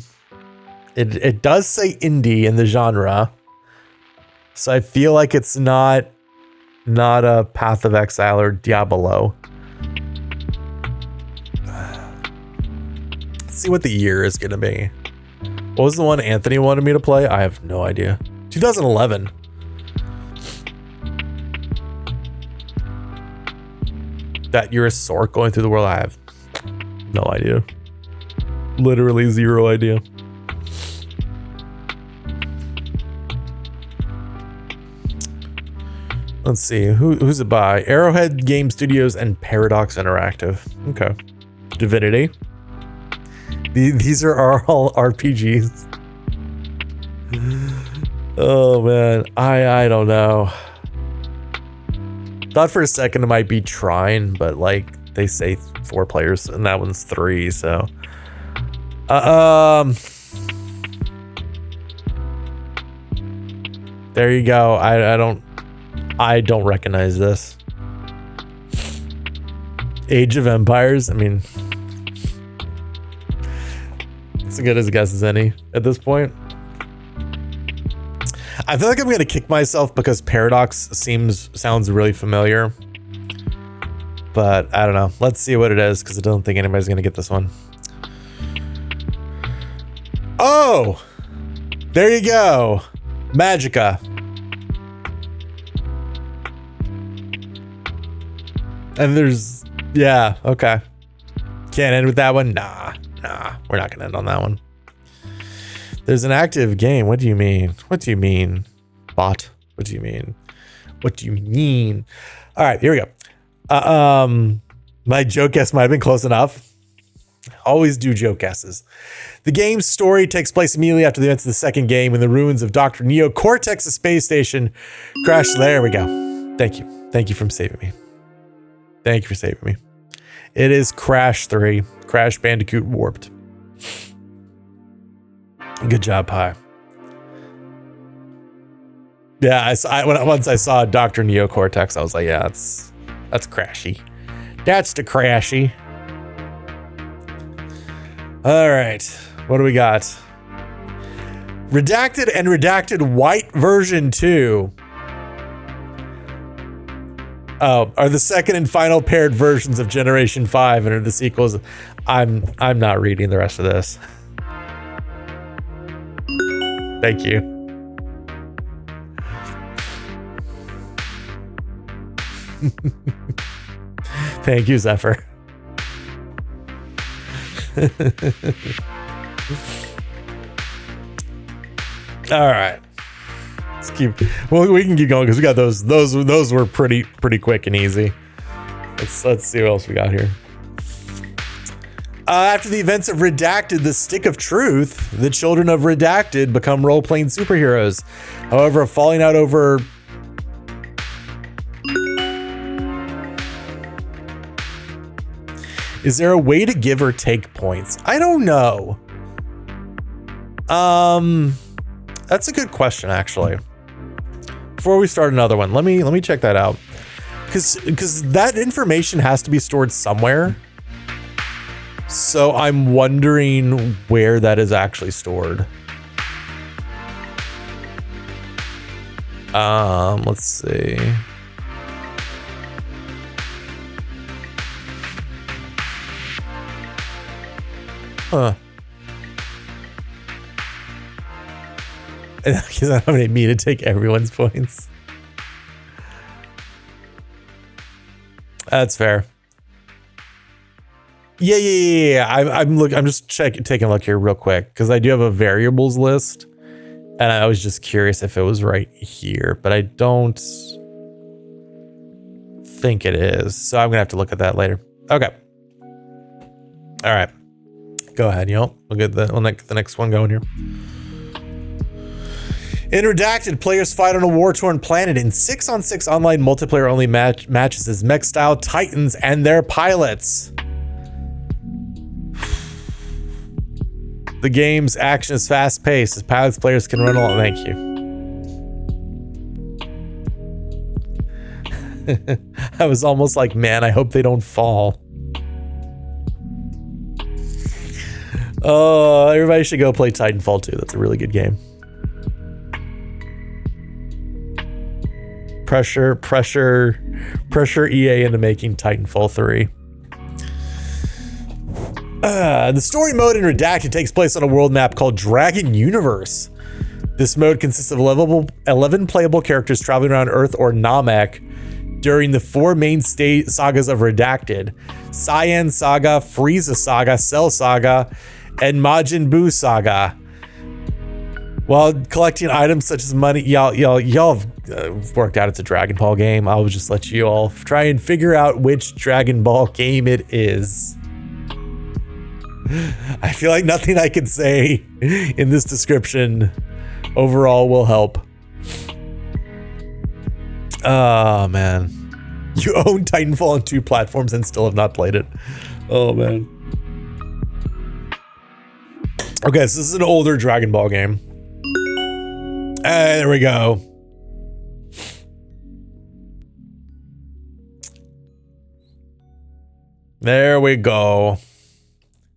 It does say indie in the genre, so I feel like it's not a Path of Exile or Diablo. Let's see what the year is gonna be. What was the one Anthony wanted me to play? I have no idea. 2011. That you're a Sork going through the world? I have no idea. Literally zero idea. Let's see, who's it by? Arrowhead Game Studios and Paradox Interactive. Okay. Divinity. These are all RPGs. Oh man, I don't know. Thought for a second it might be Trine, but like they say 4 players and that one's 3, so. There you go. I don't recognize this. Age of Empires. I mean, as good as a guess as any at this point. I feel like I'm gonna kick myself because Paradox sounds really familiar. But I don't know. Let's see what it is, because I don't think anybody's gonna get this one. Oh! There you go. Magica. And there's, yeah, okay. Can't end with that one? Nah, we're not gonna end on that one. There's an active game. What do you mean? What do you mean? Bot? What do you mean? What do you mean? All right, here we go. My joke guess might have been close enough. Always do joke guesses. The game's story takes place immediately after the events of the second game when the ruins of Dr. Neo Cortex's space station crashed. There we go. Thank you. Thank you for saving me. Thank you for saving me. It is Crash 3. Crash Bandicoot Warped. Good job, Pi. Yeah, once I saw Dr. Neo Cortex, I was like, yeah, that's Crashy. That's the Crashy. All right, what do we got? Redacted and Redacted White version 2. Oh, are the second and final paired versions of Generation 5 and are the sequels. I'm not reading the rest of this. Thank you. Thank you, Zephyr. All right. Let's keep. Well, we can keep going because we got those. Those were pretty quick and easy. Let's see what else we got here. After the events of Redacted, the Stick of Truth, the children of Redacted become role-playing superheroes. However, falling out over. Is there a way to give or take points? I don't know. That's a good question, actually. Before we start another one, let me check that out. Because that information has to be stored somewhere. So I'm wondering where that is actually stored. Let's see. Huh. Because I don't need to take everyone's points. That's fair. Yeah. I'm just taking a look here real quick because I do have a variables list, and I was just curious if it was right here, but I don't think it is. So I'm gonna have to look at that later. Okay. All right. Go ahead. We'll get the next one going here. In Redacted, players fight on a war-torn planet in 6-on-6 online multiplayer-only matches as mech-style titans and their pilots. The game's action is fast-paced as pilots players can run along. Thank you. I was almost like, man, I hope they don't fall. Oh, everybody should go play Titanfall 2. That's a really good game. Pressure EA into making Titanfall 3. The story mode in Redacted takes place on a world map called Dragon Universe. This mode consists of 11 playable characters traveling around Earth or Namek during the 4 main sagas of Redacted: Cyan Saga, Frieza Saga, Cell Saga, and Majin Buu Saga. While collecting items such as money, y'all have worked out it's a Dragon Ball game. I'll just let you all try and figure out which Dragon Ball game it is. I feel like nothing I can say in this description overall will help. Oh, man. You own Titanfall on 2 platforms and still have not played it. Oh, man. Okay, so this is an older Dragon Ball game. There we go. There we go.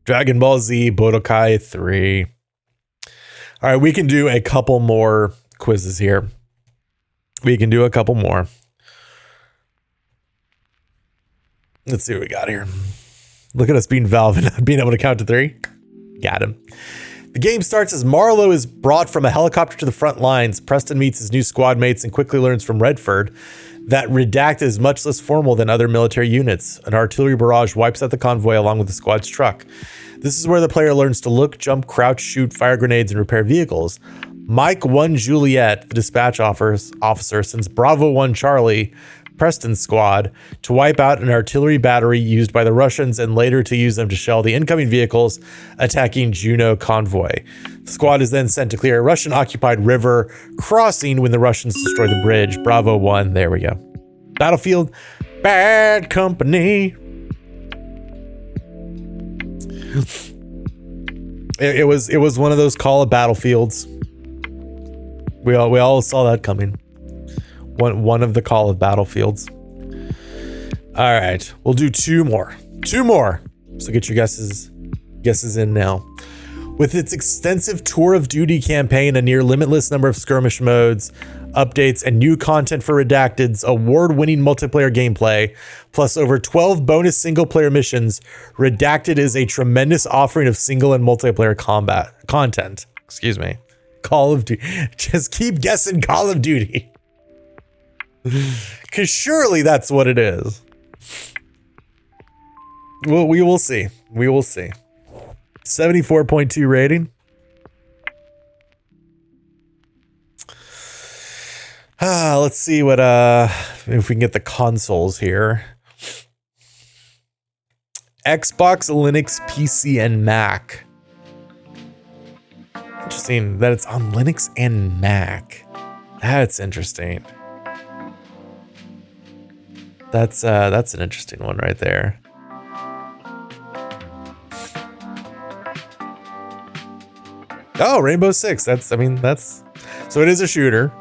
Dragon Ball Z Budokai 3. All right, we can do a couple more quizzes here. We can do a couple more. Let's see what we got here. Look at us being Valve and not being able to count to 3. Got him. The game starts as Marlowe is brought from a helicopter to the front lines. Preston meets his new squad mates and quickly learns from Redford that Redacted is much less formal than other military units. An artillery barrage wipes out the convoy along with the squad's truck. This is where the player learns to look, jump, crouch, shoot, fire grenades, and repair vehicles. Mike 1 Juliet, the dispatch officer, sends Bravo 1 Charlie, Preston's squad, to wipe out an artillery battery used by the Russians and later to use them to shell the incoming vehicles attacking Juno convoy. The squad is then sent to clear a Russian-occupied river crossing when the Russians destroy the bridge. Bravo 1, there we go. Battlefield, Bad Company. It was one of those Call of Battlefields. We all saw that coming. One of the Call of Battlefields. All right, we'll do two more. So get your guesses in now. With its extensive Tour of Duty campaign, a near limitless number of skirmish modes, updates, and new content for Redacted's award-winning multiplayer gameplay, plus over 12 bonus single-player missions, Redacted is a tremendous offering of single and multiplayer combat content. Excuse me. Call of Duty. Just keep guessing Call of Duty. Because surely that's what it is. Well, we will see. 74.2 rating. Let's see what if we can get the consoles here. Xbox, Linux, PC, and Mac. Interesting that it's on Linux and Mac. That's interesting. That's an interesting one right there. Oh, Rainbow Six. So it is a shooter.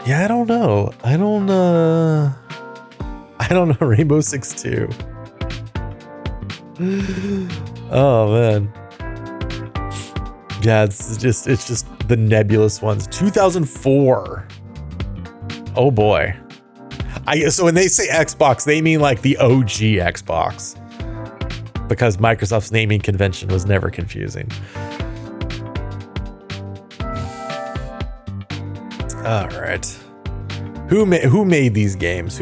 Yeah, I don't know. I don't know Rainbow Six 2. Oh man. Yeah, it's just the nebulous ones. 2004. Oh boy. So when they say Xbox, they mean like the OG Xbox. Because Microsoft's naming convention was never confusing. All right. Who made these games?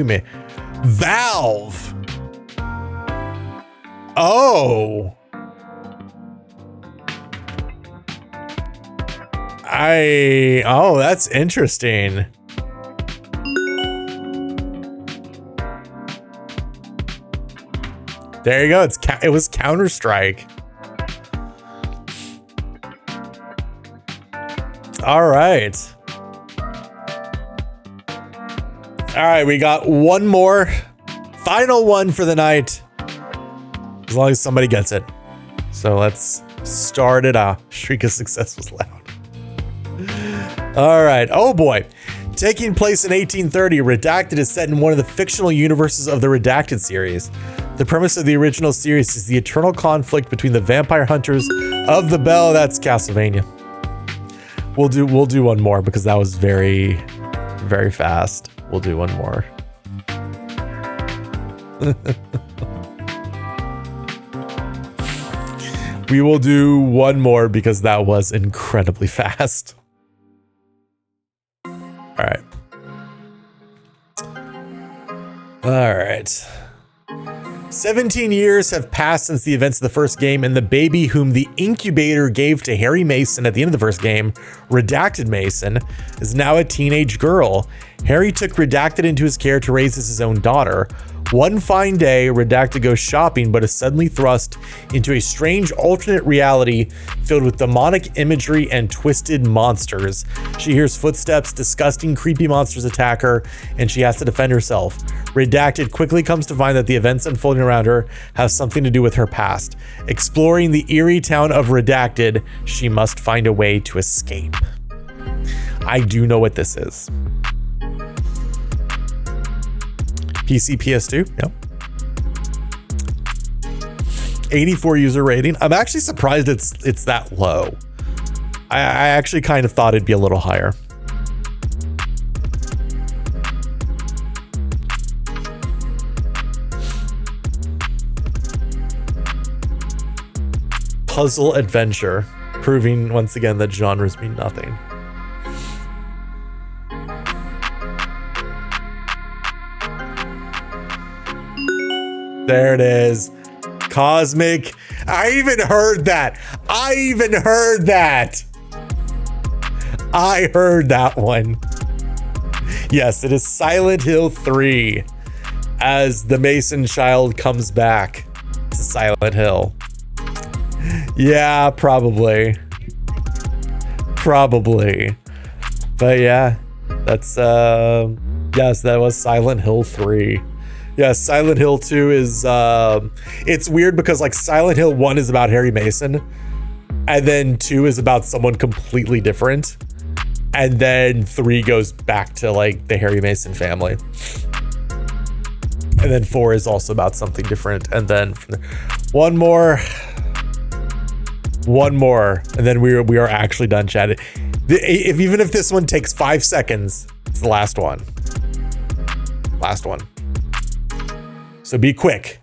Valve. Oh. That's interesting. There you go. It was Counter-Strike. All right. We got one more. Final one for the night. As long as somebody gets it. So let's start it off. Shriek of success was loud. All right. Oh boy. Taking place in 1830, Redacted is set in one of the fictional universes of the Redacted series. The premise of the original series is the eternal conflict between the vampire hunters of the Bell. That's Castlevania. We'll do one more because that was very, very fast. We'll do one more. We will do one more because that was incredibly fast. All right. 17 years have passed since the events of the first game, and the baby whom the incubator gave to Harry Mason at the end of the first game, Redacted Mason, is now a teenage girl. Harry took Redacted into his care to raise as his own daughter. One fine day, Redacted goes shopping, but is suddenly thrust into a strange alternate reality filled with demonic imagery and twisted monsters. She hears footsteps, disgusting, creepy monsters attack her, and she has to defend herself. Redacted quickly comes to find that the events unfolding around her have something to do with her past. Exploring the eerie town of Redacted, she must find a way to escape. I do know what this is. PC, PS2. Yep. 84 user rating. I'm actually surprised it's that low. I actually kind of thought it'd be a little higher. Puzzle adventure, proving once again that genres mean nothing. There it is. Cosmic. I even heard that. I heard that one. Yes, it is Silent Hill 3 as the Mason child comes back to Silent Hill. Yeah, probably. But yeah, that's yes, that was Silent Hill 3. Yeah, Silent Hill 2 is it's weird because like Silent Hill 1 is about Harry Mason, and then 2 is about someone completely different, and then 3 goes back to like the Harry Mason family, and then 4 is also about something different, and then one more, and then we are actually done chatting. Even if this one takes 5 seconds, it's the last one. So be quick.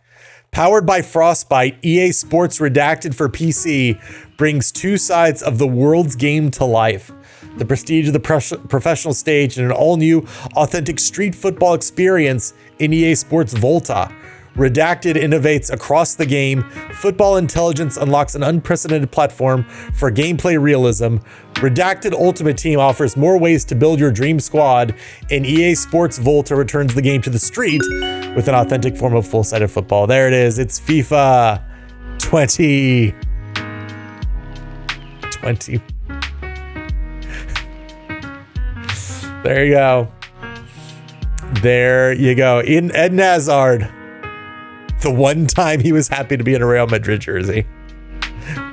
Powered by Frostbite, EA Sports Redacted for PC brings two sides of the world's game to life. The prestige of the professional stage and an all-new, authentic street football experience in EA Sports Volta. Redacted innovates across the game. Football intelligence unlocks an unprecedented platform for gameplay realism. Redacted Ultimate Team offers more ways to build your dream squad. And EA Sports Volta returns the game to the street with an authentic form of full-sided football. There it is. It's FIFA 2020. There you go. There you go. Eden Hazard. The one time he was happy to be in a Real Madrid jersey.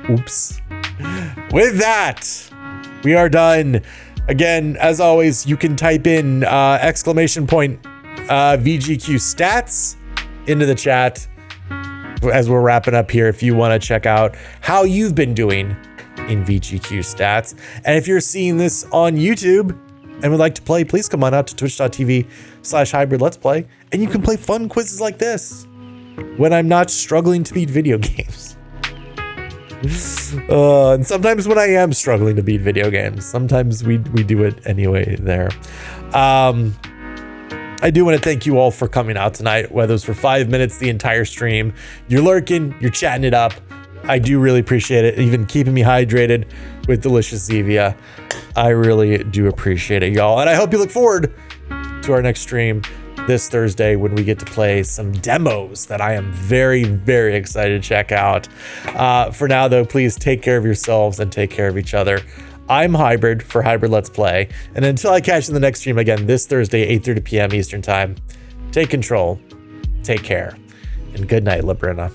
Oops. With that, we are done. Again, as always, you can type in exclamation point VGQ stats into the chat as we're wrapping up here if you want to check out how you've been doing in VGQ stats. And if you're seeing this on YouTube and would like to play, please come on out to twitch.tv/hybrid let's play, and you can play fun quizzes like this when I'm not struggling to beat video games. And sometimes when I am struggling to beat video games, sometimes we do it anyway there. I do want to thank you all for coming out tonight, whether it's for 5 minutes, the entire stream. You're lurking, you're chatting it up. I do really appreciate it, even keeping me hydrated with delicious Zevia. I really do appreciate it, y'all. And I hope you look forward to our next stream this Thursday when we get to play some demos that I am very, very excited to check out. For now, though, please take care of yourselves and take care of each other. I'm Hybrid for Hybrid Let's Play. And until I catch you in the next stream again this Thursday, 8:30 p.m. Eastern Time, take control, take care, and good night, Labrina.